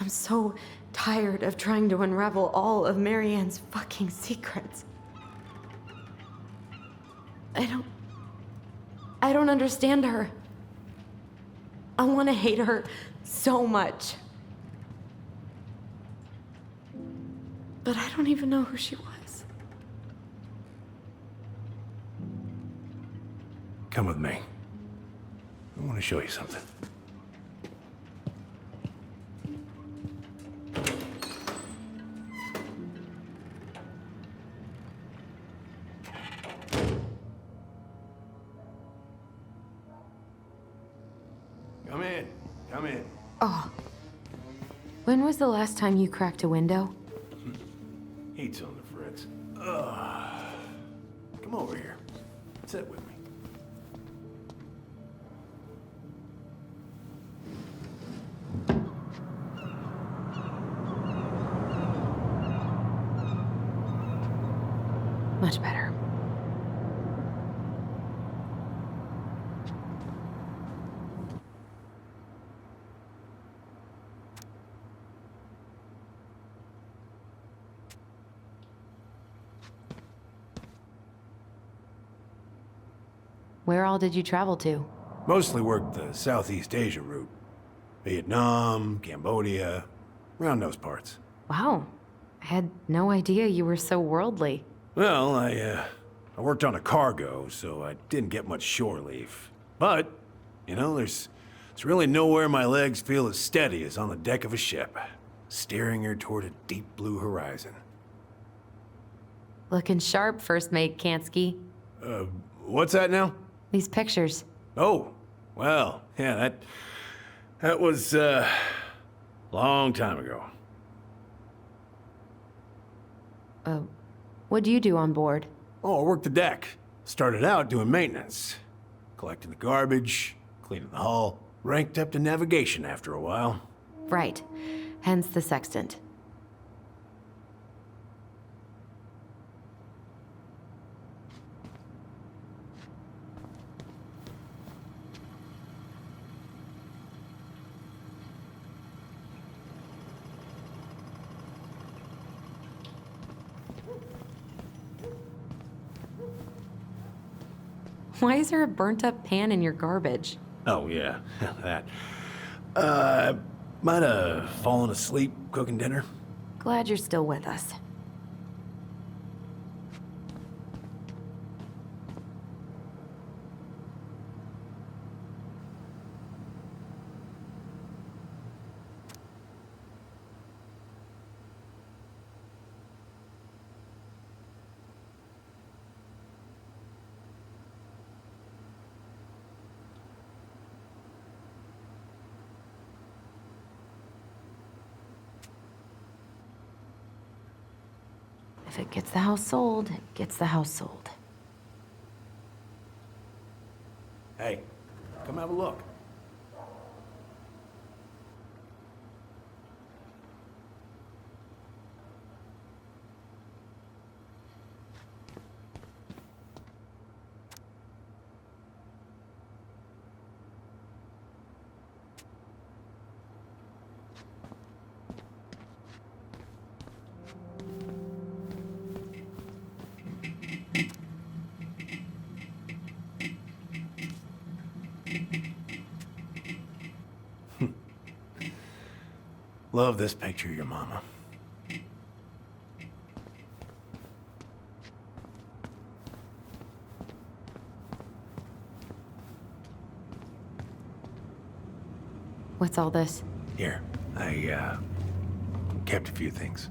C: I'm so tired of trying to unravel all of Marianne's fucking secrets. I don't understand her. I want to hate her so much. But I don't even know who she was.
J: Come with me. I want to show you something. Come in. Come in.
C: Oh. When was the last time you cracked a window?
J: Heat's on the fritz. Come over here. Sit with me.
C: Much better. Where all did you travel to?
J: Mostly worked the Southeast Asia route. Vietnam, Cambodia, around those parts.
C: Wow. I had no idea you were so worldly.
J: Well, I worked on a cargo, so I didn't get much shore leave. But, you know, there's really nowhere my legs feel as steady as on the deck of a ship, steering her toward a deep blue horizon.
C: Looking sharp, First Mate Kansky.
J: What's that now?
C: These pictures.
J: Oh, well, yeah, that was, long time ago.
C: What do you do on board?
J: Oh, I worked the deck. Started out doing maintenance. Collecting the garbage, cleaning the hull. Ranked up to navigation after a while.
C: Right. Hence the sextant. Why is there a burnt-up pan in your garbage?
J: Oh, yeah, that. Might have fallen asleep cooking dinner.
C: Glad you're still with us. If it gets the house sold, it gets the house sold.
J: Hey, come have a look. Love this picture of your mama.
C: What's all this?
J: Here, I kept a few things.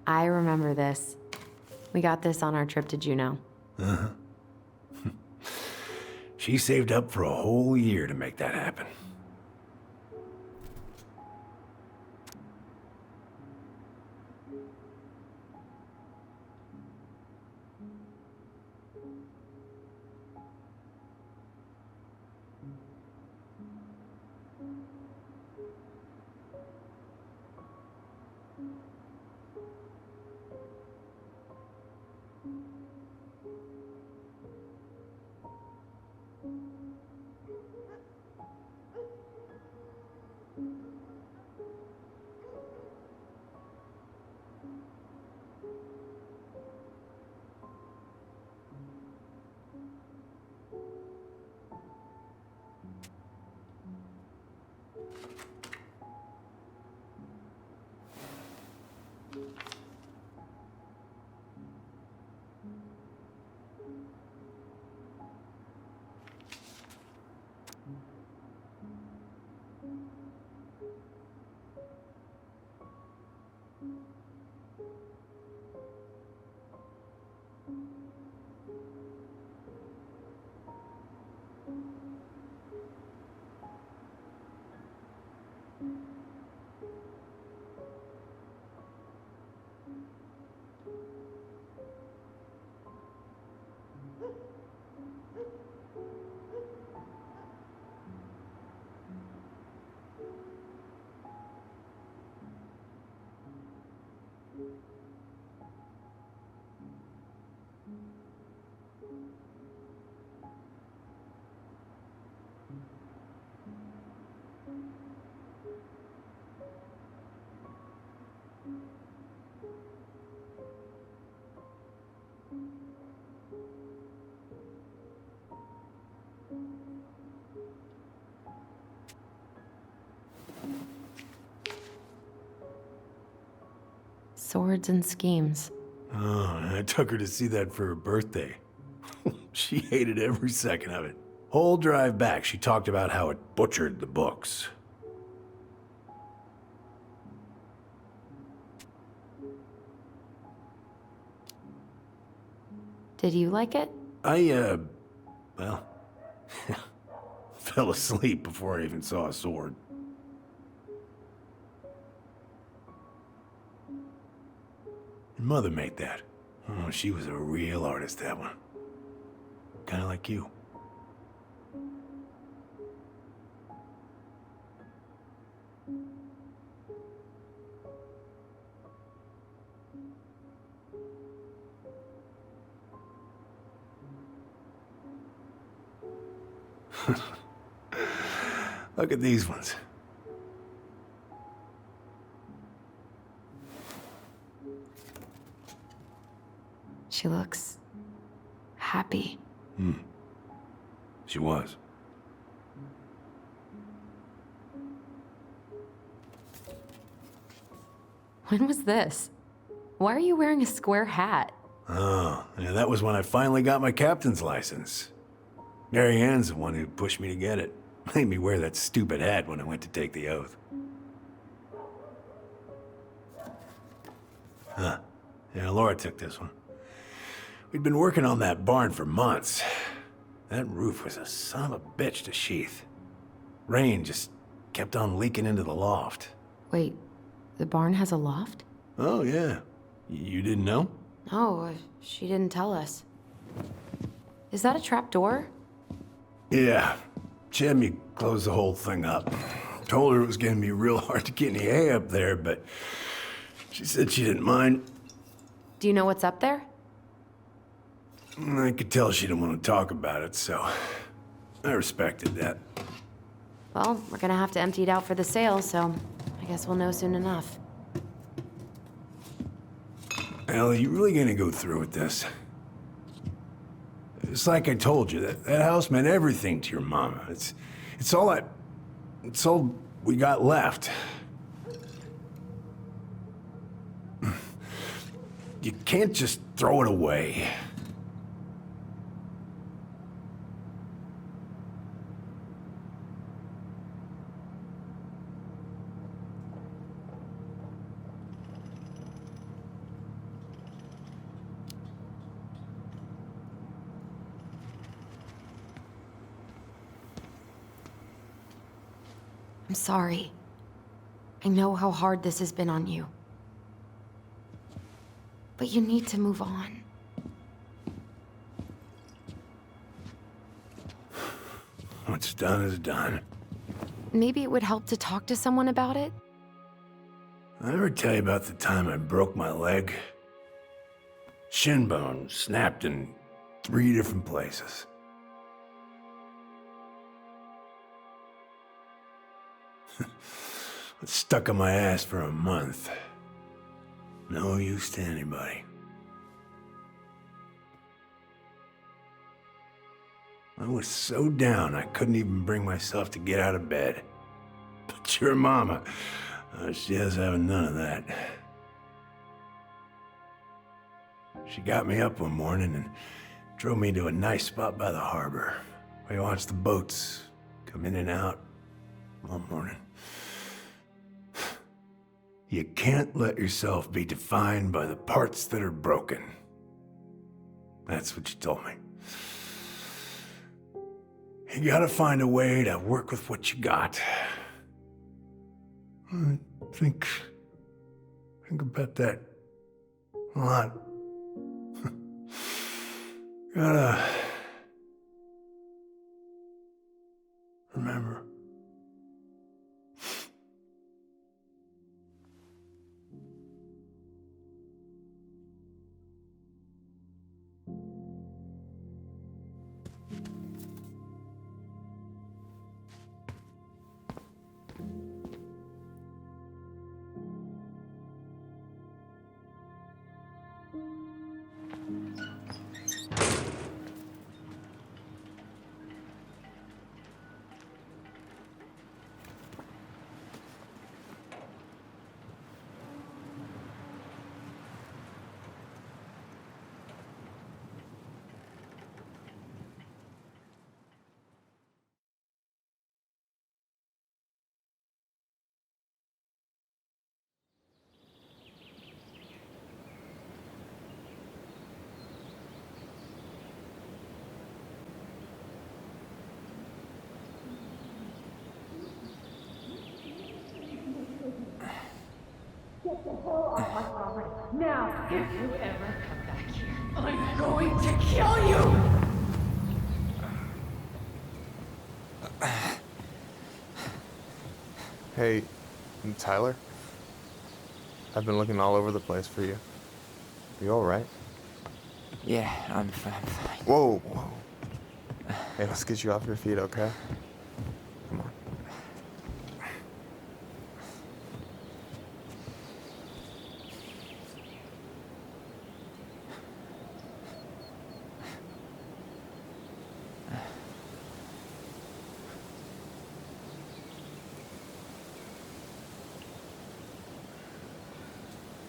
C: I remember this. We got this on our trip to Juneau.
J: Uh-huh. She saved up for a whole year to make that happen.
C: Swords and schemes.
J: Oh, I took her to see that for her birthday. She hated every second of it. Whole drive back, she talked about how it butchered the books.
C: Did you like it?
J: Well, fell asleep before I even saw a sword. Your mother made that. Oh, she was a real artist, that one. Kinda like you. Look at these ones.
C: She looks happy.
J: She was.
C: When was this? Why are you wearing a square hat?
J: Oh, yeah, that was when I finally got my captain's license. Mary Ann's the one who pushed me to get it. Made me wear that stupid hat when I went to take the oath. Huh. Yeah, Laura took this one. We'd been working on that barn for months. That roof was a son of a bitch to sheath. Rain just kept on leaking into the loft.
C: Wait, the barn has a loft?
J: Oh, yeah. You didn't know?
C: No, she didn't tell us. Is that a trap door?
J: Yeah. She had me close the whole thing up. Told her it was gonna be real hard to get any hay up there, but she said she didn't mind.
C: Do you know what's up there?
J: I could tell she didn't want to talk about it, so I respected that.
C: Well, we're gonna have to empty it out for the sale, so I guess we'll know soon enough.
J: Ellie, you really gonna go through with this? It's like I told you, that house meant everything to your mama. It's all we got left. You can't just throw it away.
C: I'm sorry. I know how hard this has been on you. But you need to move on.
J: What's done is done.
C: Maybe it would help to talk to someone about it?
J: I ever tell you about the time I broke my leg? Shin bone snapped in 3 different places. Was stuck on my ass for a month. No use to anybody. I was so down I couldn't even bring myself to get out of bed. But your mama, she has having none of that. She got me up one morning and drove me to a nice spot by the harbor. We watched the boats come in and out all morning. You can't let yourself be defined by the parts that are broken. That's what you told me. You gotta find a way to work with what you got. I think about that a lot. Gotta remember.
R: Get the hell off my property. Now, if you ever come back here, I'm going to kill you!
B: Hey, Tyler? I've been looking all over the place for you. You alright?
A: Yeah, I'm fine.
B: Whoa, whoa. Hey, let's get you off your feet, okay? Come on.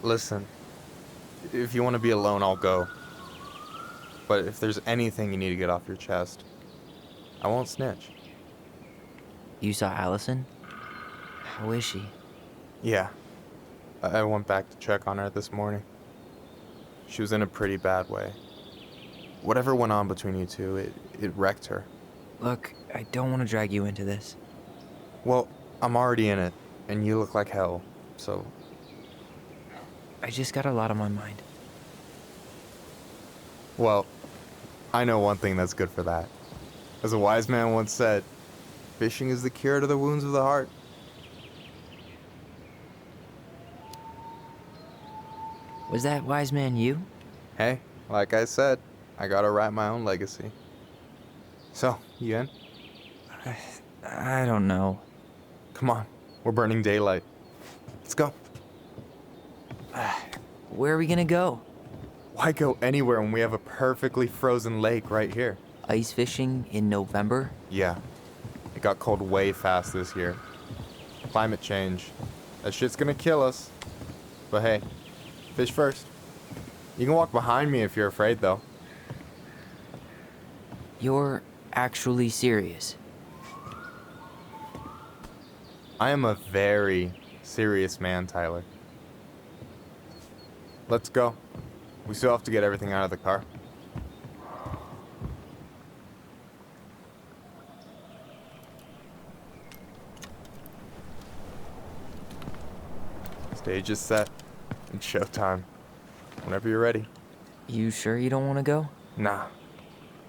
B: Listen, if you want to be alone, I'll go. But if there's anything you need to get off your chest, I won't snitch.
A: You saw Allison? How is she?
B: Yeah. I went back to check on her this morning. She was in a pretty bad way. Whatever went on between you two, it wrecked her.
A: Look, I don't want to drag you into this.
B: Well, I'm already in it, and you look like hell, so...
A: I just got a lot on my mind.
B: Well, I know one thing that's good for that. As a wise man once said, fishing is the cure to the wounds of the heart.
A: Was that wise man you?
B: Hey, like I said, I gotta write my own legacy. So, you in?
A: I don't know.
B: Come on, we're burning daylight. Let's go.
A: Where are we gonna go?
B: Why go anywhere when we have a perfectly frozen lake right here?
A: Ice fishing in November?
B: Yeah. It got cold way fast this year. Climate change. That shit's gonna kill us. But hey, fish first. You can walk behind me if you're afraid, though.
A: You're actually serious?
B: I am a very serious man, Tyler. Let's go. We still have to get everything out of the car. Stage is set. It's showtime. Whenever you're ready.
A: You sure you don't want to go?
B: Nah.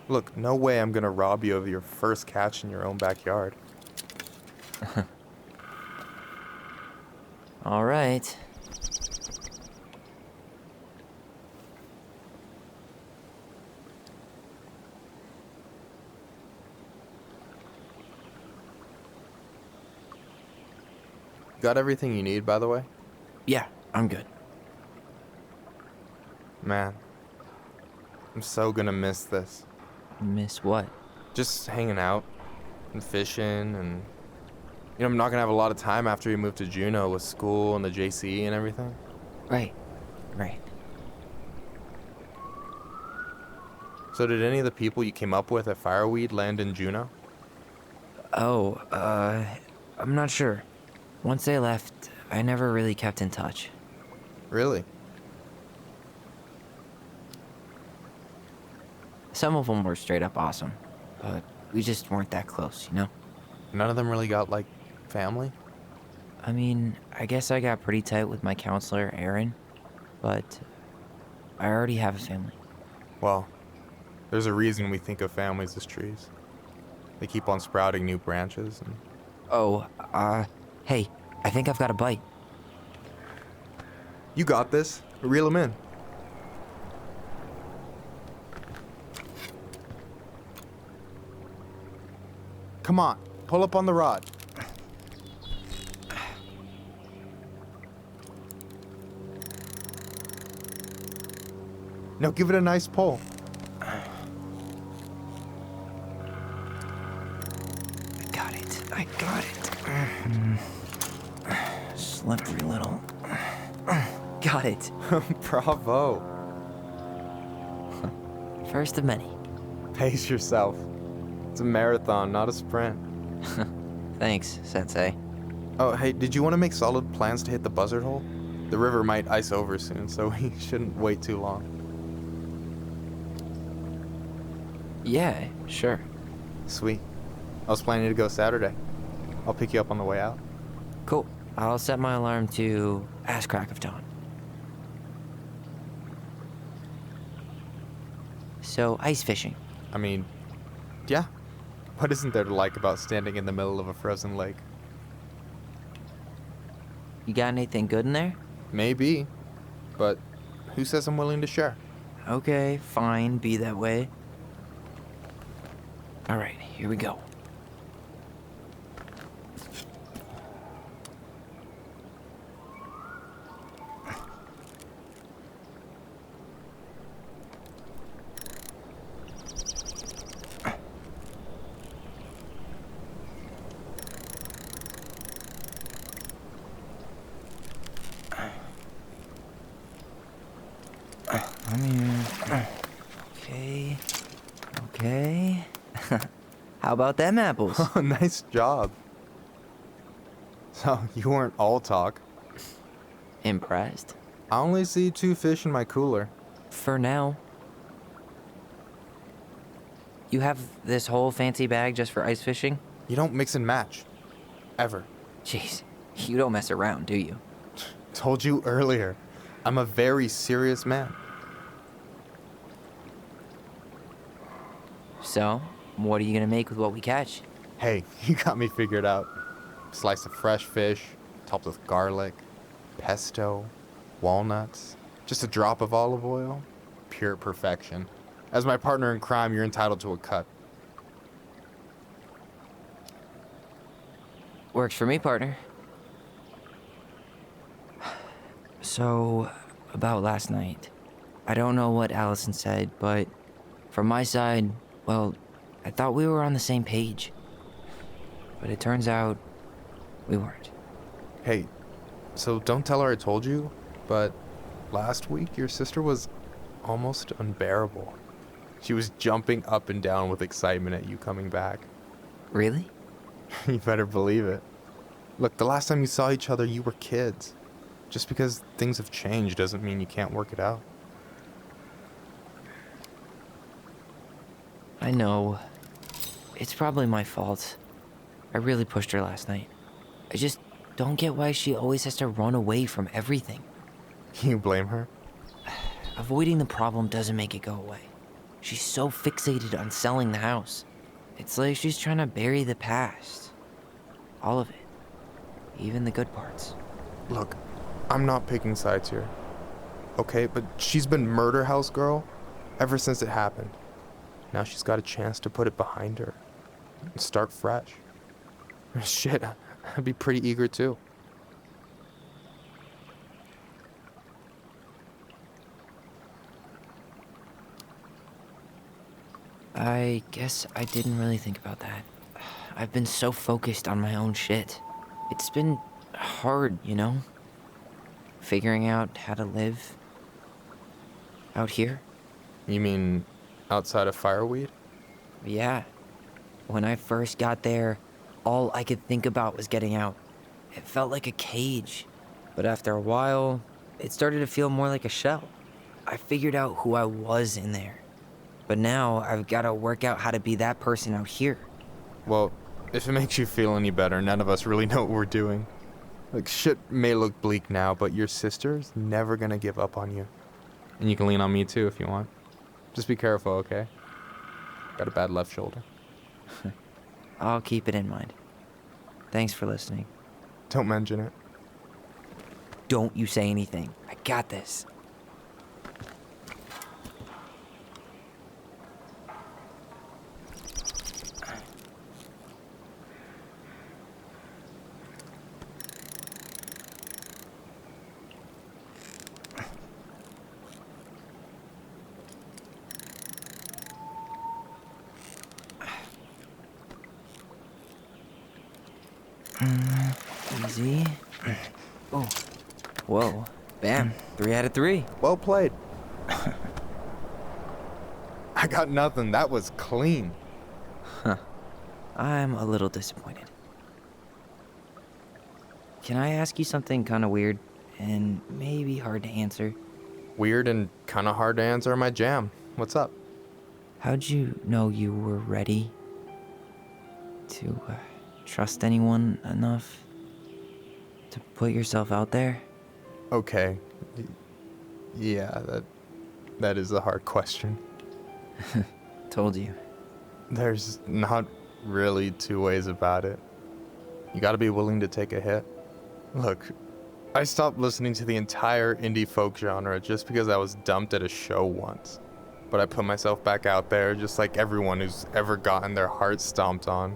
B: Look, no way I'm gonna rob you of your first catch in your own backyard.
A: All right.
B: Got everything you need, by the way?
A: Yeah, I'm good.
B: Man, I'm so gonna miss this.
A: Miss what?
B: Just hanging out and fishing and... You know, I'm not gonna have a lot of time after you move to Juneau with school and the JC and everything.
A: Right.
B: So did any of the people you came up with at Fireweed land in Juneau?
A: Oh, I'm not sure. Once they left, I never really kept in touch.
B: Really?
A: Some of them were straight up awesome, but we just weren't that close, you know?
B: None of them really got, like, family?
A: I mean, I guess I got pretty tight with my counselor, Aaron, but I already have a family.
B: Well, there's a reason we think of families as trees. They keep on sprouting new branches and...
A: Oh, hey, I think I've got a bite.
B: You got this. Reel them in. Come on, pull up on the rod. No, give it a nice pull.
A: I got it. Slippery little. Got it.
B: Bravo.
A: First of many.
B: Pace yourself. It's a marathon, not a sprint.
A: Thanks, Sensei.
B: Oh, hey, did you want to make solid plans to hit the buzzard hole? The river might ice over soon, so we shouldn't wait too long.
A: Yeah, sure.
B: Sweet. I was planning to go Saturday. I'll pick you up on the way out.
A: Cool. I'll set my alarm to ass crack of dawn. So, ice fishing.
B: I mean, yeah. What isn't there to like about standing in the middle of a frozen lake?
A: You got anything good in there?
B: Maybe. But who says I'm willing to share?
A: Okay, fine. Be that way. Alright, here we go. Okay. How about them apples?
B: Oh, nice job. So, you weren't all talk.
A: Impressed?
B: I only see 2 fish in my cooler.
A: For now. You have this whole fancy bag just for ice fishing?
B: You don't mix and match. Ever.
A: Jeez, you don't mess around, do you?
B: Told you earlier. I'm a very serious man.
A: So, what are you gonna make with what we catch?
B: Hey, you got me figured out. Slice of fresh fish, topped with garlic, pesto, walnuts, just a drop of olive oil. Pure perfection. As my partner in crime, you're entitled to a cut.
A: Works for me, partner. So, about last night. I don't know what Allison said, but from my side, well, I thought we were on the same page. But it turns out we weren't.
B: Hey, so don't tell her I told you, but last week your sister was almost unbearable. She was jumping up and down with excitement at you coming back.
A: Really?
B: You better believe it. Look, the last time you saw each other, you were kids. Just because things have changed doesn't mean you can't work it out.
A: I know. It's probably my fault. I really pushed her last night. I just don't get why she always has to run away from everything.
B: You blame her?
A: avoiding the problem doesn't make it go away. She's so fixated on selling the house. It's like she's trying to bury the past. All of it. Even the good parts.
B: Look, I'm not picking sides here. Okay, but she's been murder house girl ever since it happened. Now she's got a chance to put it behind her and start fresh. Shit, I'd be pretty eager too.
A: I guess I didn't really think about that. I've been so focused on my own shit. It's been hard, you know? Figuring out how to live out here.
B: You mean outside of fireweed?
A: Yeah. When I first got there, all I could think about was getting out. It felt like a cage. But after a while, it started to feel more like a shell. I figured out who I was in there. But now I've got to work out how to be that person out here.
B: Well, if it makes you feel any better, none of us really know what we're doing. Like, shit may look bleak now, but your sister's never gonna give up on you. And you can lean on me too if you want. Just be careful, okay? Got a bad left shoulder.
A: I'll keep it in mind. Thanks for listening.
B: Don't mention it.
A: Don't you say anything. I got this. Easy. Oh. Whoa. Bam. 3 out of 3.
B: Well played. I got nothing. That was clean.
A: Huh. I'm a little disappointed. Can I ask you something kind of weird and maybe hard to answer?
B: Weird and kind of hard to answer my jam. What's up?
A: How'd you know you were ready to trust anyone enough to put yourself out there?
B: Okay. Yeah, that is a hard question.
A: Told you.
B: There's not really two ways about it. You gotta be willing to take a hit. Look, I stopped listening to the entire indie folk genre just because I was dumped at a show once. But I put myself back out there just like everyone who's ever gotten their heart stomped on.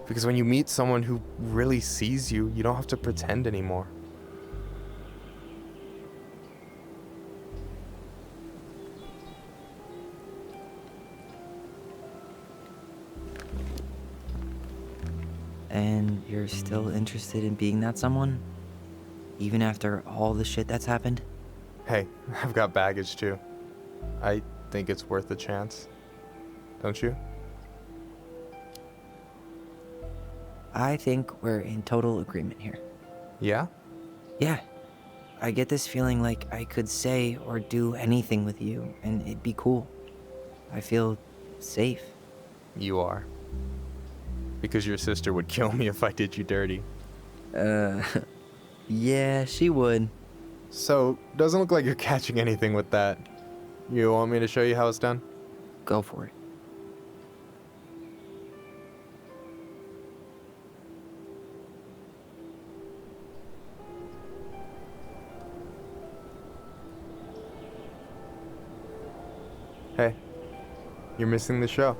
B: Because when you meet someone who really sees you, you don't have to pretend anymore.
A: And you're still interested in being that someone? Even after all the shit that's happened?
B: Hey, I've got baggage too. I think it's worth a chance. Don't you?
A: I think we're in total agreement here.
B: Yeah?
A: Yeah. I get this feeling like I could say or do anything with you and it'd be cool. I feel safe.
B: You are. Because your sister would kill me if I did you dirty.
A: Yeah, she would.
B: So, doesn't look like you're catching anything with that. You want me to show you how it's done?
A: Go for it.
B: Hey, you're missing the show.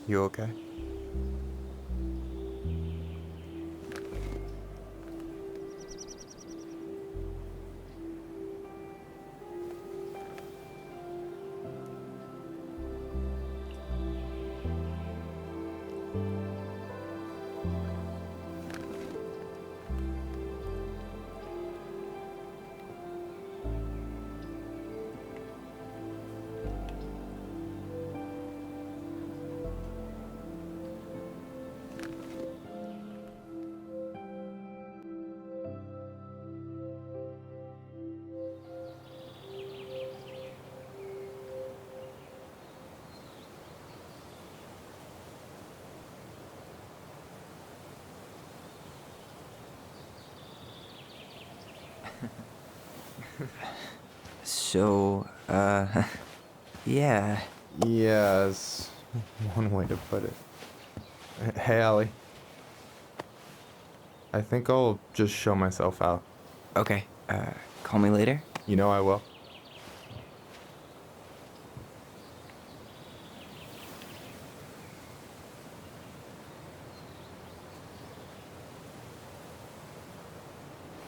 B: You okay?
A: So, yeah.
B: Yeah, is one way to put it. Hey, Allie. I think I'll just show myself out.
A: Okay, call me later?
B: You know I will.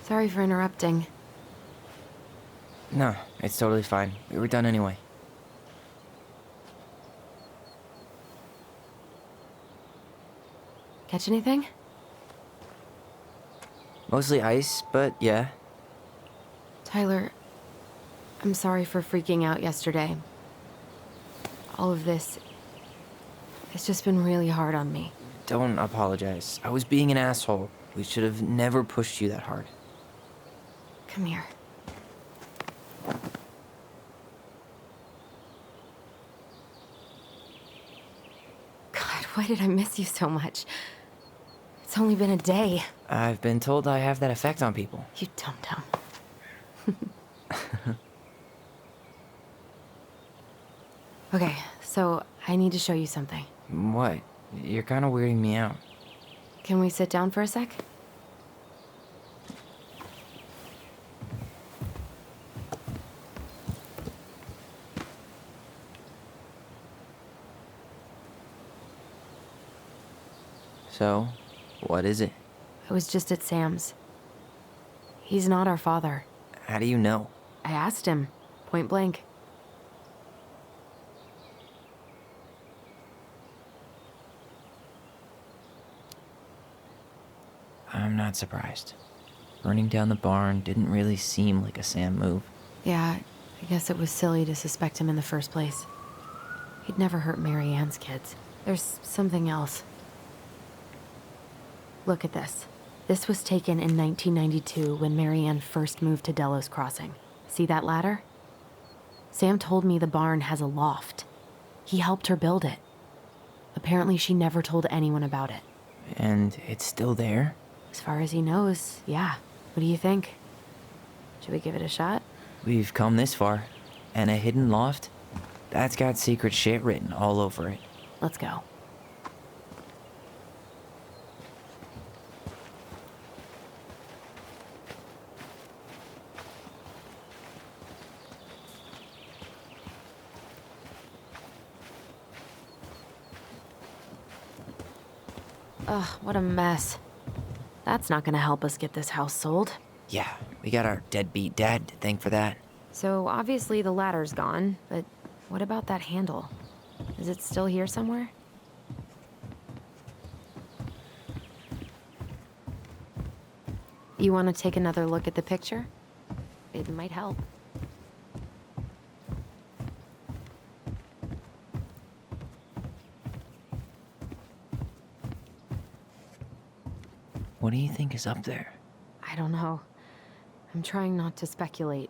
C: Sorry for interrupting.
A: No, it's totally fine. We were done anyway.
C: Catch anything?
A: Mostly ice, but yeah.
C: Tyler, I'm sorry for freaking out yesterday. All of this, it's just been really hard on me.
A: Don't apologize. I was being an asshole. We should have never pushed you that hard.
C: Come here. God, why did I miss you so much? It's only been a day.
A: I've been told I have that effect on people.
C: You dum-dum. Okay, so I need to show you something.
A: What? You're kind of weirding me out.
C: Can we sit down for a sec?
A: So, what is it?
C: I was just at Sam's. He's not our father.
A: How do you know?
C: I asked him, point blank.
A: I'm not surprised. Burning down the barn didn't really seem like a Sam move.
C: Yeah, I guess it was silly to suspect him in the first place. He'd never hurt Mary Ann's kids. There's something else. Look at this. This was taken in 1992 when Mary Ann first moved to Delos Crossing. See that ladder? Sam told me the barn has a loft. He helped her build it. Apparently she never told anyone about it.
A: And it's still there?
C: As far as he knows, yeah. What do you think? Should we give it a shot?
A: We've come this far. And a hidden loft? That's got secret shit written all over it.
C: Let's go. Ugh, what a mess. That's not gonna help us get this house sold.
A: Yeah, we got our deadbeat dad to thank for that.
C: So obviously the ladder's gone, but what about that handle? Is it still here somewhere? You want to take another look at the picture? It might help.
A: What do you think is up there?
C: I don't know. I'm trying not to speculate.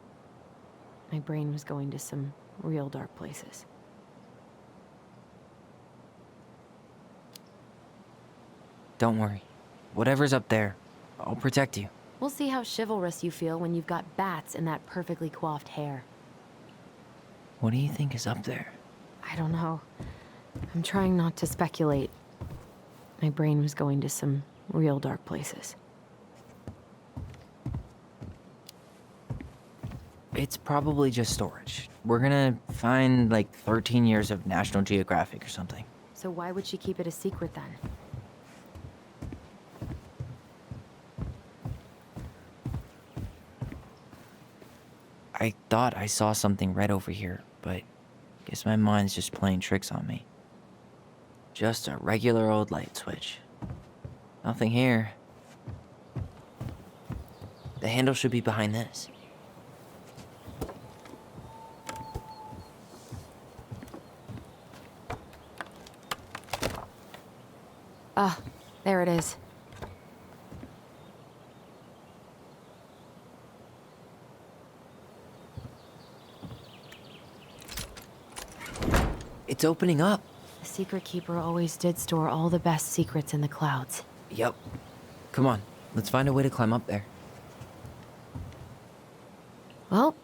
C: My brain was going to some real dark places.
A: Don't worry. Whatever's up there, I'll protect you.
C: We'll see how chivalrous you feel when you've got bats in that perfectly coiffed hair.
A: What do you think is up there?
C: I don't know. I'm trying not to speculate. My brain was going to some real dark places.
A: It's probably just storage. We're gonna find like 13 years of National Geographic or something.
C: So why would she keep it a secret then?
A: I thought I saw something red over here, but guess my mind's just playing tricks on me. Just a regular old light switch. Nothing here. The handle should be behind this.
C: Ah, there it is.
A: It's opening up.
C: The secret keeper always did store all the best secrets in the clouds.
A: Yep. Come on, let's find a way to climb up there.
C: Well,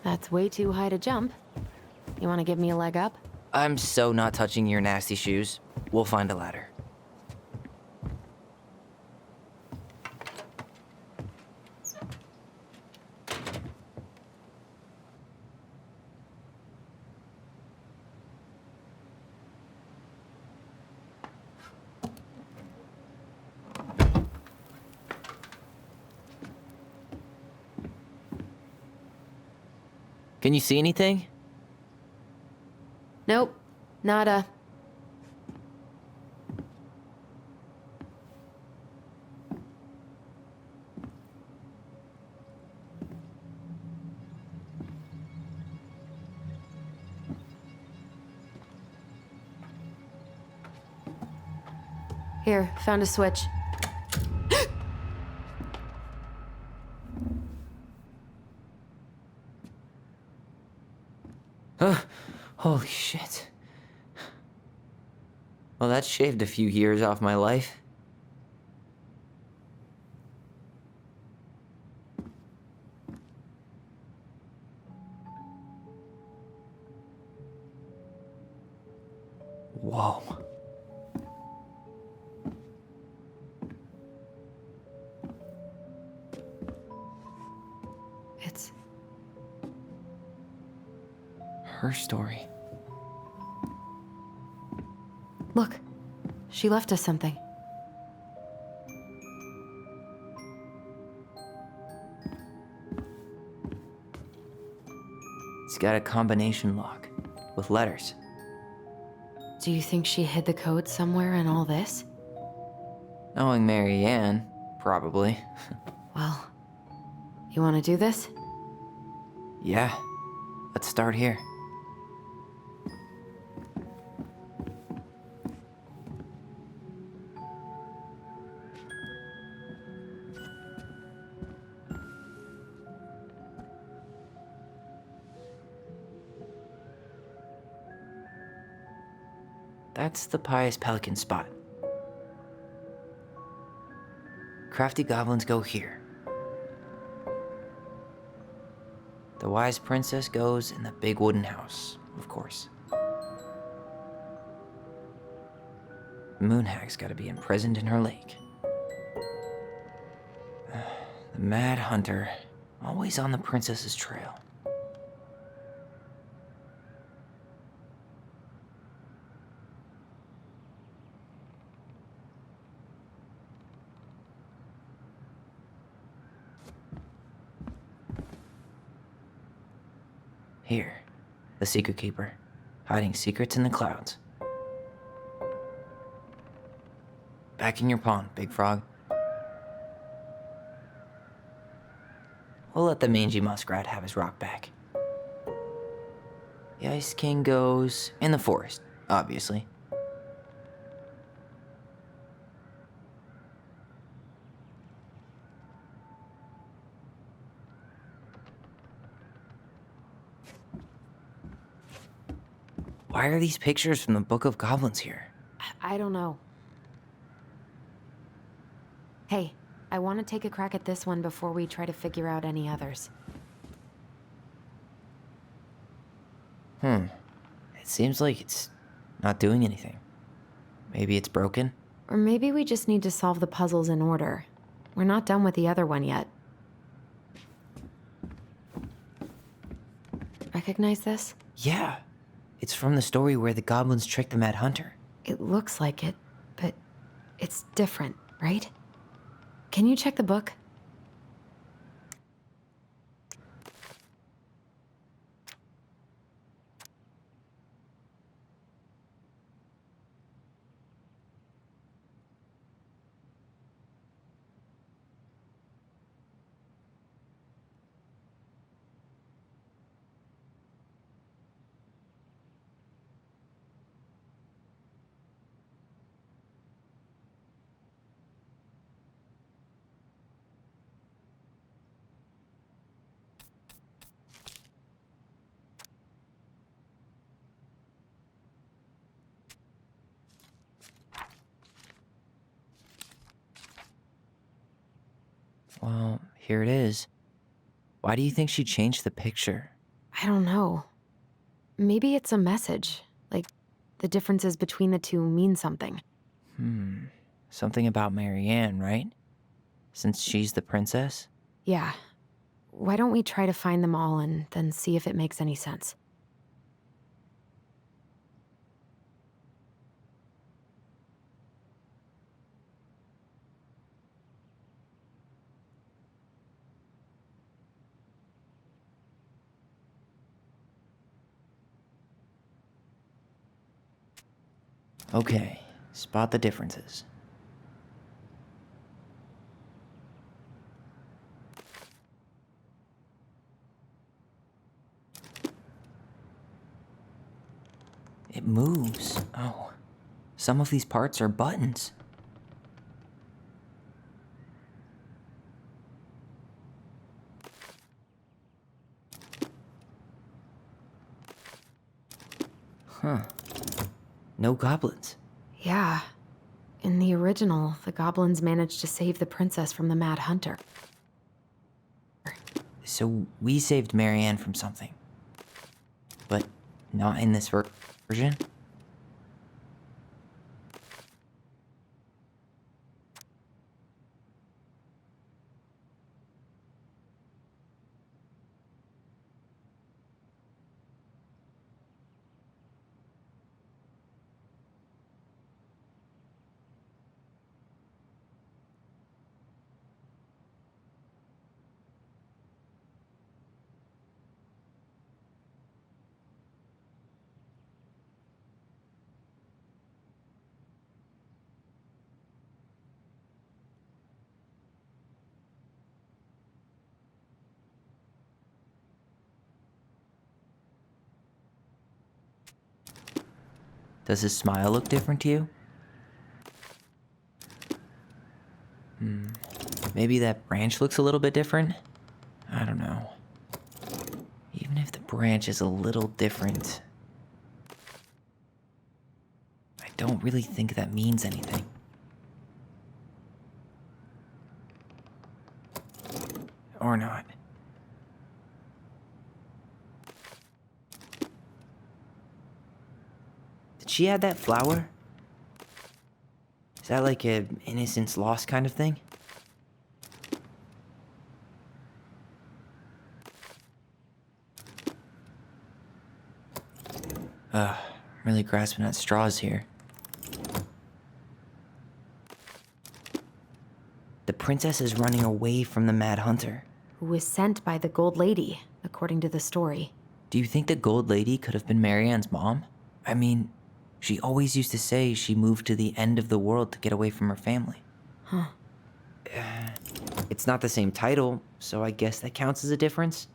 C: that's way too high to jump. You want to give me a leg up?
A: I'm so not touching your nasty shoes. We'll find a ladder. Can you see anything?
C: Nope. Nada. Here, found a switch.
A: Holy shit. Well, that shaved a few years off my life. Whoa.
C: It's
A: her story.
C: Look, she left us something.
A: It's got a combination lock with letters.
C: Do you think she hid the code somewhere in all this?
A: Knowing Mary Ann, probably.
C: Well, you want to do this?
A: Yeah, let's start here. That's the Pious Pelican spot. Crafty goblins go here. The Wise Princess goes in the big wooden house, of course. The Moon Hag's gotta be imprisoned in her lake. The Mad Hunter, always on the princess's trail. Here, the Secret Keeper, hiding secrets in the clouds. Back in your pond, Big Frog. We'll let the mangy muskrat have his rock back. The Ice King goes in the forest, obviously. Why are these pictures from the Book of Goblins here?
C: I don't know. Hey, I want to take a crack at this one before we try to figure out any others.
A: It seems like it's not doing anything. Maybe it's broken?
C: Or maybe we just need to solve the puzzles in order. We're not done with the other one yet. Recognize this?
A: Yeah. It's from the story where the goblins tricked the Mad Hunter.
C: It looks like it, but it's different, right? Can you check the book?
A: Well, here it is. Why do you think she changed the picture?
C: I don't know. Maybe it's a message. Like, the differences between the two mean something.
A: Something about Marianne, right? Since she's the princess?
C: Yeah. Why don't we try to find them all and then see if it makes any sense?
A: Okay, spot the differences. It moves. Oh, some of these parts are buttons. Huh. No goblins.
C: Yeah. In the original, the goblins managed to save the princess from the Mad Hunter.
A: So we saved Marianne from something. But not in this version? Does his smile look different to you? Maybe that branch looks a little bit different? I don't know. Even if the branch is a little different, I don't really think that means anything. Or not. Did she add that flower? Is that like a innocence lost kind of thing? I'm really grasping at straws here. The princess is running away from the Mad Hunter.
C: Who was sent by the Gold Lady, according to the story.
A: Do you think the Gold Lady could have been Marianne's mom? I mean, she always used to say she moved to the end of the world to get away from her family.
C: Huh.
A: It's not the same title, so I guess that counts as a difference.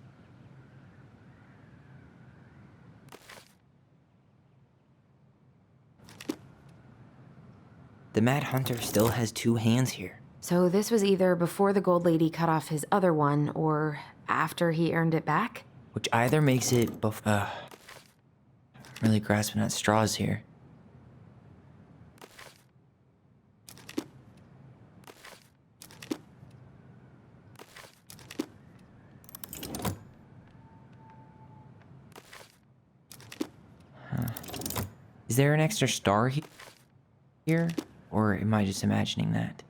A: The Mad Hunter still has two hands here.
C: So this was either before the Gold Lady cut off his other one, or after he earned it back?
A: Which either makes it I'm really grasping at straws here. Is there an extra star here? Or am I just imagining that?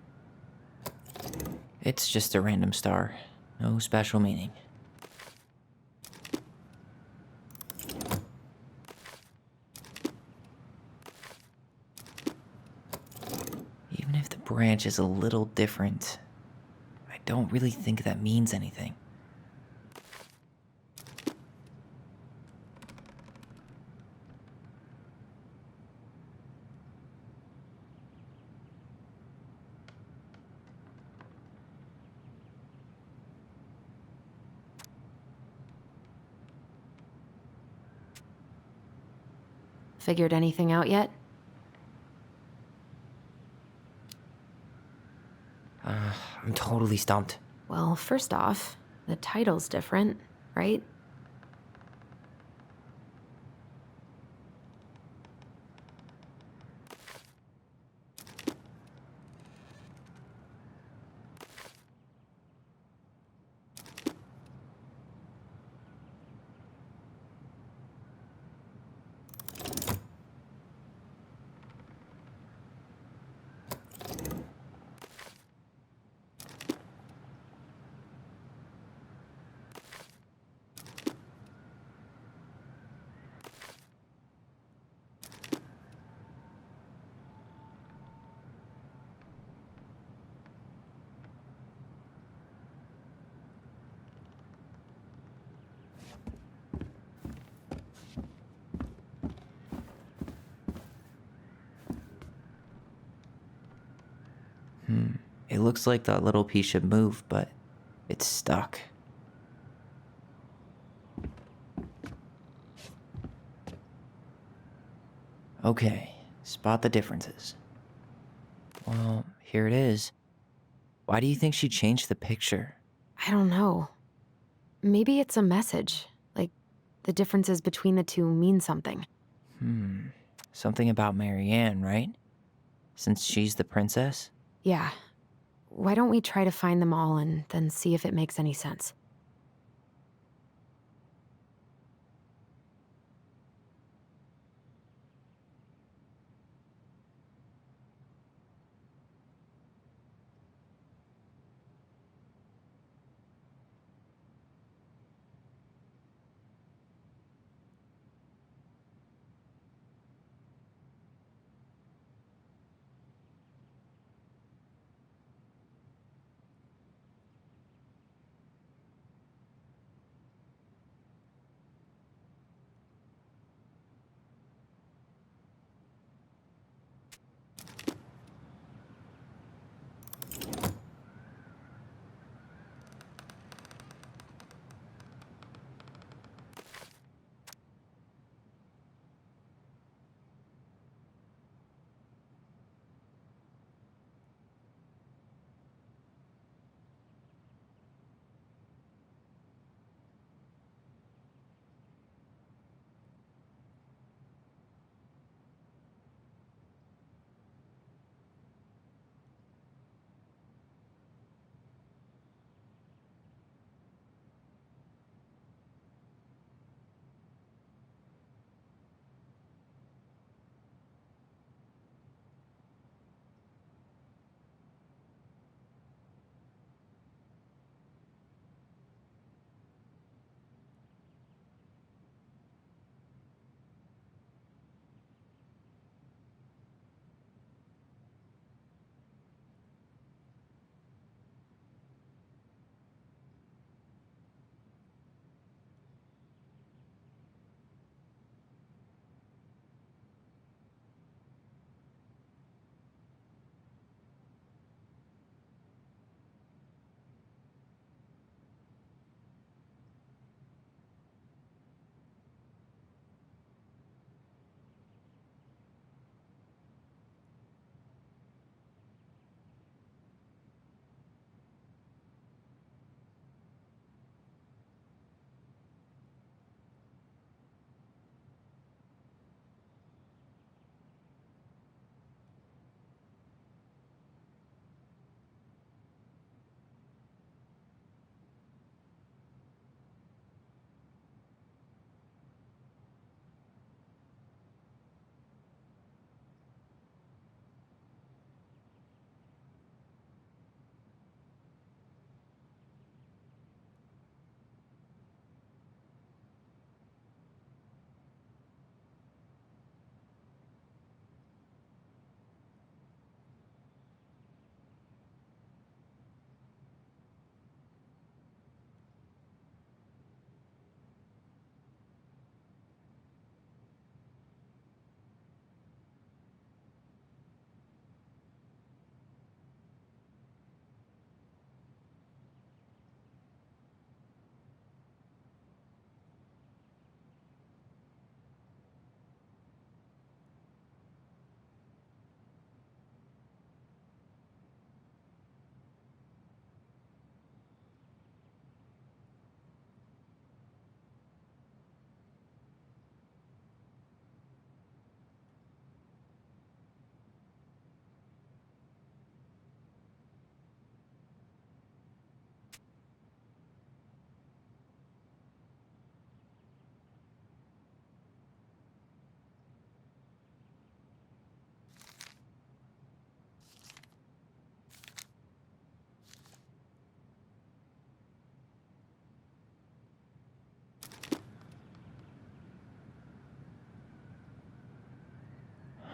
A: It's just a random star. No special meaning. Even if the branch is a little different, I don't really think that means anything.
C: Figured anything out yet?
A: I'm totally stumped.
C: Well, first off, the title's different, right?
A: It looks like that little piece should move, but it's stuck. Okay, spot the differences. Well, here it is. Why do you think she changed the picture?
C: I don't know. Maybe it's a message. Like, the differences between the two mean something.
A: Something about Marianne, right? Since she's the princess?
C: Yeah. Why don't we try to find them all and then see if it makes any sense?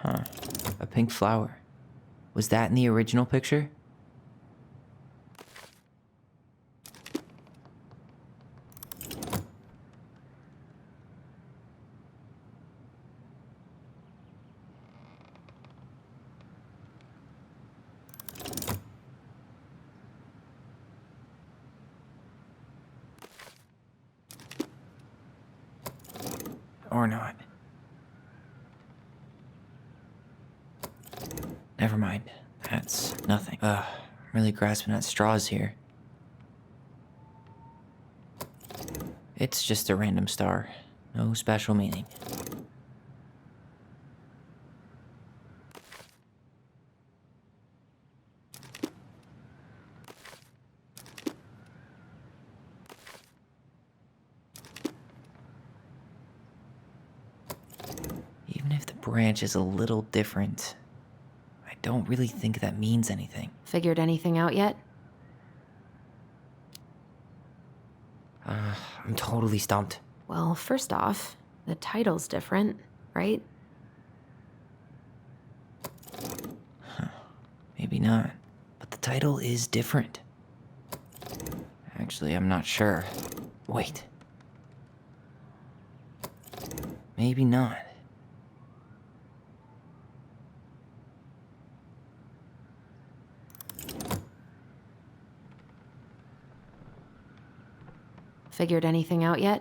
A: Huh. A pink flower. Was that in the original picture? Or not. Never mind. That's nothing. I'm really grasping at straws here. It's just a random star. No special meaning. Even if the branch is a little different, I don't really think that means anything.
C: Figured anything out yet?
A: I'm totally stumped.
C: Well, first off, the title's different, right?
A: Maybe not. But the title is different. Actually, I'm not sure. Wait. Maybe not.
C: Figured anything out yet?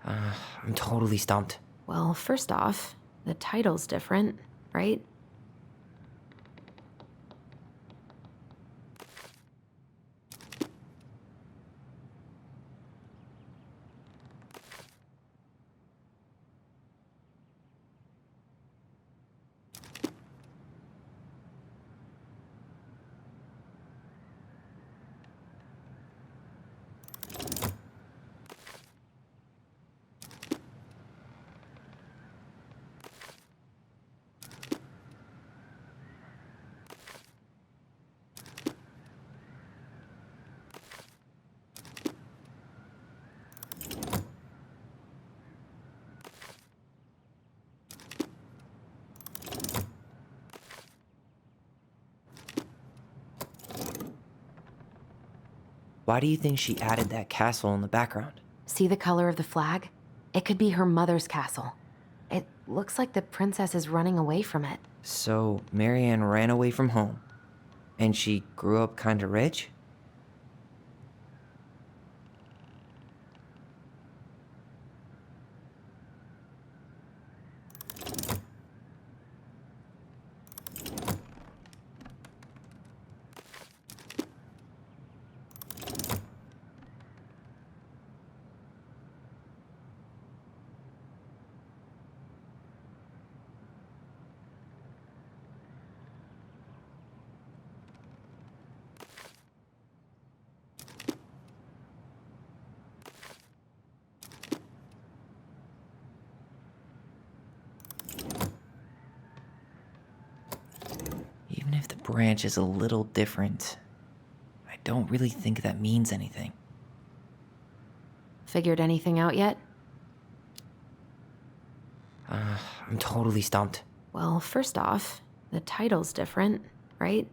A: I'm totally stumped.
C: Well, first off, the title's different, right?
A: Why do you think she added that castle in the background?
C: See the color of the flag? It could be her mother's castle. It looks like the princess is running away from it.
A: So, Marianne ran away from home, and she grew up kinda rich? Even if the branch is a little different, I don't really think that means anything.
C: Figured anything out yet?
A: I'm totally stumped.
C: Well, first off, the title's different, right?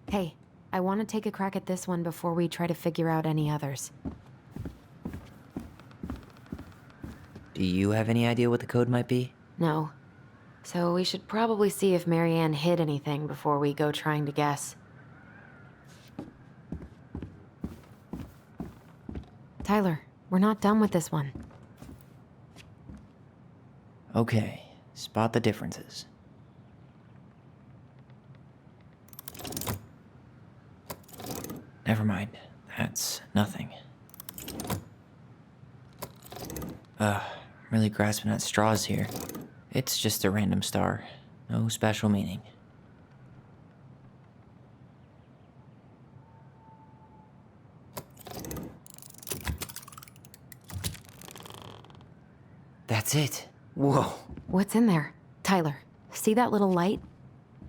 C: Hey, I want to take a crack at this one before we try to figure out any others.
A: Do you have any idea what the code might be?
C: No. So we should probably see if Marianne hid anything before we go trying to guess. Tyler, we're not done with this one.
A: Okay, spot the differences. Never mind, that's nothing. I'm really grasping at straws here. It's just a random star. No special meaning. That's it. Whoa.
C: What's in there? Tyler, see that little light?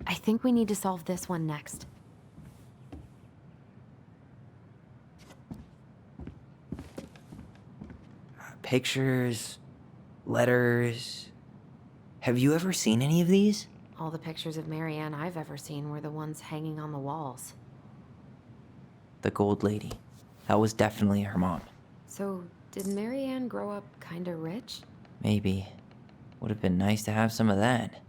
C: I think we need to solve this one next.
A: Pictures, letters. Have you ever seen any of these?
C: All the pictures of Marianne I've ever seen were the ones hanging on the walls.
A: The gold lady. That was definitely her mom.
C: So, did Marianne grow up kinda rich?
A: Maybe. Would have been nice to have some of that.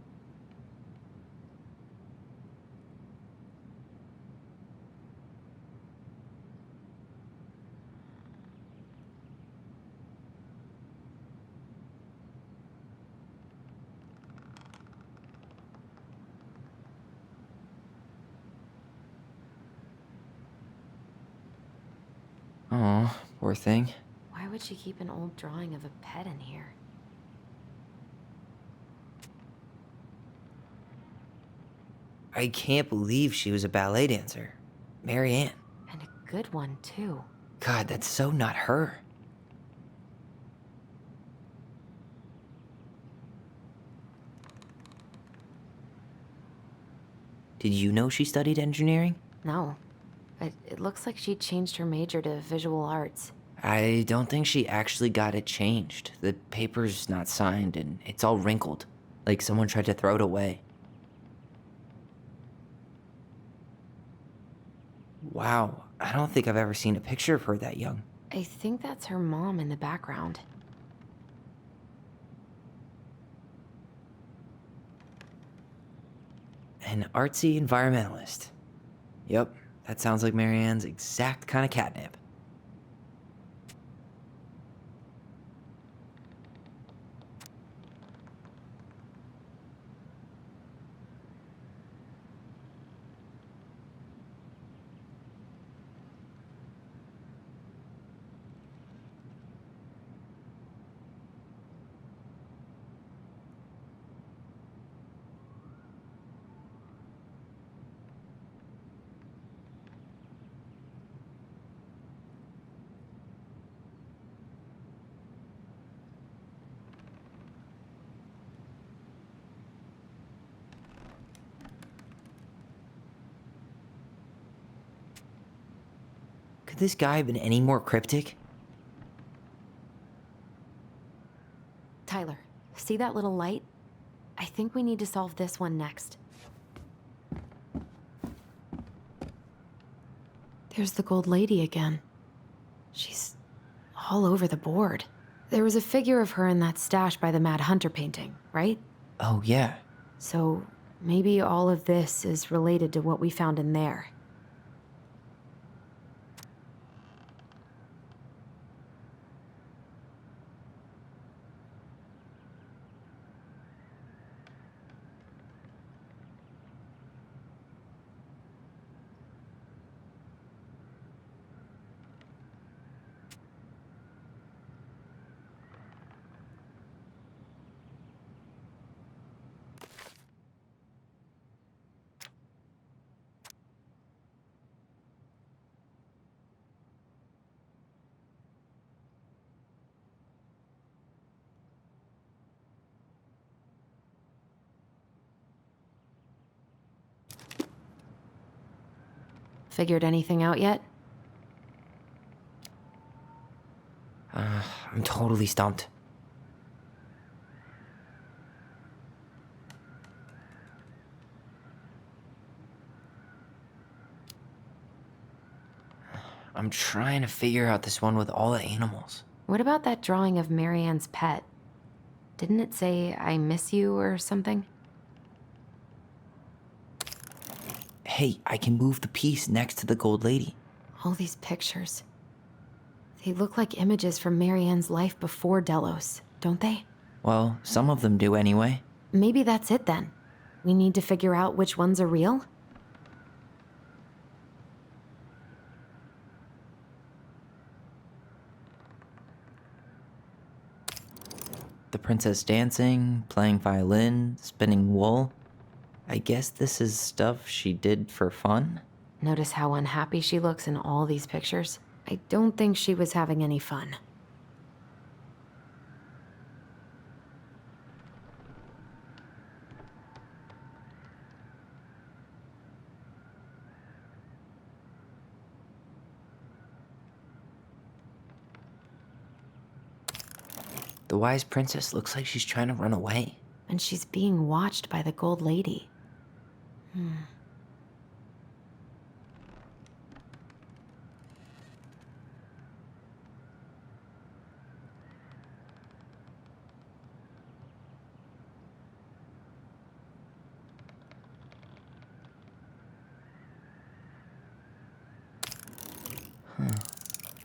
A: Oh, poor thing.
C: Why would she keep an old drawing of a pet in here?
A: I can't believe she was a ballet dancer. Mary Ann.
C: And a good one, too.
A: God, that's so not her. Did you know she studied engineering?
C: No. But it looks like she changed her major to visual arts.
A: I don't think she actually got it changed. The paper's not signed and it's all wrinkled, like someone tried to throw it away. Wow, I don't think I've ever seen a picture of her that young.
C: I think that's her mom in the background.
A: An artsy environmentalist. Yep, that sounds like Mary Ann's exact kind of catnip. Could this guy have been any more cryptic?
C: Tyler, see that little light? I think we need to solve this one next. There's the gold lady again. She's all over the board. There was a figure of her in that stash by the Mad Hunter painting, right?
A: Oh, yeah.
C: So maybe all of this is related to what we found in there. Figured anything out yet?
A: I'm totally stumped. I'm trying to figure out this one with all the animals.
C: What about that drawing of Mary Ann's pet? Didn't it say, "I miss you" or something?
A: Hey, I can move the piece next to the gold lady.
C: All these pictures. They look like images from Mary Ann's life before Delos, don't they?
A: Well, some of them do anyway.
C: Maybe that's it then. We need to figure out which ones are real?
A: The princess dancing, playing violin, spinning wool. I guess this is stuff she did for fun?
C: Notice how unhappy she looks in all these pictures? I don't think she was having any fun.
A: The wise princess looks like she's trying to run away.
C: And she's being watched by the gold lady.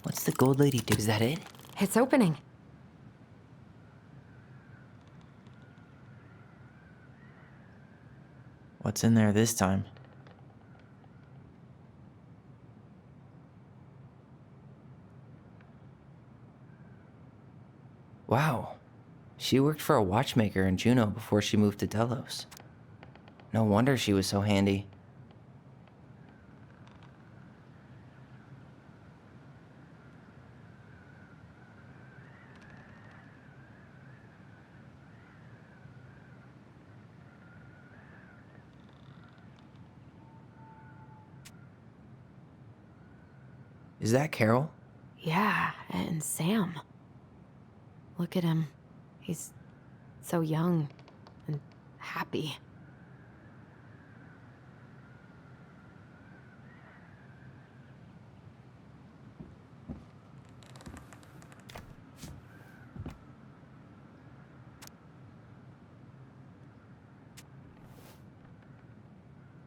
A: What's the gold lady do? Is that it?
C: It's opening.
A: What's in there this time? Wow. She worked for a watchmaker in Juneau before she moved to Delos. No wonder she was so handy. Is that Carol?
C: Yeah, and Sam. Look at him. He's so young and happy.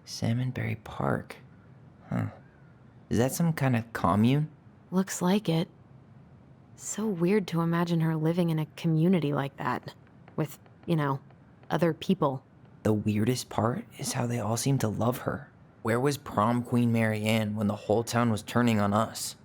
A: Salmonberry Park. Huh. Is that some kind of commune?
C: Looks like it. So weird to imagine her living in a community like that. With, other people.
A: The weirdest part is how they all seem to love her. Where was prom queen Mary Ann when the whole town was turning on us?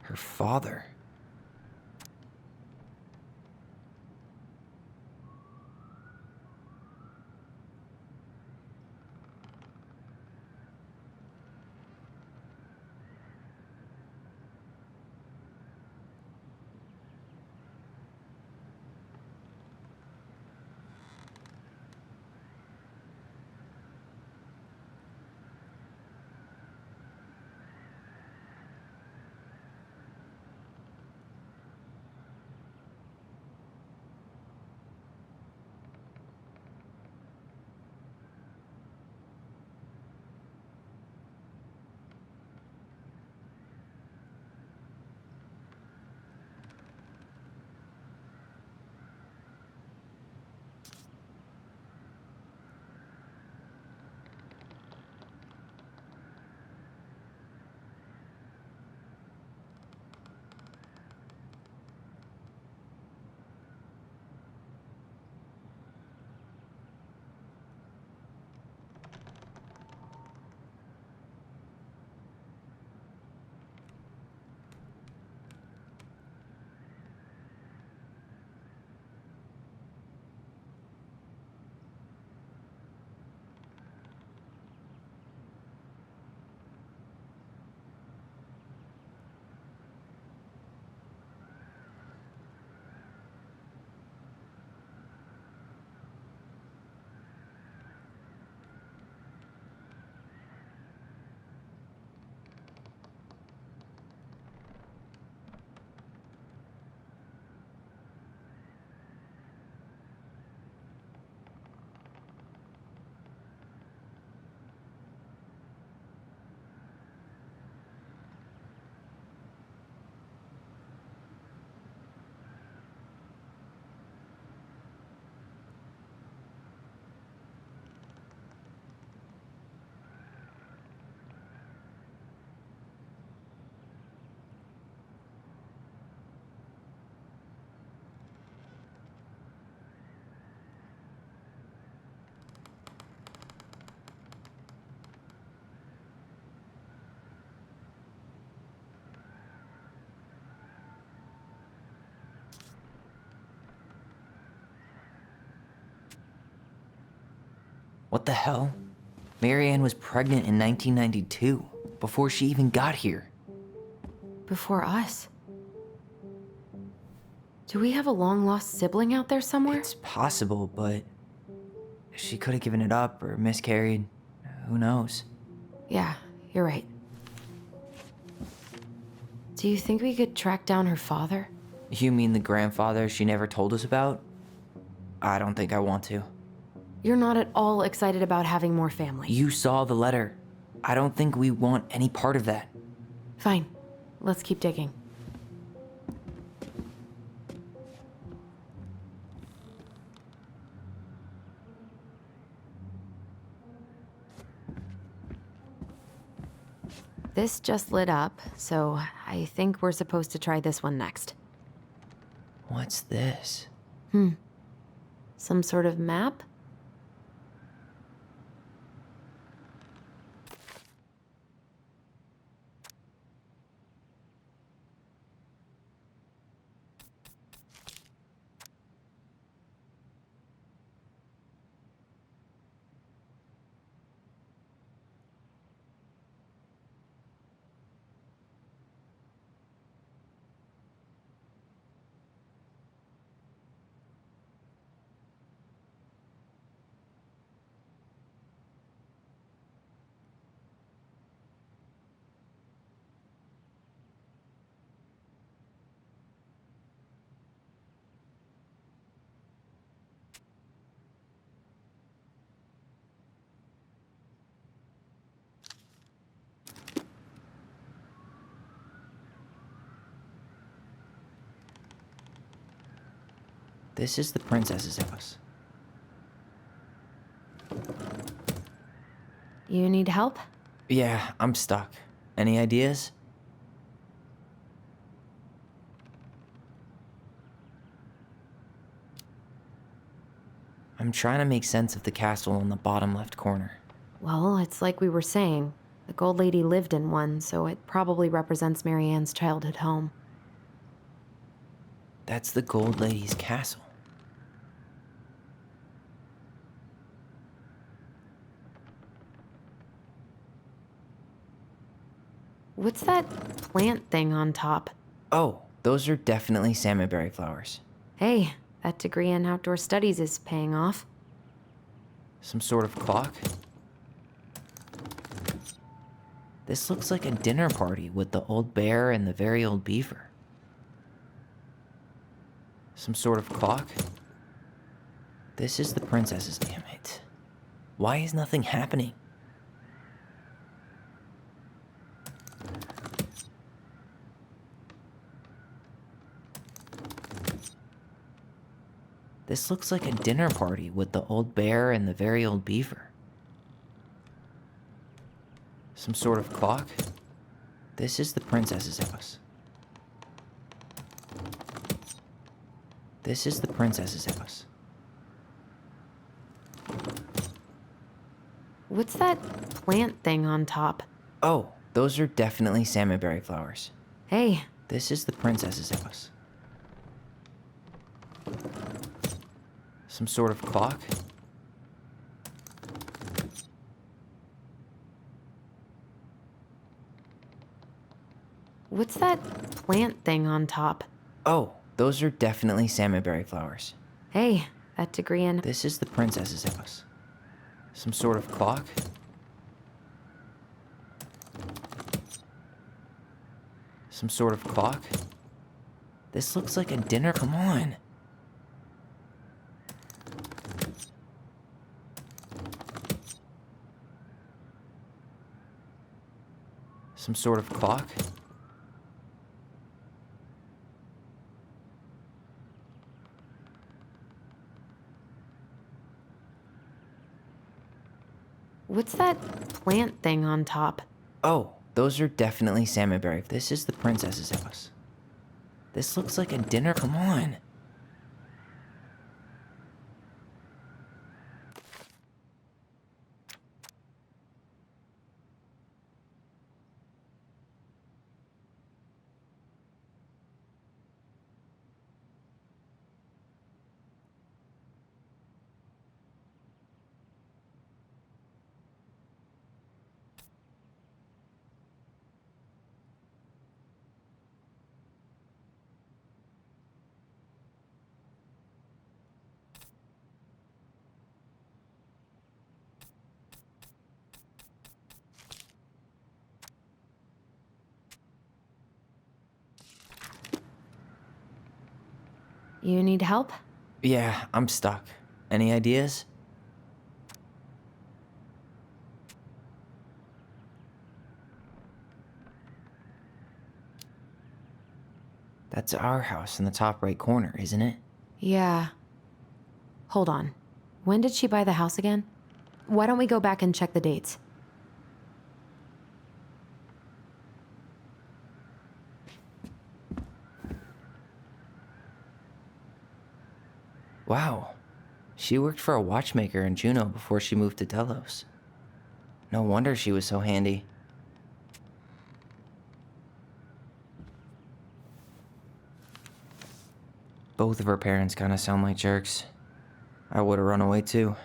A: Her father. What the hell? Mary Ann was pregnant in 1992, before she even got here.
C: Before us. Do we have a long-lost sibling out there somewhere?
A: It's possible, but she could have given it up or miscarried. Who knows?
C: Yeah, you're right. Do you think we could track down her father?
A: You mean the grandfather she never told us about? I don't think I want to.
C: You're not at all excited about having more family.
A: You saw the letter. I don't think we want any part of that.
C: Fine. Let's keep digging. This just lit up, so I think we're supposed to try this one next.
A: What's this?
C: Some sort of map?
A: This is the princess's house.
C: You need help?
A: Yeah, I'm stuck. Any ideas? I'm trying to make sense of the castle in the bottom left corner.
C: Well, it's like we were saying. The Gold Lady lived in one, so it probably represents Marianne's childhood home.
A: That's the Gold Lady's castle.
C: What's that plant thing on top?
A: Oh, those are definitely salmonberry flowers.
C: Hey, that degree in outdoor studies is paying off.
A: Some sort of clock? This looks like a dinner party with the old bear and the very old beaver. Some sort of clock? This is the princess's, damn it. Why is nothing happening? This looks like a dinner party with the old bear and the very old beaver. Some sort of clock? This is the princess's house. This is the princess's house.
C: What's that plant thing on top?
A: Oh, those are definitely salmonberry flowers.
C: Hey.
A: This is the princess's house. Some sort of clock?
C: What's that plant thing on top?
A: Oh, those are definitely salmonberry flowers.
C: Hey, that degree in...
A: This is the princess's house. Some sort of clock? Some sort of clock? This looks like a dinner. Come on. Some sort of clock?
C: What's that plant thing on top?
A: Oh, those are definitely salmonberry. This is the princess's house. This looks like a dinner. Come on.
C: You need help?
A: Yeah, I'm stuck. Any ideas? That's our house in the top right corner, isn't it?
C: Yeah. Hold on. When did she buy the house again? Why don't we go back and check the dates?
A: Wow. She worked for a watchmaker in Juneau before she moved to Delos. No wonder she was so handy. Both of her parents kind of sound like jerks. I would have run away too.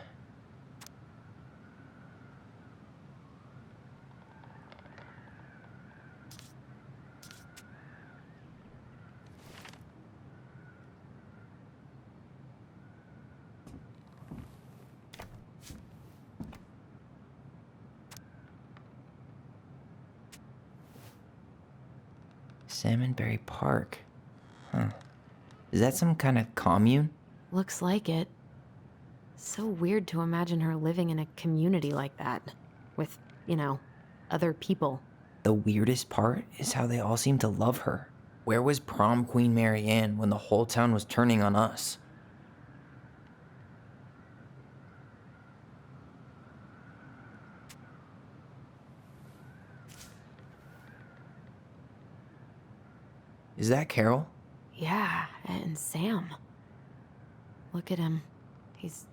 A: Salmonberry Park. Huh. Is that some kind of commune?
C: Looks like it. So weird to imagine her living in a community like that. With, other people.
A: The weirdest part is how they all seem to love her. Where was prom queen Mary Ann when the whole town was turning on us? Is that Carol?
C: Yeah, and Sam. Look at him. He's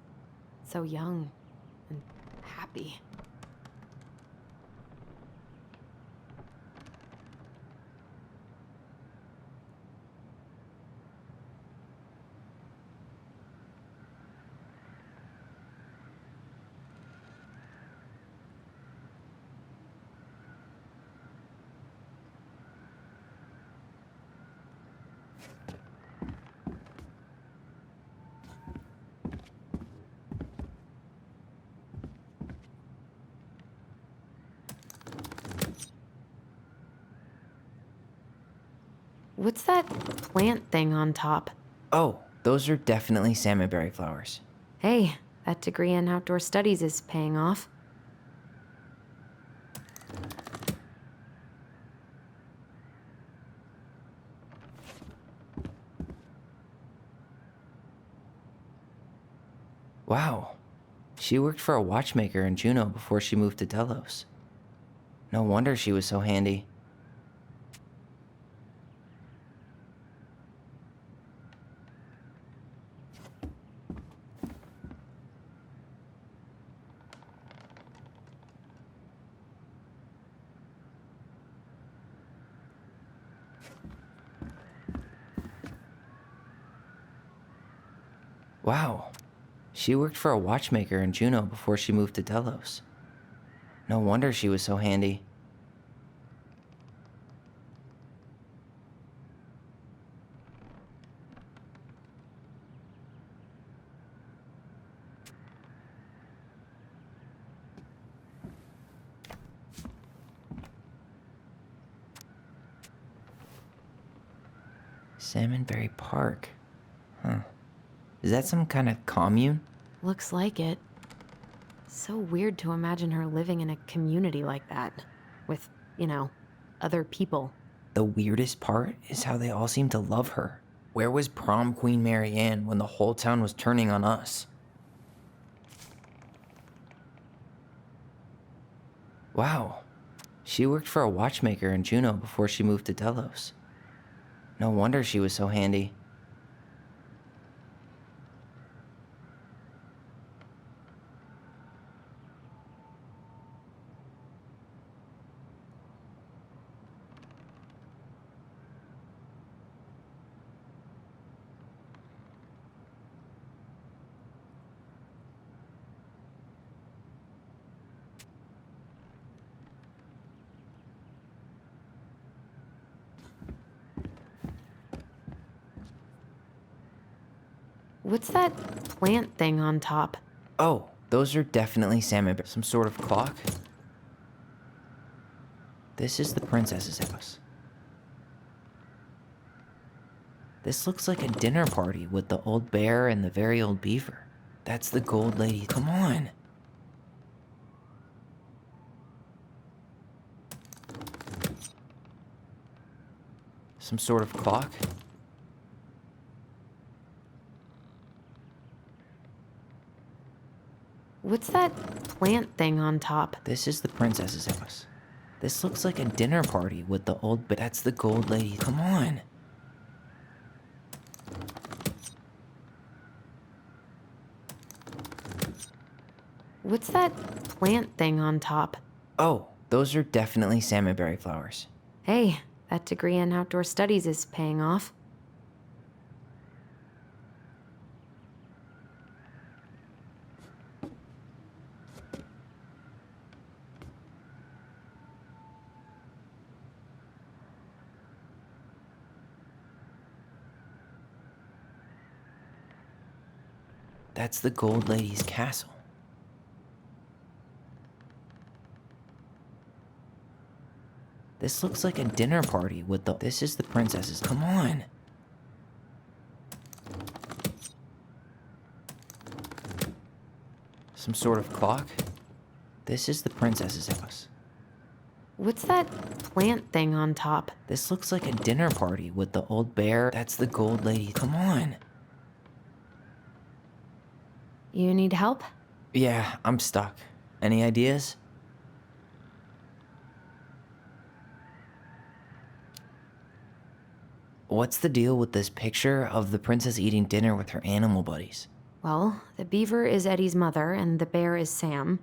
C: so young and happy. What's that plant thing on top?
A: Oh, those are definitely salmonberry flowers.
C: Hey, that degree in outdoor studies is paying off.
A: Wow. She worked for a watchmaker in Juneau before she moved to Delos. No wonder she was so handy. Wow. She worked for a watchmaker in Juneau before she moved to Delos. No wonder she was so handy. Salmonberry Park. Huh. Is that some kind of commune?
C: Looks like it. So weird to imagine her living in a community like that. With, other people.
A: The weirdest part is how they all seem to love her. Where was prom queen Mary Ann when the whole town was turning on us? Wow. She worked for a watchmaker in Juneau before she moved to Delos. No wonder she was so handy.
C: What's that plant thing on top?
A: Oh, those are definitely salmonberry. Some sort of clock? This is the princess's house. This looks like a dinner party with the old bear and the very old beaver. That's the gold lady. Come on. Some sort of clock?
C: What's that plant thing on top?
A: This is the princess's house. This looks like a dinner party with the old bear. That's the gold lady. Come on.
C: What's that plant thing on top?
A: Oh, those are definitely salmonberry flowers.
C: Hey, that degree in outdoor studies is paying off.
A: That's the Gold Lady's castle. This looks like a dinner party with the... This is the princess's... Come on! Some sort of clock? This is the princess's house.
C: What's that plant thing on top?
A: This looks like a dinner party with the old bear. That's the Gold Lady. Come on!
C: You need help?
A: Yeah, I'm stuck. Any ideas? What's the deal with this picture of the princess eating dinner with her animal buddies?
C: Well, the beaver is Eddie's mother, and the bear is Sam.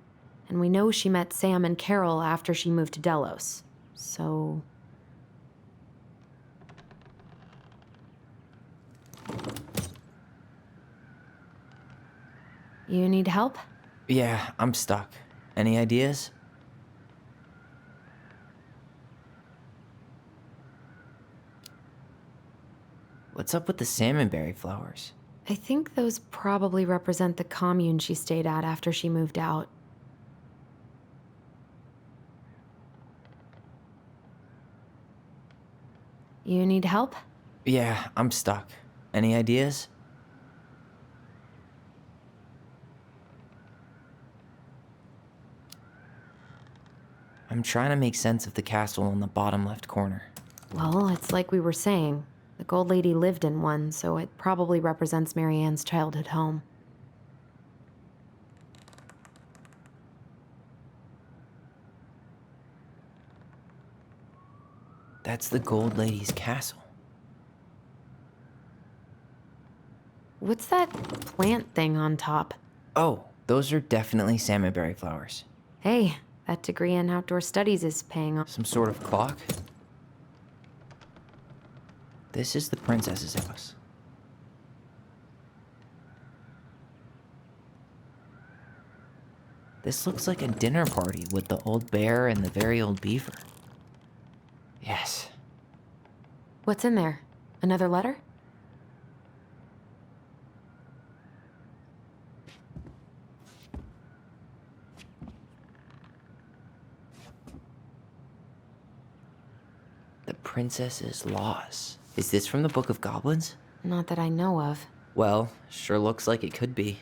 C: And we know she met Sam and Carol after she moved to Delos. So... You need help?
A: Yeah, I'm stuck. Any ideas? What's up with the salmonberry flowers?
C: I think those probably represent the commune she stayed at after she moved out. You need help?
A: Yeah, I'm stuck. Any ideas? I'm trying to make sense of the castle in the bottom left corner.
C: Well, it's like we were saying. The Gold Lady lived in one, so it probably represents Marianne's childhood home.
A: That's the Gold Lady's castle.
C: What's that plant thing on top?
A: Oh, those are definitely salmonberry flowers.
C: Hey, that degree in outdoor studies is paying off.
A: Some sort of clock? This is the princess's house. This looks like a dinner party with the old bear and the very old beaver. Yes.
C: What's in there? Another letter?
A: The princess's loss. Is this from the Book of Goblins?
C: Not that I know of.
A: Well, sure looks like it could be.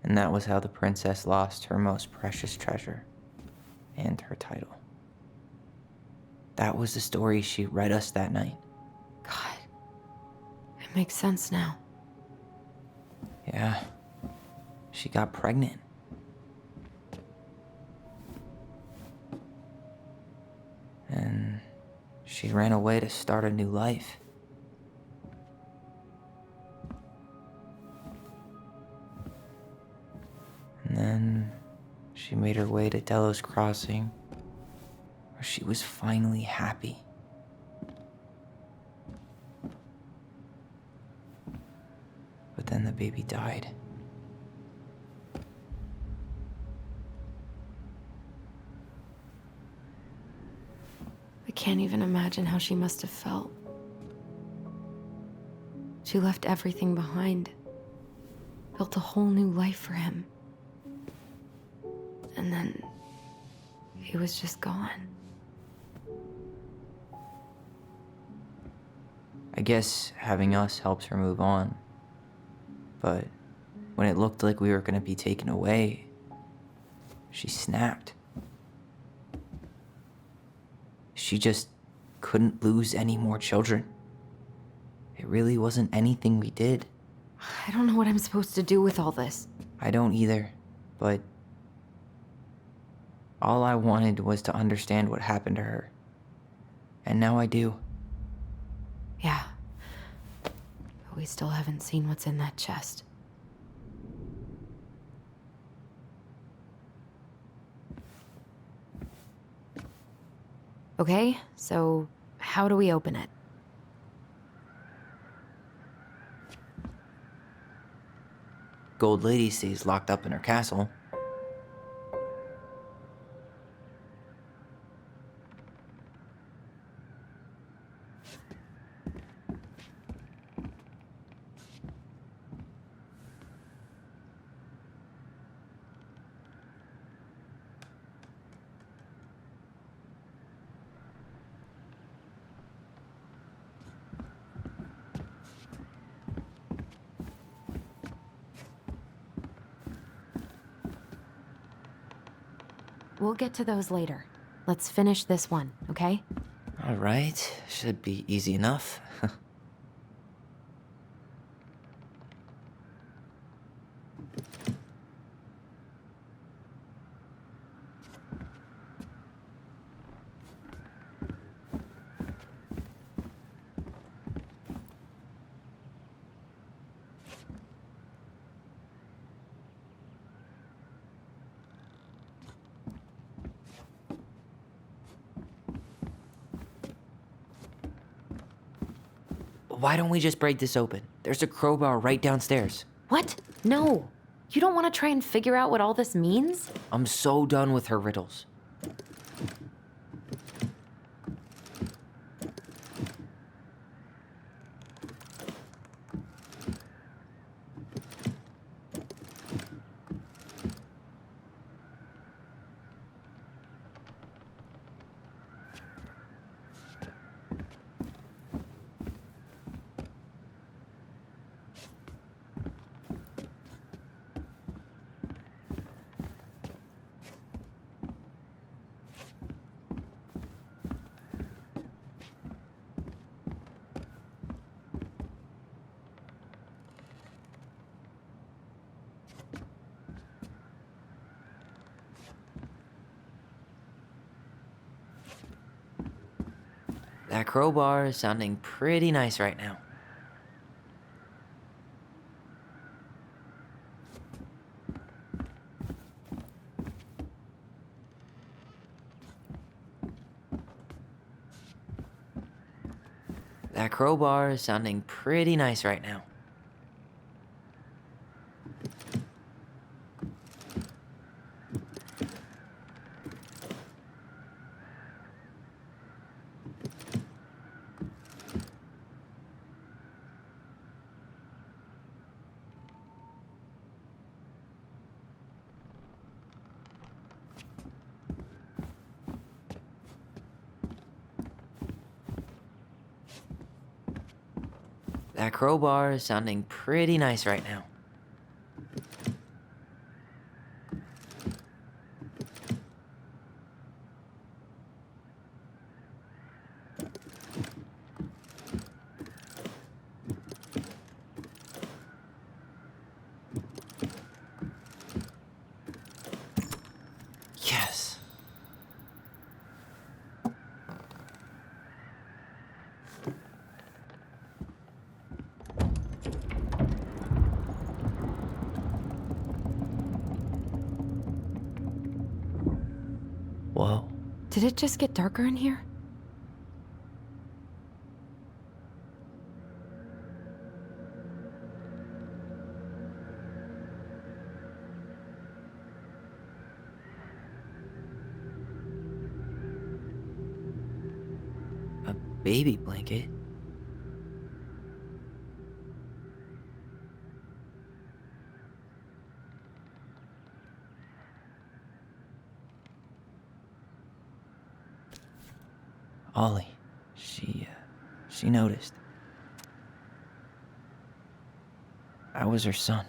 A: And that was how the princess lost her most precious treasure and her title. That was the story she read us that night.
C: God, it makes sense now.
A: Yeah, she got pregnant. And she ran away to start a new life. And then she made her way to Delos Crossing, where she was finally happy. But then the baby died.
C: I can't even imagine how she must have felt. She left everything behind, built a whole new life for him. And then he was just gone.
A: I guess having us helps her move on. But when it looked like we were gonna be taken away, she snapped. She just couldn't lose any more children. It really wasn't anything we did.
C: I don't know what I'm supposed to do with all this.
A: I don't either, but all I wanted was to understand what happened to her. And now I do.
C: Yeah. But we still haven't seen what's in that chest. Okay, so how do we open it?
A: Gold Lady stays locked up in her castle.
C: We'll get to those later. Let's finish this one, okay?
A: All right, should be easy enough. Why don't we just break this open? There's a crowbar right downstairs.
C: What? No. You don't want to try and figure out what all this means?
A: I'm so done with her riddles. That crowbar is sounding pretty nice right now. That crowbar is sounding pretty nice right now. That crowbar is sounding pretty nice right now.
C: Did it just get darker in here?
A: A baby blanket? Ollie. She noticed. I was her son.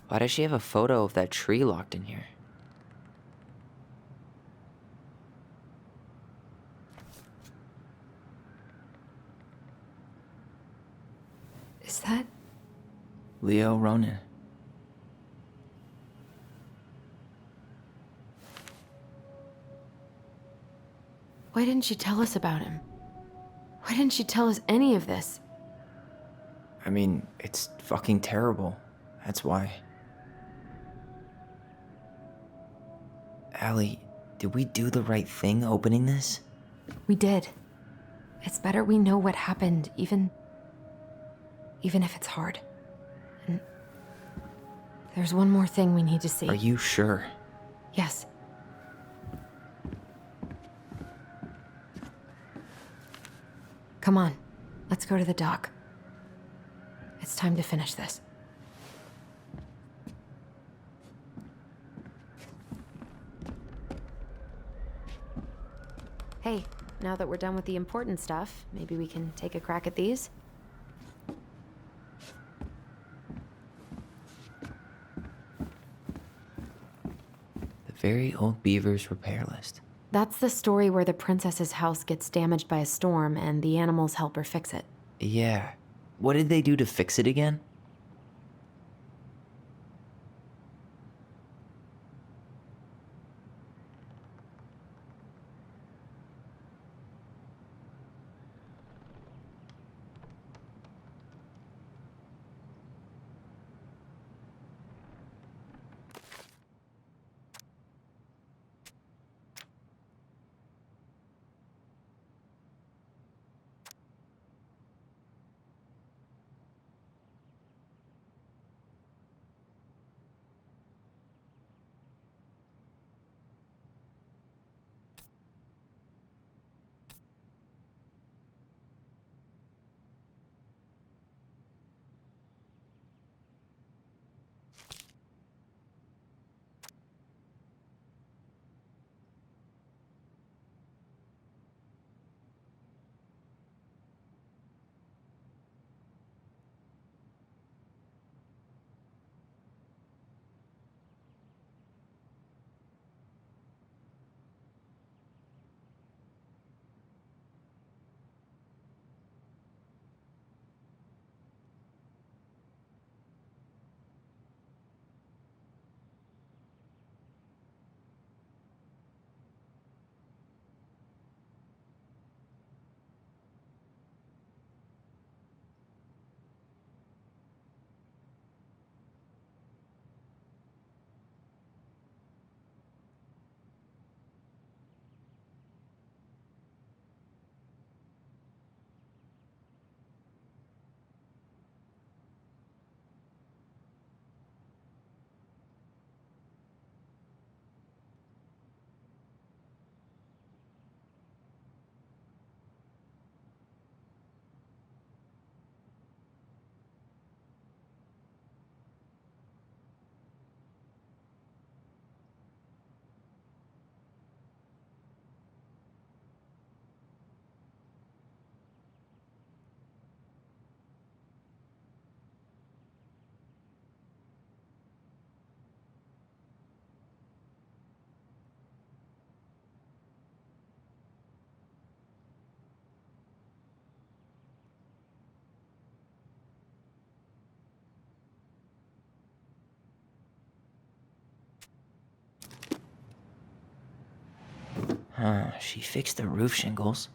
A: Why does she have a photo of that tree locked in here?
C: Is that...
A: Leo Ronan.
C: Why didn't she tell us about him? Why didn't she tell us any of this?
A: I mean, it's fucking terrible. That's why. Allie, did we do the right thing opening this?
C: We did. It's better we know what happened, even if it's hard. And there's one more thing we need to see.
A: Are you sure?
C: Yes. Come on, let's go to the dock. It's time to finish this. Hey, now that we're done with the important stuff, maybe we can take a crack at these?
A: The Very Old Beavers Repair List.
C: That's the story where the princess's house gets damaged by a storm and the animals help her fix it.
A: Yeah. What did they do to fix it again? She fixed the roof shingles.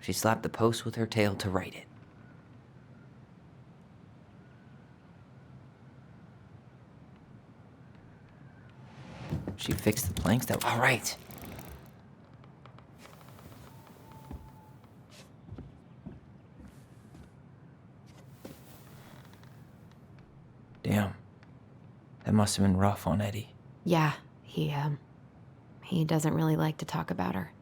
A: She slapped the post with her tail to right it. She fixed the planks that... All right. Damn. That must have been rough on Eddie.
C: Yeah, he doesn't really like to talk about her.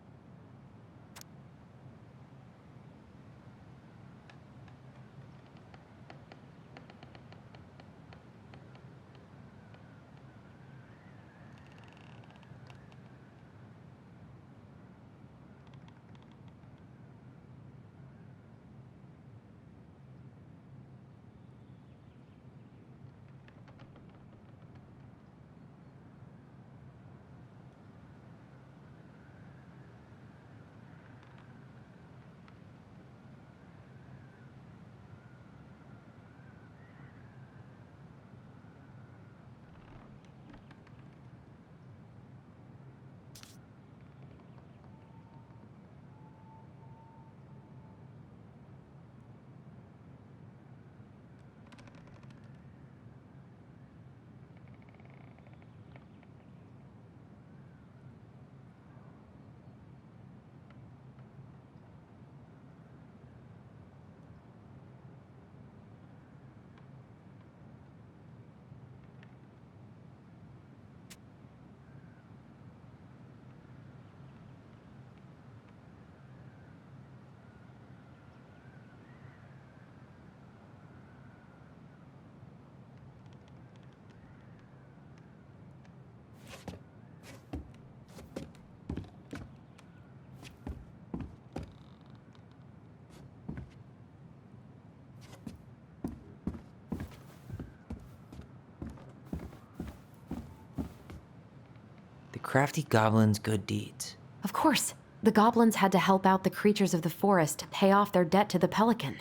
A: The crafty goblin's good deeds.
C: Of course, the goblins had to help out the creatures of the forest to pay off their debt to the pelican.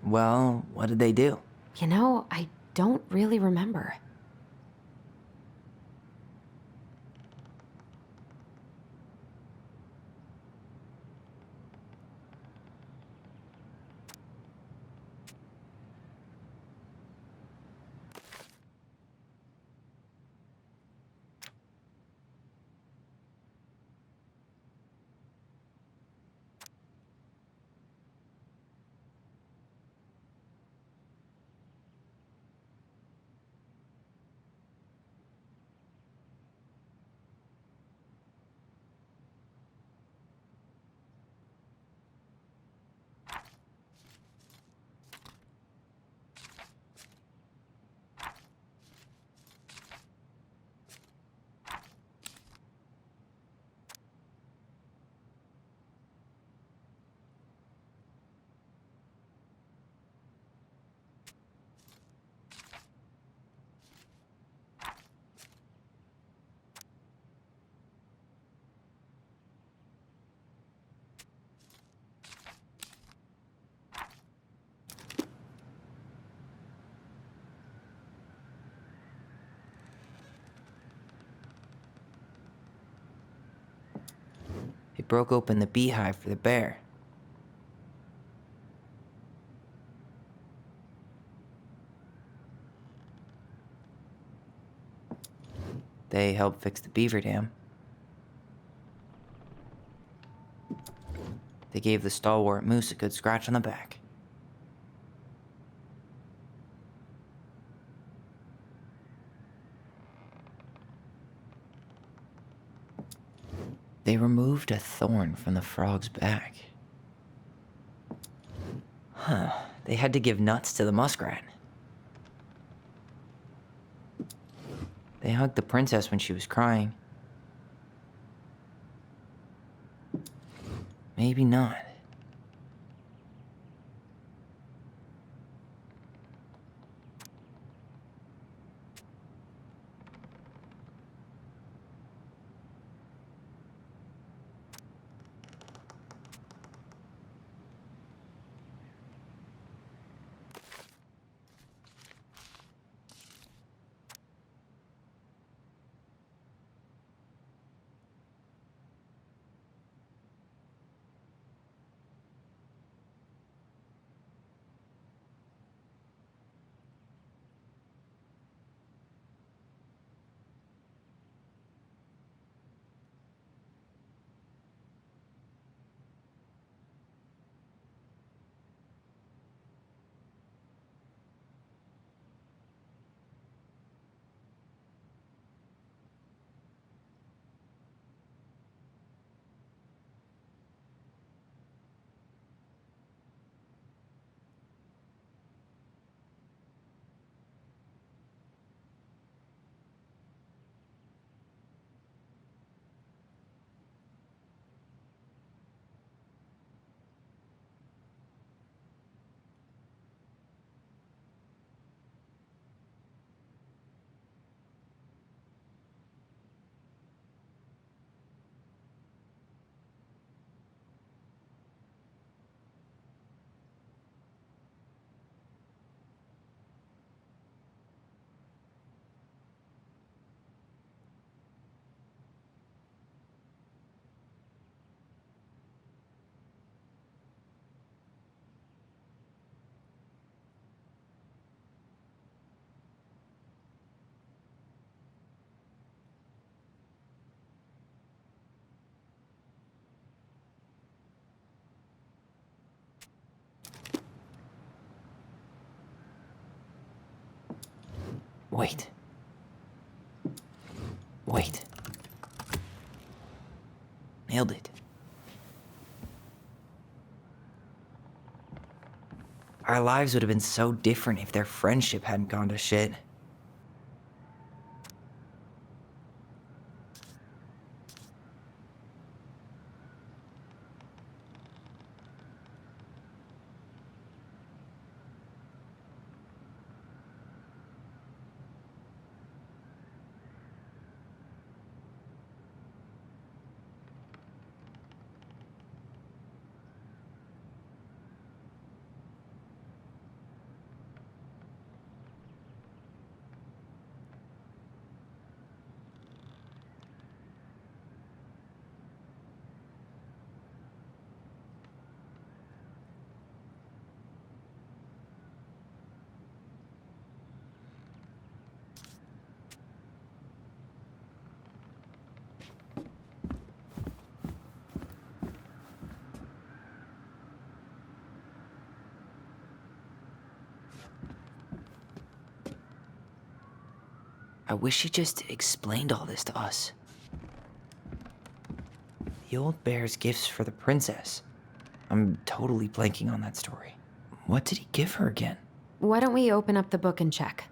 A: Well, what did they do?
C: You know, I don't really remember.
A: They broke open the beehive for the bear. They helped fix the beaver dam. They gave the stalwart moose a good scratch on the back. They removed a thorn from the frog's back. They had to give nuts to the muskrat. They hugged the princess when she was crying. Maybe not. Wait. Wait. Nailed it. Our lives would have been so different if their friendship hadn't gone to shit. I wish he just explained all this to us. The old bear's gifts for the princess. I'm totally blanking on that story. What did he give her again?
C: Why don't we open up the book and check?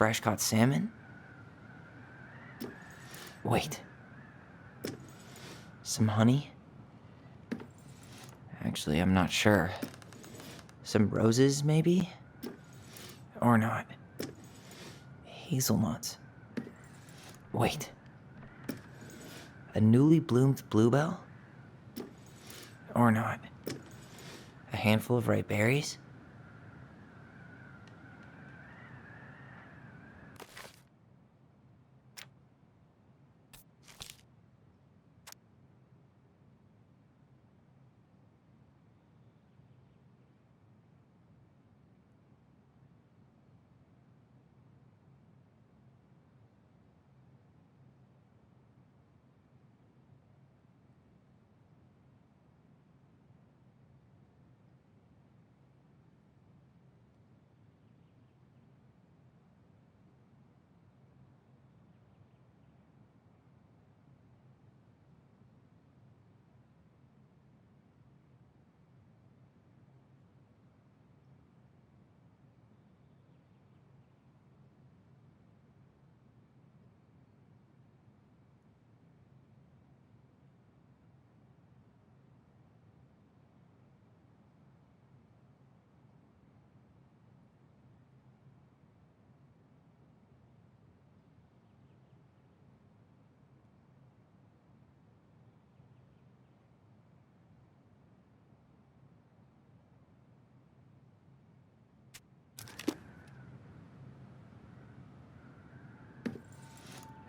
A: Fresh caught salmon? Wait. Some honey? Actually, I'm not sure. Some roses, maybe? Or not. Hazelnuts. Wait. A newly bloomed bluebell? Or not. A handful of ripe berries?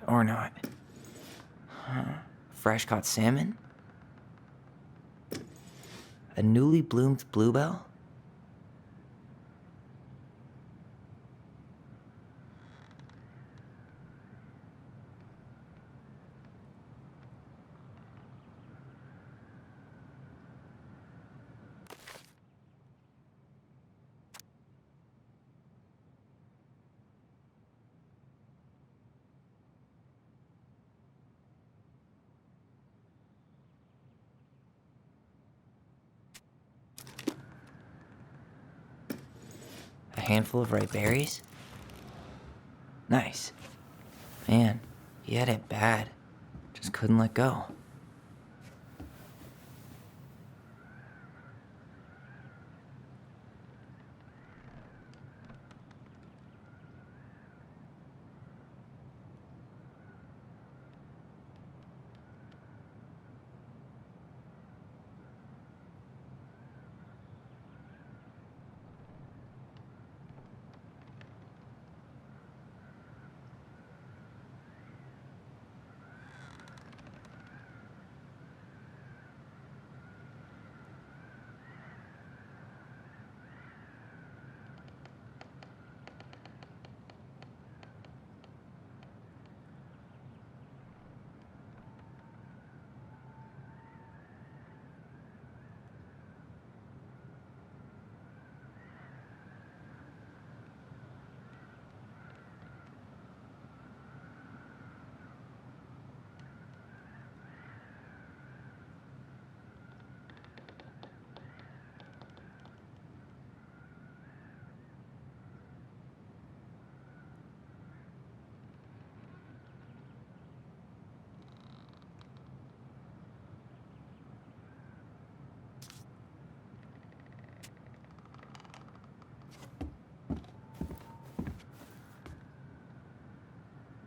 A: Or not. Huh. Fresh caught salmon? A newly bloomed bluebell? A handful of ripe berries? Nice. Man, he had it bad. Just couldn't let go.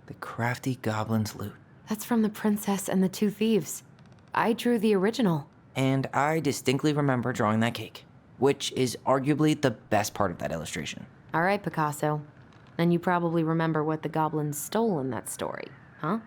A: The crafty goblin's loot.
C: That's from The Princess and the Two Thieves. I drew the original.
A: And I distinctly remember drawing that cake, which is arguably the best part of that illustration.
C: All right, Picasso. Then you probably remember what the goblins stole in that story, huh?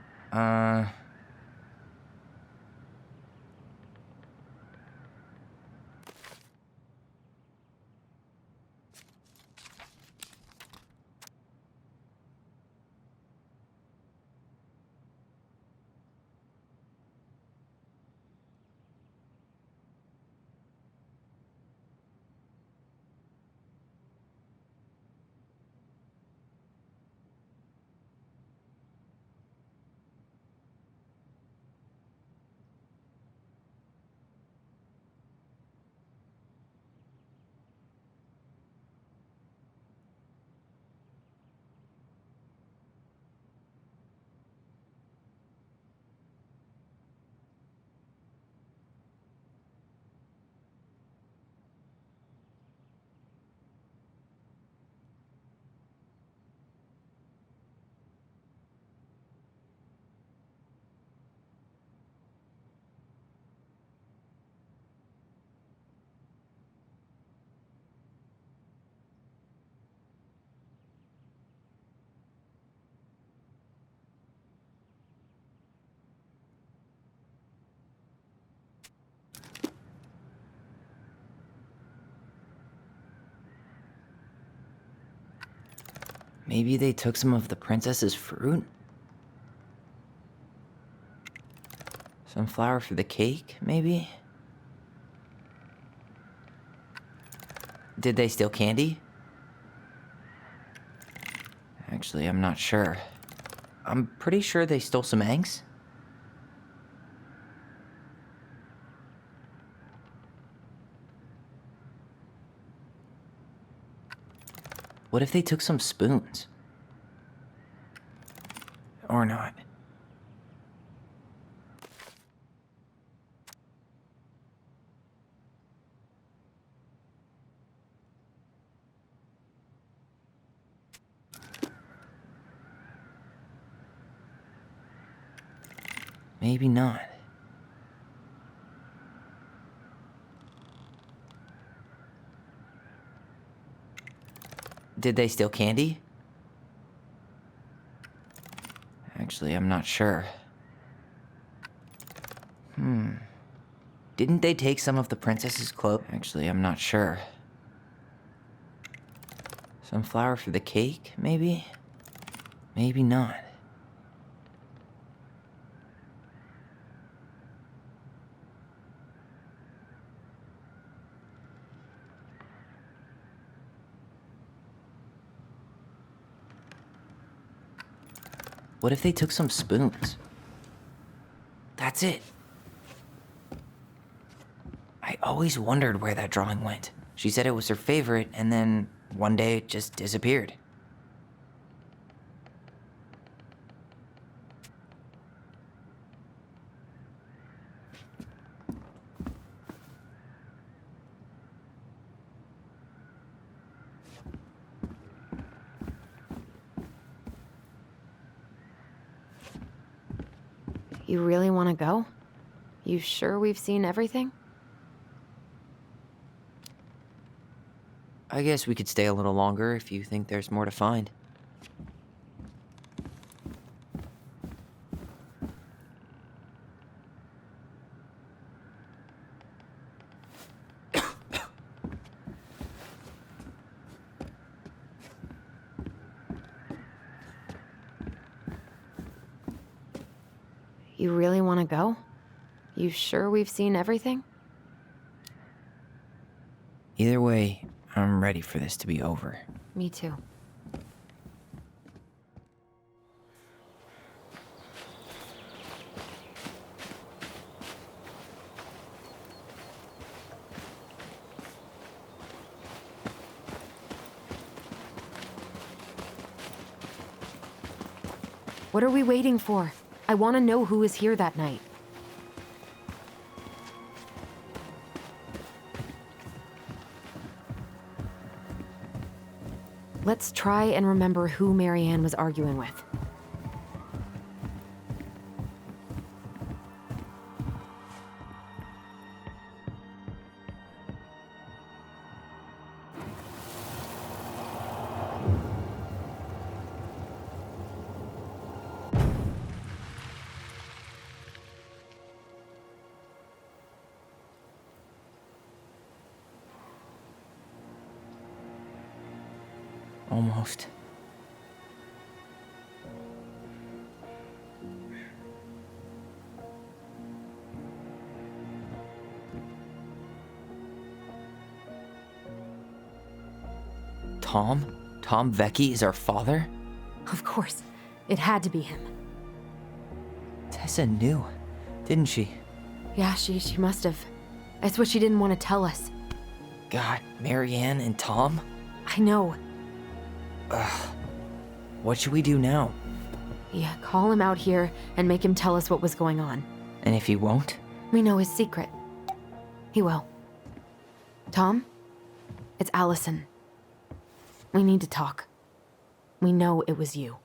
A: Maybe they took some of the princess's fruit? Some flour for the cake, maybe? Did they steal candy? Actually, I'm not sure. I'm pretty sure they stole some eggs. What if they took some spoons? Or not? Maybe not. Did they steal candy? Actually, I'm not sure. Didn't they take some of the princess's clothes? Actually, I'm not sure. Some flour for the cake, maybe? Maybe not. What if they took some spoons? That's it. I always wondered where that drawing went. She said it was her favorite, and then one day it just disappeared.
C: You really want to go? You sure we've seen everything?
A: I guess we could stay a little longer if you think there's more to find.
C: You really want to go? You sure we've seen everything?
A: Either way, I'm ready for this to be over.
C: Me too. What are we waiting for? I want to know who was here that night. Let's try and remember who Marianne was arguing with.
A: Almost. Tom? Tom Vecchi is our father?
C: Of course. It had to be him.
A: Tessa knew, didn't she?
C: Yeah, she must have. That's what she didn't want to tell us.
A: God, Marianne and Tom?
C: I know.
A: Ugh. What should we do now?
C: Yeah, call him out here and make him tell us what was going on.
A: And if he won't?
C: We know his secret. He will. Tom? It's Allison. We need to talk. We know it was you.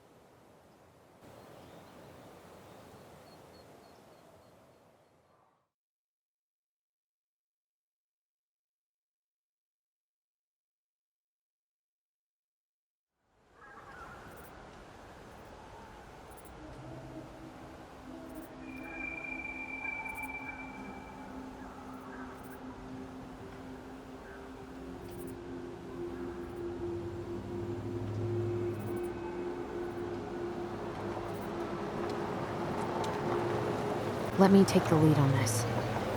C: Let me take the lead on this.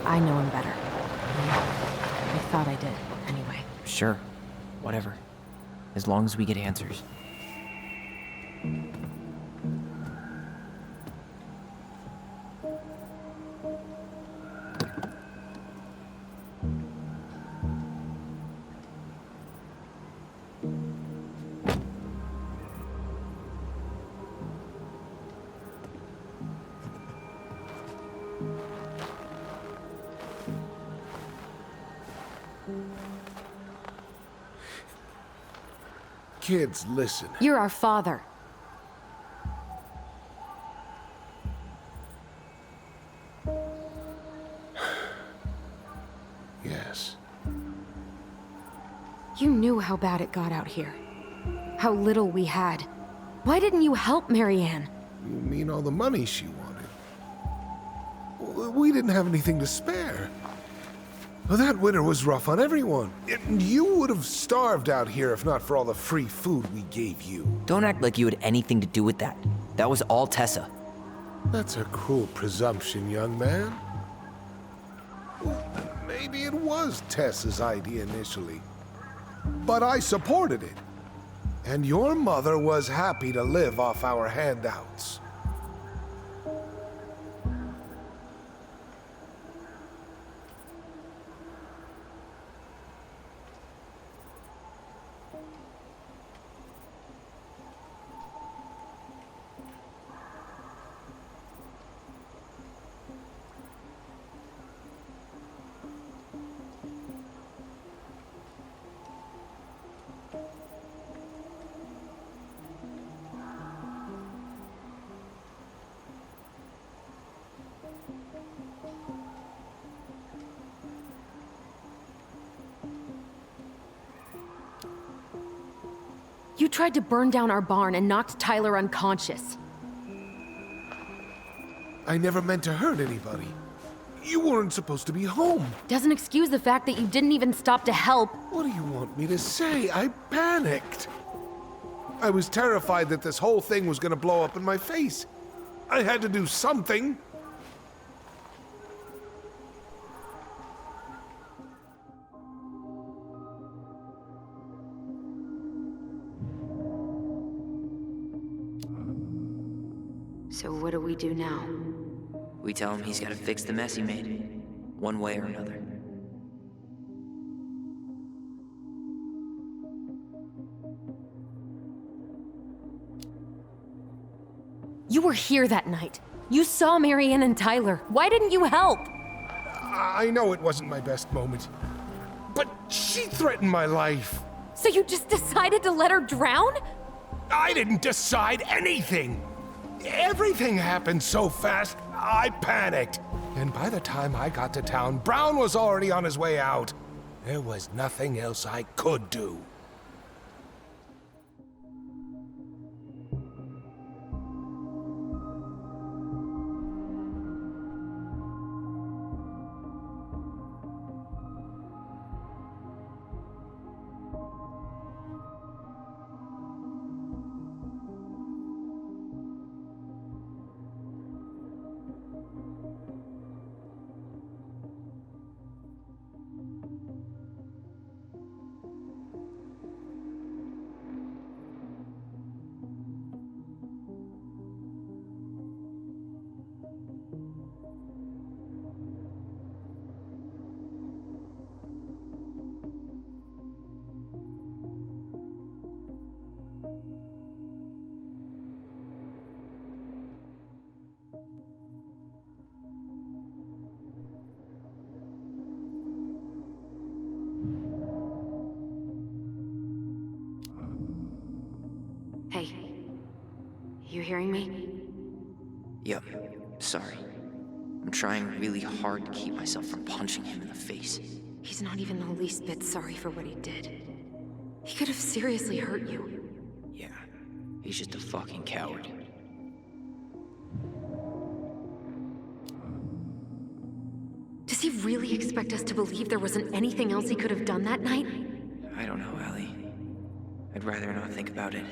C: I know him better. I thought I did, anyway.
A: Sure. Whatever. As long as we get answers.
M: Kids, listen.
C: You're our father.
M: Yes.
C: You knew how bad it got out here. How little we had. Why didn't you help Marianne?
M: You mean all the money she wanted? We didn't have anything to spare. Well, that winter was rough on everyone. You would have starved out here if not for all the free food we gave you.
A: Don't act like you had anything to do with that. That was all Tessa.
M: That's a cruel presumption, young man. Well, maybe it was Tessa's idea initially. But I supported it. And your mother was happy to live off our handouts.
C: You tried to burn down our barn and knocked Tyler unconscious.
M: I never meant to hurt anybody. You weren't supposed to be home.
C: Doesn't excuse the fact that you didn't even stop to help.
M: What do you want me to say? I panicked. I was terrified that this whole thing was gonna blow up in my face. I had to do something.
C: So what do we do now?
A: We tell him he's gotta fix the mess he made, one way or another.
C: You were here that night. You saw Marianne and Tyler. Why didn't you help?
M: I know it wasn't my best moment, but she threatened my life.
C: So you just decided to let her drown?
M: I didn't decide anything. Everything happened so fast, I panicked. And by the time I got to town, Brown was already on his way out. There was nothing else I could do.
C: Hey, you hearing me?
A: Yep, sorry. I'm trying really hard to keep myself from punching him in the face.
C: He's not even the least bit sorry for what he did. He could have seriously hurt you.
A: Yeah, he's just a fucking coward.
C: Does he really expect us to believe there wasn't anything else he could have done that night?
A: I don't know, Allie. I'd rather not think about it.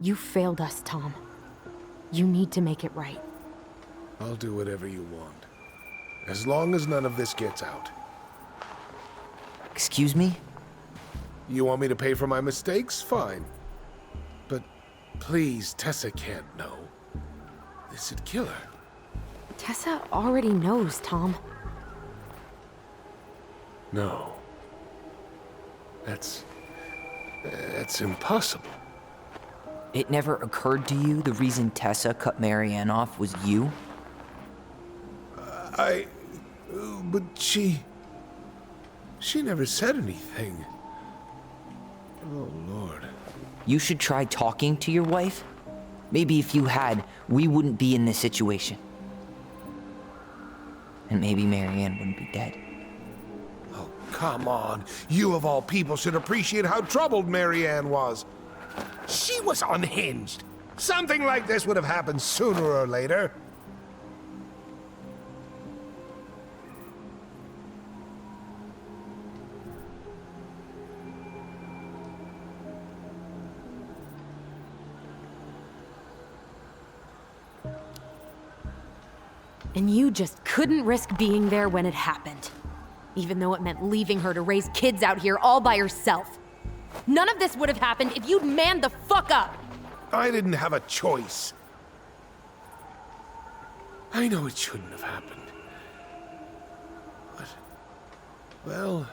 C: You failed us, Tom. You need to make it right.
M: I'll do whatever you want. As long as none of this gets out.
A: Excuse me?
M: You want me to pay for my mistakes? Fine. But please, Tessa can't know. This'd kill her.
C: Tessa already knows, Tom.
M: No. That's impossible.
A: It never occurred to you the reason Tessa cut Marianne off was you?
M: But she never said anything. Oh, Lord.
A: You should try talking to your wife. Maybe if you had, we wouldn't be in this situation. And maybe Marianne wouldn't be dead.
M: Oh, come on. You of all people should appreciate how troubled Marianne was. She was unhinged. Something like this would have happened sooner or later.
C: And you just couldn't risk being there when it happened. Even though it meant leaving her to raise kids out here all by herself. None of this would have happened if you'd manned the fuck up!
M: I didn't have a choice. I know it shouldn't have happened. But, well,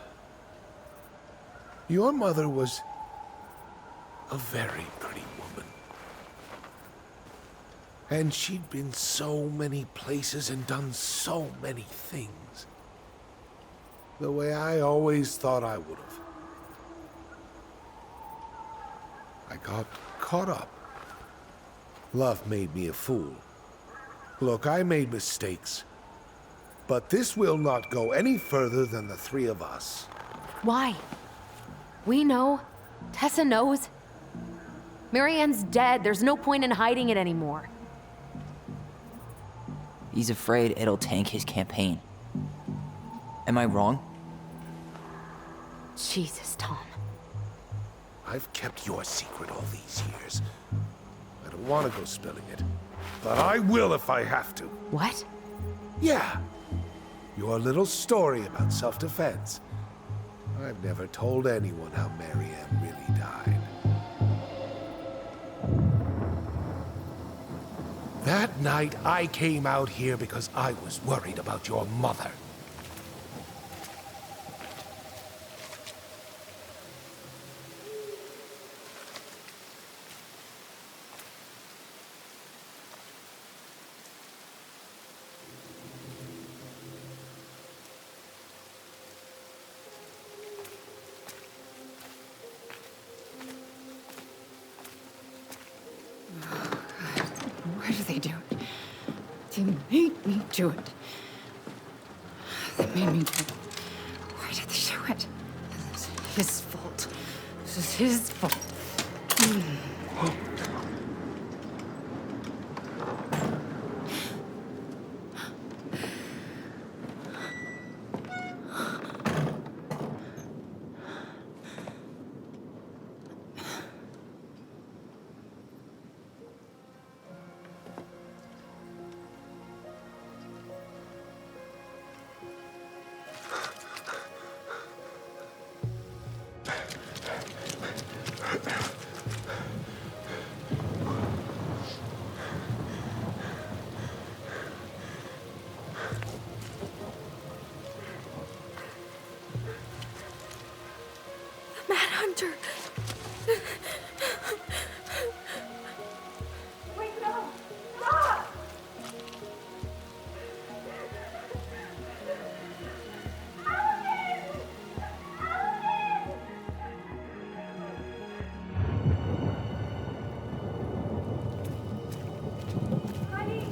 M: your mother was a very pretty woman. And she'd been so many places and done so many things. The way I always thought I would have. I got caught up. Love made me a fool. Look, I made mistakes. But this will not go any further than the three of us.
C: Why? We know. Tessa knows. Marianne's dead. There's no point in hiding it anymore.
A: He's afraid it'll tank his campaign. Am I wrong?
C: Jesus, Tom.
M: I've kept your secret all these years. I don't want to go spilling it. But I will if I have to.
C: What?
M: Yeah. Your little story about self-defense. I've never told anyone how Marianne really died. That night, I came out here because I was worried about your mother.
E: Why do they do it? They made me do it. They made me do it. Why did they do it? This is his fault. This is his fault.
D: Manhunter! Wait, no! Stop! Honey!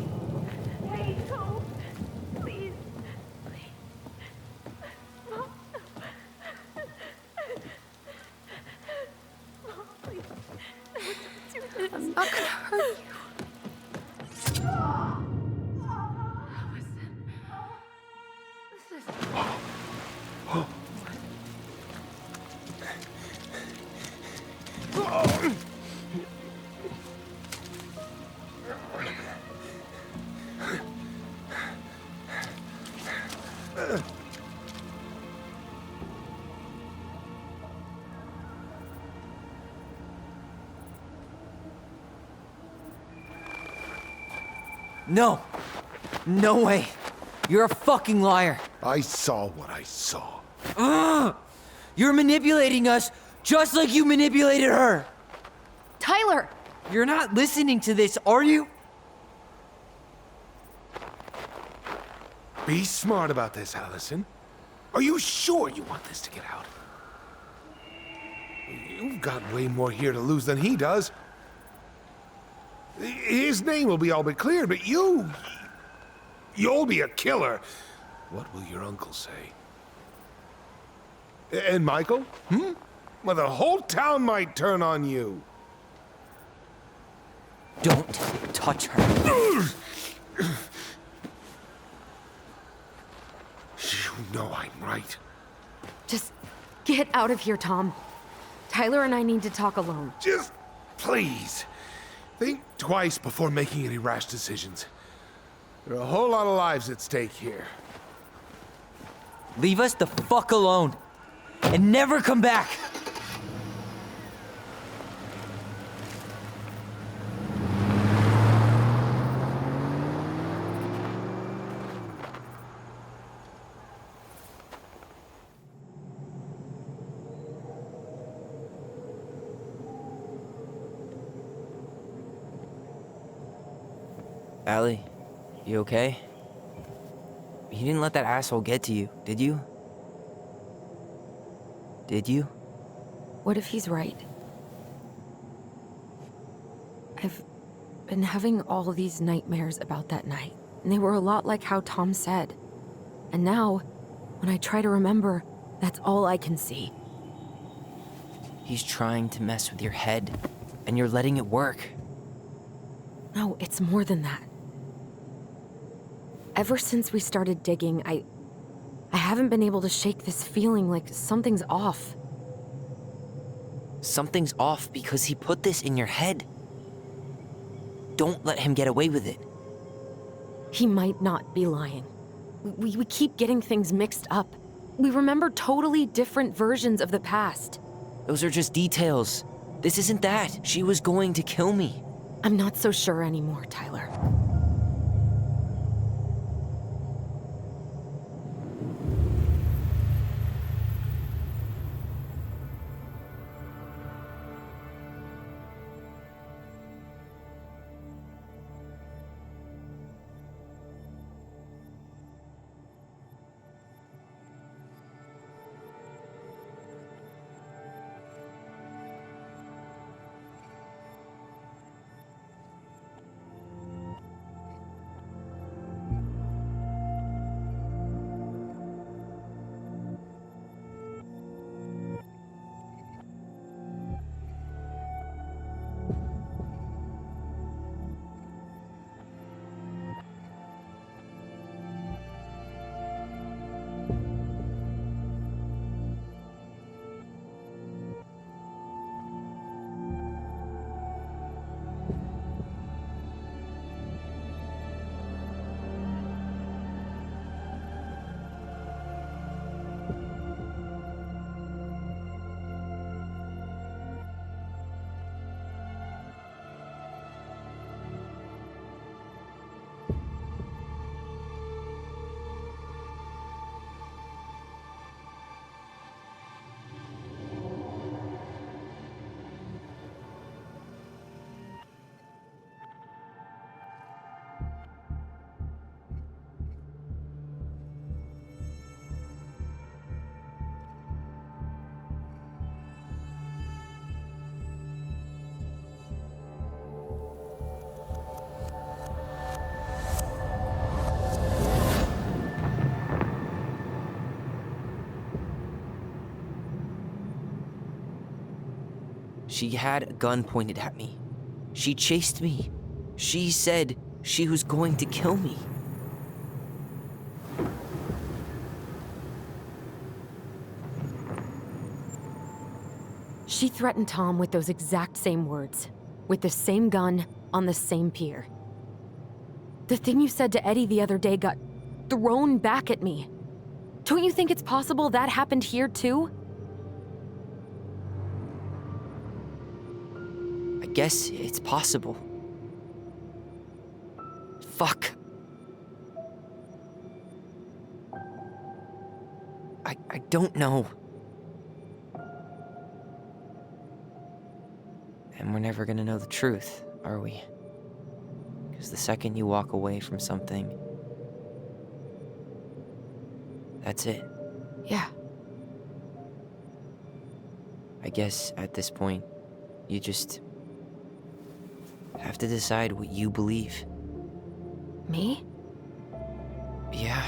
D: Hey, no! Please! Mom!
E: I'm not gonna hurt you.
A: No! No way! You're a fucking liar!
M: I saw what I saw.
A: Ugh! You're manipulating us just like you manipulated her!
C: Tyler!
A: You're not listening to this, are you?
M: Be smart about this, Allison. Are you sure you want this to get out? You've got way more here to lose than he does. His name will be all but cleared, but you'll be a killer. What will your uncle say? And Michael? Well, the whole town might turn on you.
A: Don't touch her.
M: You know I'm right.
C: Just get out of here, Tom. Tyler and I need to talk alone.
M: Just please. Think twice before making any rash decisions. There are a whole lot of lives at stake here.
A: Leave us the fuck alone. And never come back. Allie, you okay? You didn't let that asshole get to you, did you? Did you?
C: What if he's right? I've been having all these nightmares about that night, and they were a lot like how Tom said. And now, when I try to remember, that's all I can see.
A: He's trying to mess with your head, and you're letting it work.
C: No, it's more than that. Ever since we started digging, I haven't been able to shake this feeling like something's off.
A: Something's off because he put this in your head. Don't let him get away with it.
C: He might not be lying. We keep getting things mixed up. We remember totally different versions of the past.
A: Those are just details. This isn't that. She was going to kill me.
C: I'm not so sure anymore, Tyler.
A: She had a gun pointed at me. She chased me. She said she was going to kill me.
C: She threatened Tom with those exact same words, with the same gun, on the same pier. The thing you said to Eddie the other day got thrown back at me. Don't you think it's possible that happened here too?
A: I guess it's possible. Fuck. I don't know. And we're never gonna know the truth, are we? Because the second you walk away from something, that's it.
C: Yeah.
A: I guess at this point, you just have to decide what you believe.
C: Me?
A: Yeah.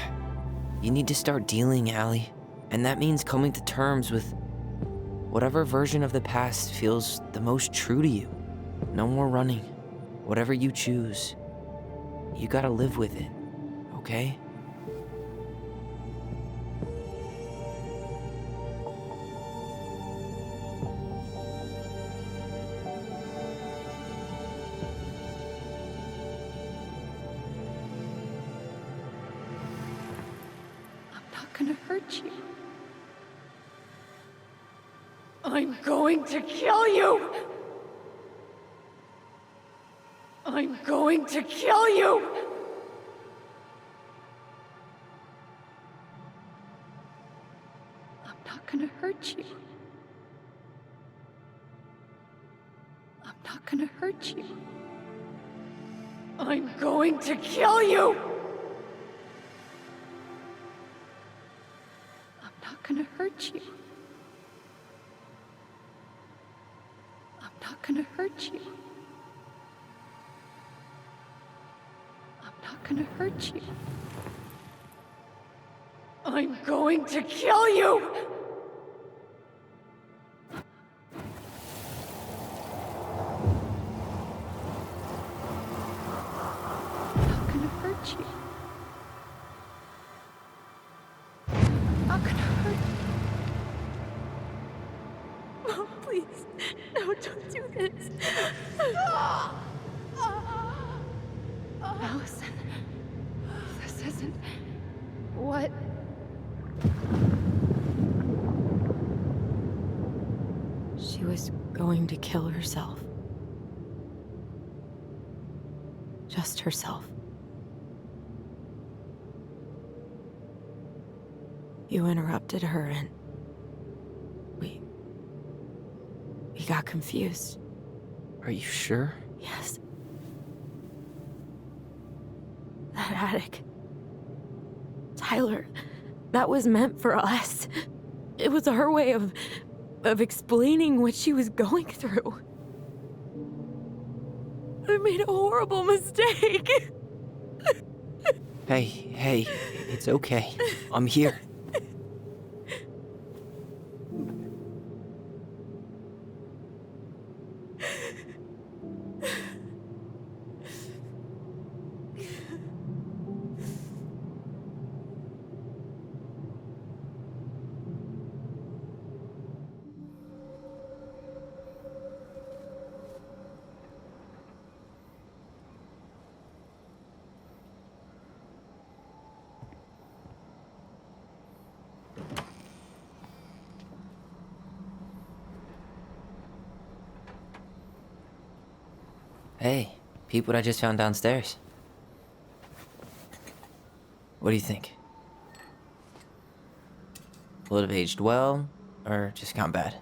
A: You need to start dealing, Allie. And that means coming to terms with whatever version of the past feels the most true to you. No more running. Whatever you choose, you gotta live with it, okay?
R: Not gonna hurt you. I'm going to kill you! I'm going to kill you! I'm not gonna hurt you. I'm not gonna hurt you. I'm going to kill you! I'm not gonna hurt you. I'm not gonna hurt you. I'm not gonna hurt you. I'm going to kill you! I'm not gonna hurt you. I'm not gonna hurt you.
D: Mom, please. No, don't do this.
E: Allison, this isn't what...
C: She was going to kill herself. Just herself. You interrupted her and... We got confused.
A: Are you sure?
C: Yes. That attic. Tyler, that was meant for us. It was her way of explaining what she was going through. I made a horrible mistake.
A: Hey, it's okay. I'm here. Hey, peep what I just found downstairs. What do you think? Will it have aged well, or just gone bad?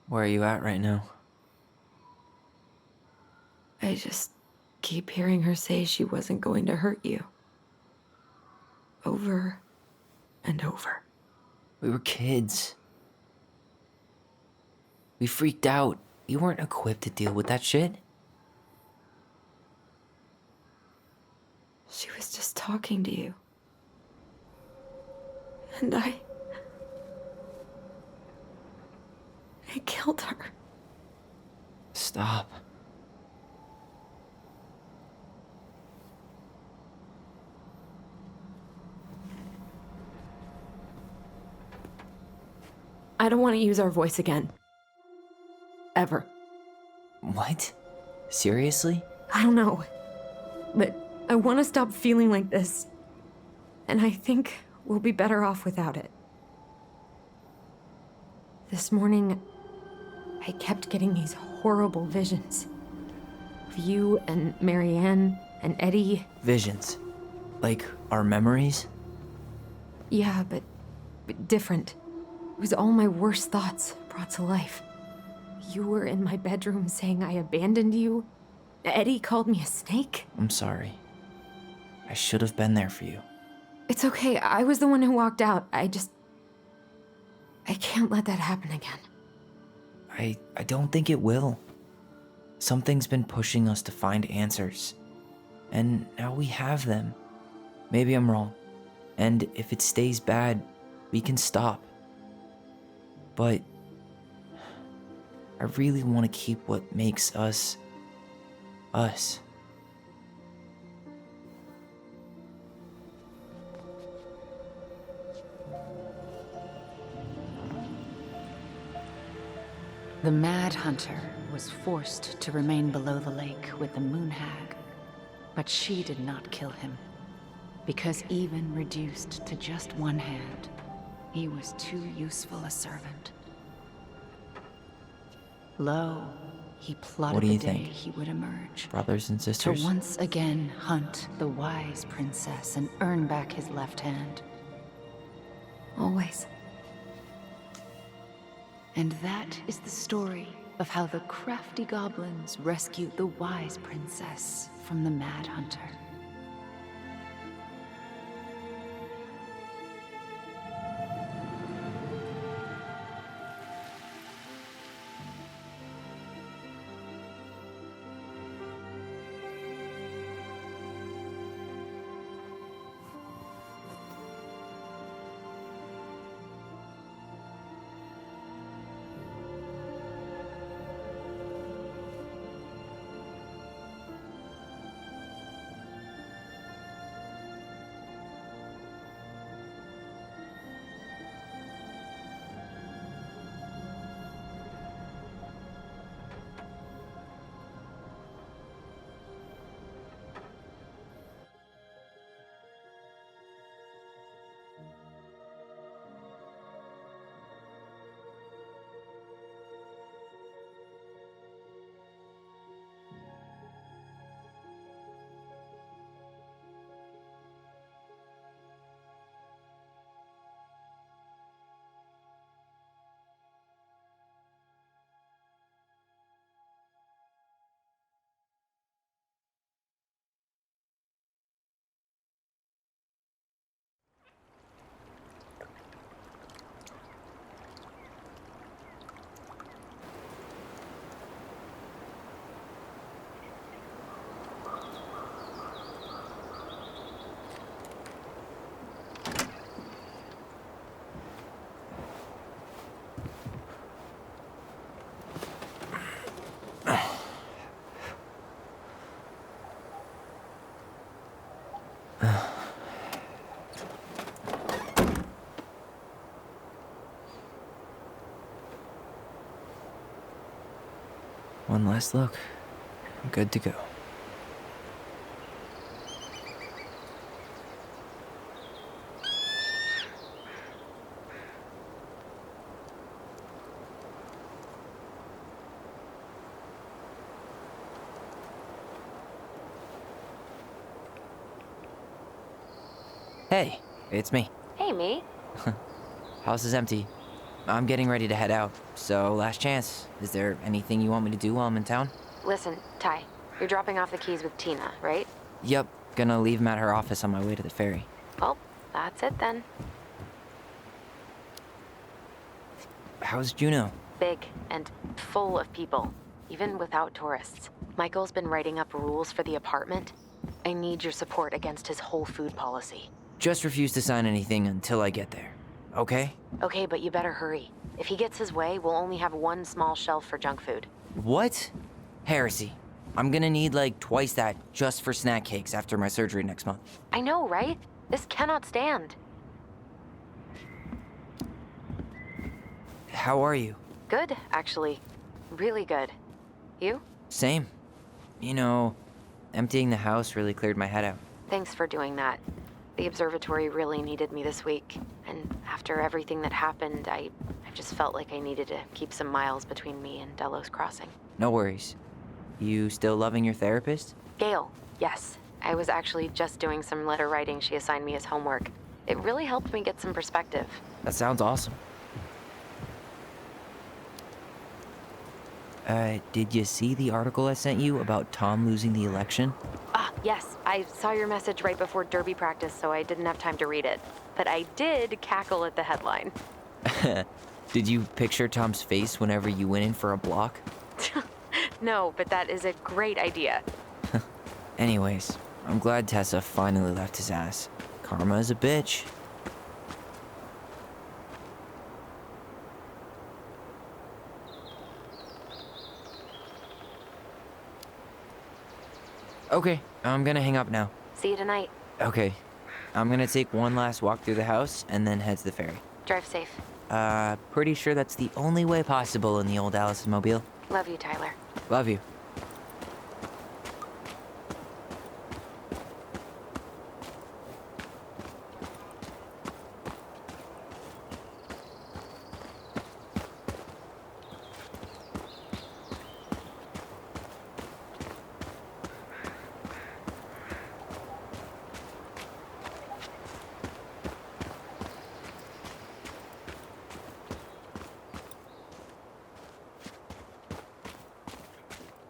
A: Where are you at right now?
C: I just keep hearing her say she wasn't going to hurt you. Over and over.
A: We were kids. We freaked out. You weren't equipped to deal with that shit.
C: She was just talking to you. And I killed her.
A: Stop.
C: I don't want to use our voice again. Ever.
A: What? Seriously?
C: I don't know. But I want to stop feeling like this. And I think we'll be better off without it. This morning, I kept getting these horrible visions. Of you and Marianne and Eddie.
A: Visions. Like our memories?
C: Yeah, but different. It was all my worst thoughts brought to life. You were in my bedroom saying I abandoned you. Eddie called me a snake.
A: I'm sorry. I should have been there for you.
C: It's okay, I was the one who walked out. I can't let that happen again.
A: I don't think it will. Something's been pushing us to find answers. And now we have them. Maybe I'm wrong. And if it stays bad, we can stop. But I really want to keep what makes us, us.
E: The Mad Hunter was forced to remain below the lake with the Moon Hag, but she did not kill him, because even reduced to just one hand, he was too useful a servant. Lo, he plotted
A: What do
E: the
A: you
E: day
A: think?
E: he would emerge.
A: Brothers and sisters?
E: To once again hunt the wise princess and earn back his left hand.
C: Always.
E: And that is the story of how the crafty goblins rescued the wise princess from the Mad Hunter.
A: One last look. I'm good to go. Hey, it's me.
C: Hey, me.
A: House is empty. I'm getting ready to head out, so last chance. Is there anything you want me to do while I'm in town?
C: Listen, Ty, you're dropping off the keys with Tina, right?
A: Yep, gonna leave them at her office on my way to the ferry.
C: Well, that's it then.
A: How's Juno?
C: Big and full of people, even without tourists. Michael's been writing up rules for the apartment. I need your support against his whole food policy.
A: Just refuse to sign anything until I get there, okay?
C: Okay, but you better hurry. If he gets his way, we'll only have one small shelf for junk food.
A: What? Heresy. I'm gonna need like twice that just for snack cakes after my surgery next month.
C: I know, right? This cannot stand.
A: How are you?
C: Good, actually. Really good. You?
A: Same. You know, emptying the house really cleared my head out.
C: Thanks for doing that. The observatory really needed me this week. And after everything that happened, I just felt like I needed to keep some miles between me and Delos Crossing.
A: No worries. You still loving your therapist?
C: Gail, yes. I was actually just doing some letter writing she assigned me as homework. It really helped me get some perspective.
A: That sounds awesome. Did you see the article I sent you about Tom losing the election?
C: Ah, yes. I saw your message right before derby practice, so I didn't have time to read it. But I did cackle at the headline.
A: Did you picture Tom's face whenever you went in for a block?
C: No, but that is a great idea.
A: Anyways, I'm glad Tessa finally left his ass. Karma is a bitch. Okay, I'm gonna hang up now.
C: See you tonight.
A: Okay, I'm gonna take one last walk through the house and then head to the ferry.
C: Drive safe.
A: Pretty sure that's the only way possible in the old Alice's mobile.
C: Love you, Tyler.
A: Love you.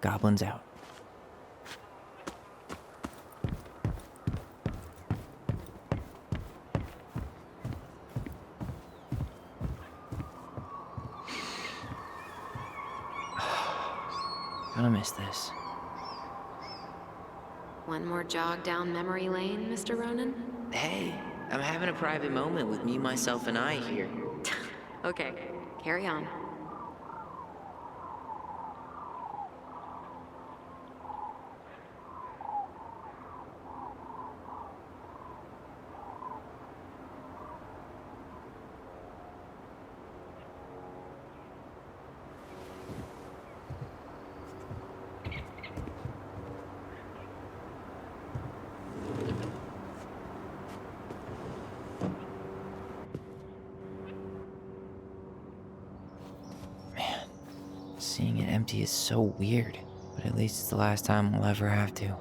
A: Goblins out. Gonna miss this.
C: One more jog down memory lane, Mr. Ronan?
A: Hey, I'm having a private moment with me, myself, and I here.
C: Okay, carry on.
A: Seeing it empty is so weird, but at least it's the last time we'll ever have to.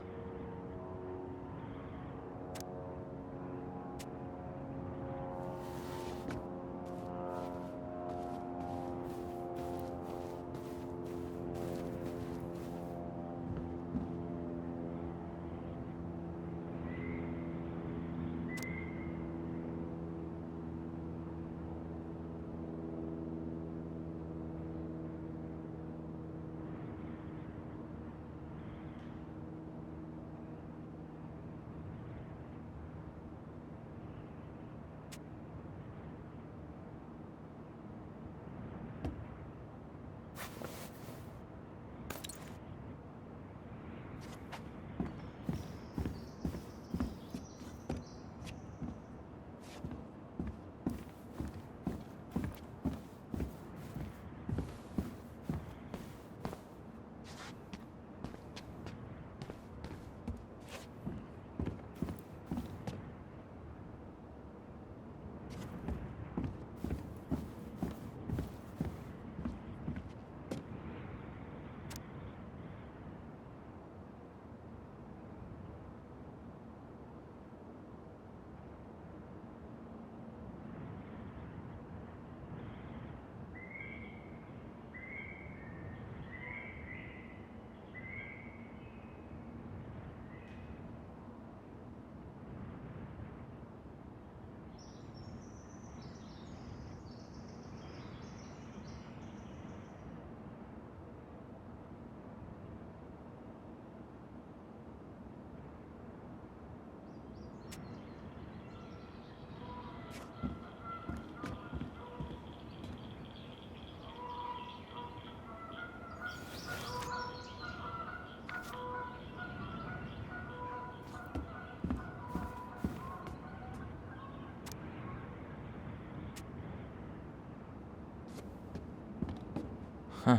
A: Huh.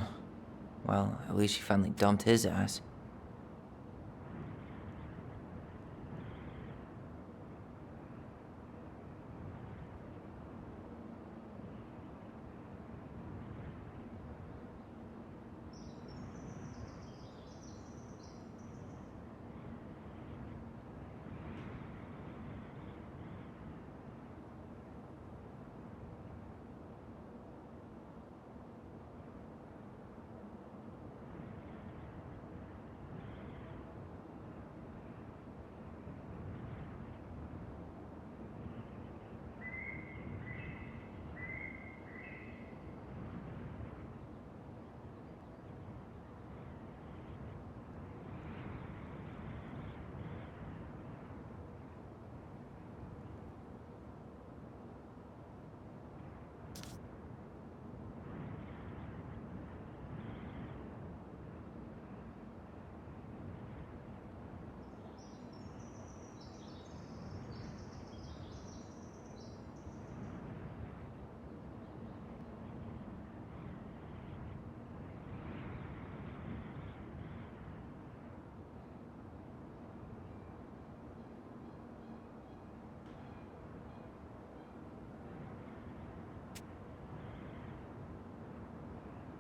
A: Well, at least she finally dumped his ass.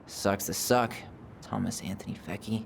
A: Sucks to suck, Thomas Anthony Fecky.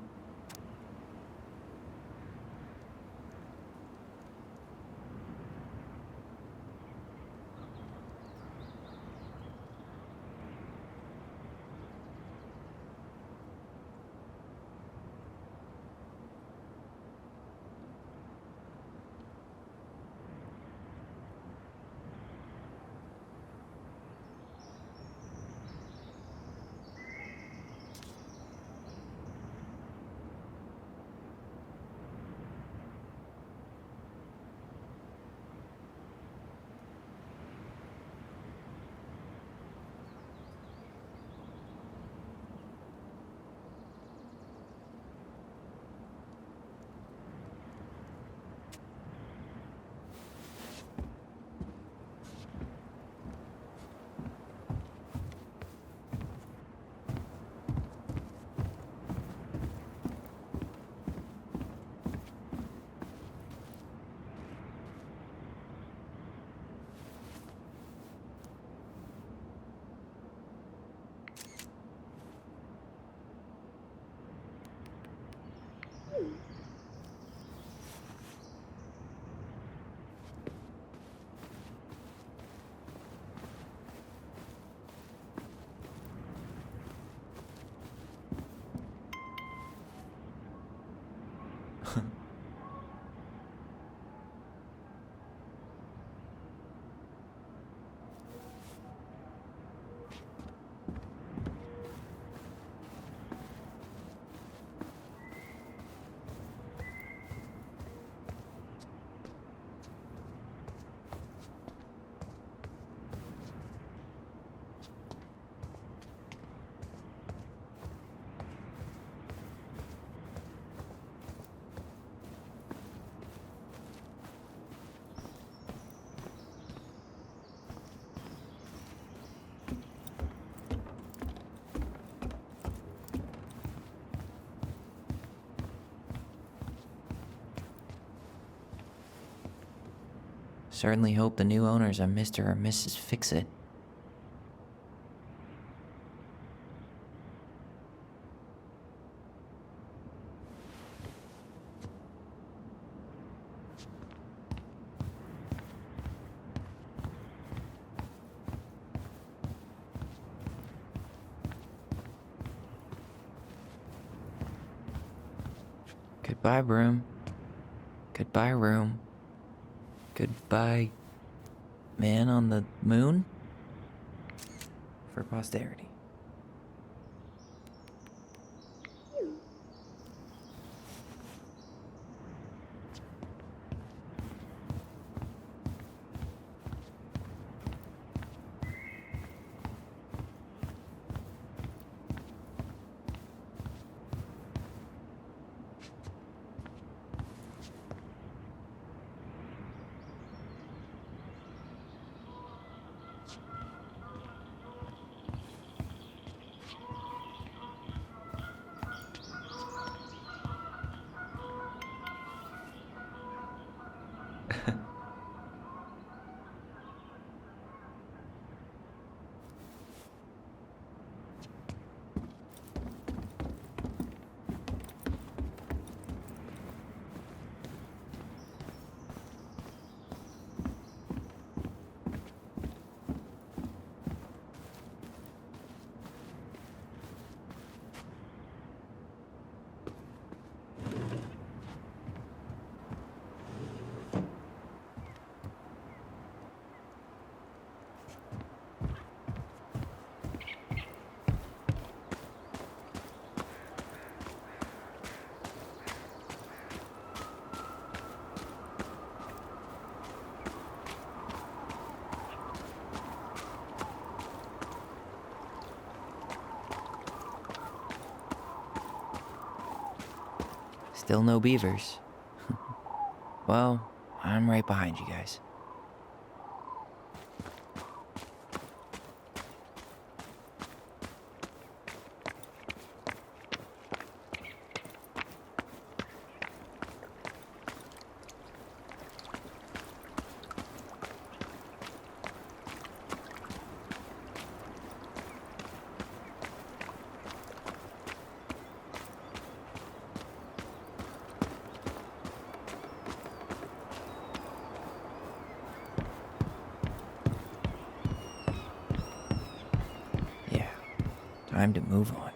A: Certainly hope the new owners are Mr. or Mrs. Fix-It. Goodbye, broom. Goodbye, room. Goodbye, man on the moon? For posterity. Still no beavers. Well, I'm right behind you guys. Yeah, time to move on.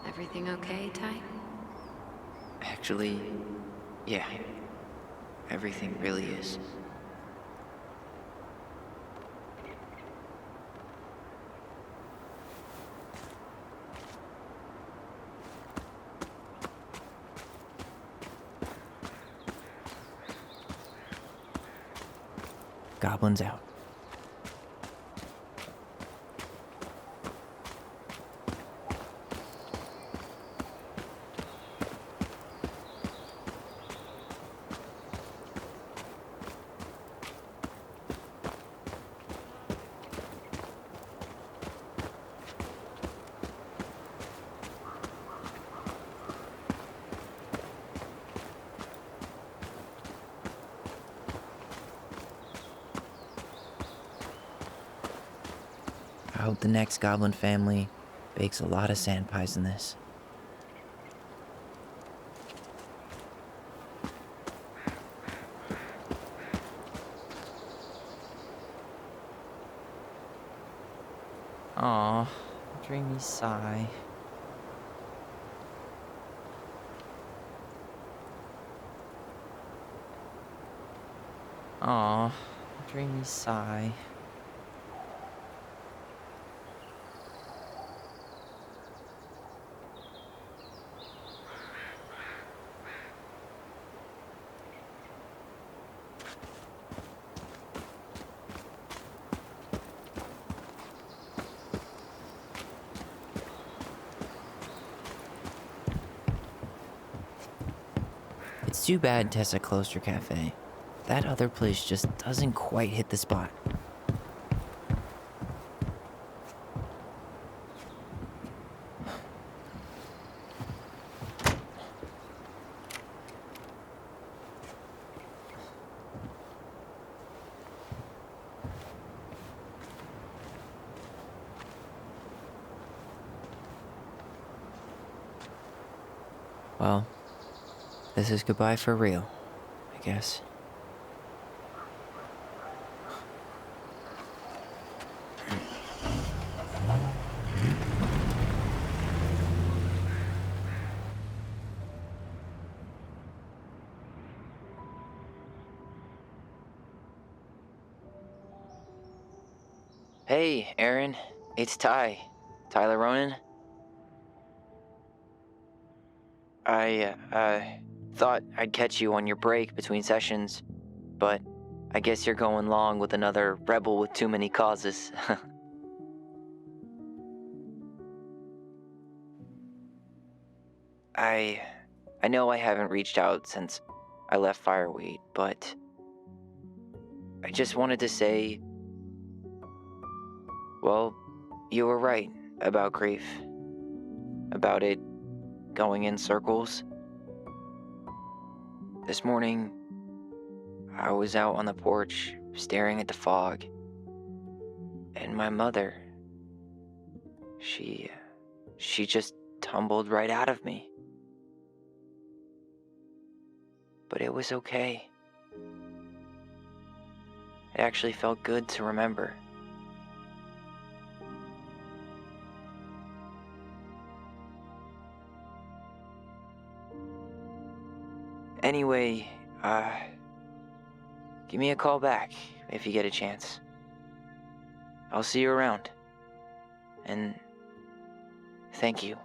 C: Everything okay, Ty?
A: Actually, yeah. Everything really is. Goblins out. I hope the next goblin family bakes a lot of sand pies in this. Aw, dreamy sigh. Aw, dreamy sigh. It's too bad Tessa closed her cafe. That other place just doesn't quite hit the spot. Well, this is goodbye for real, I guess. Hey, Aaron. It's Ty. Tyler Ronan. I thought I'd catch you on your break between sessions, but I guess you're going long with another rebel with too many causes. I know I haven't reached out since I left Fireweed, but I just wanted to say, well, you were right about grief. About it going in circles. This morning, I was out on the porch staring at the fog, and my mother, she just tumbled right out of me. but it was okay. It actually felt good to remember. Anyway, give me a call back if you get a chance. I'll see you around. And thank you.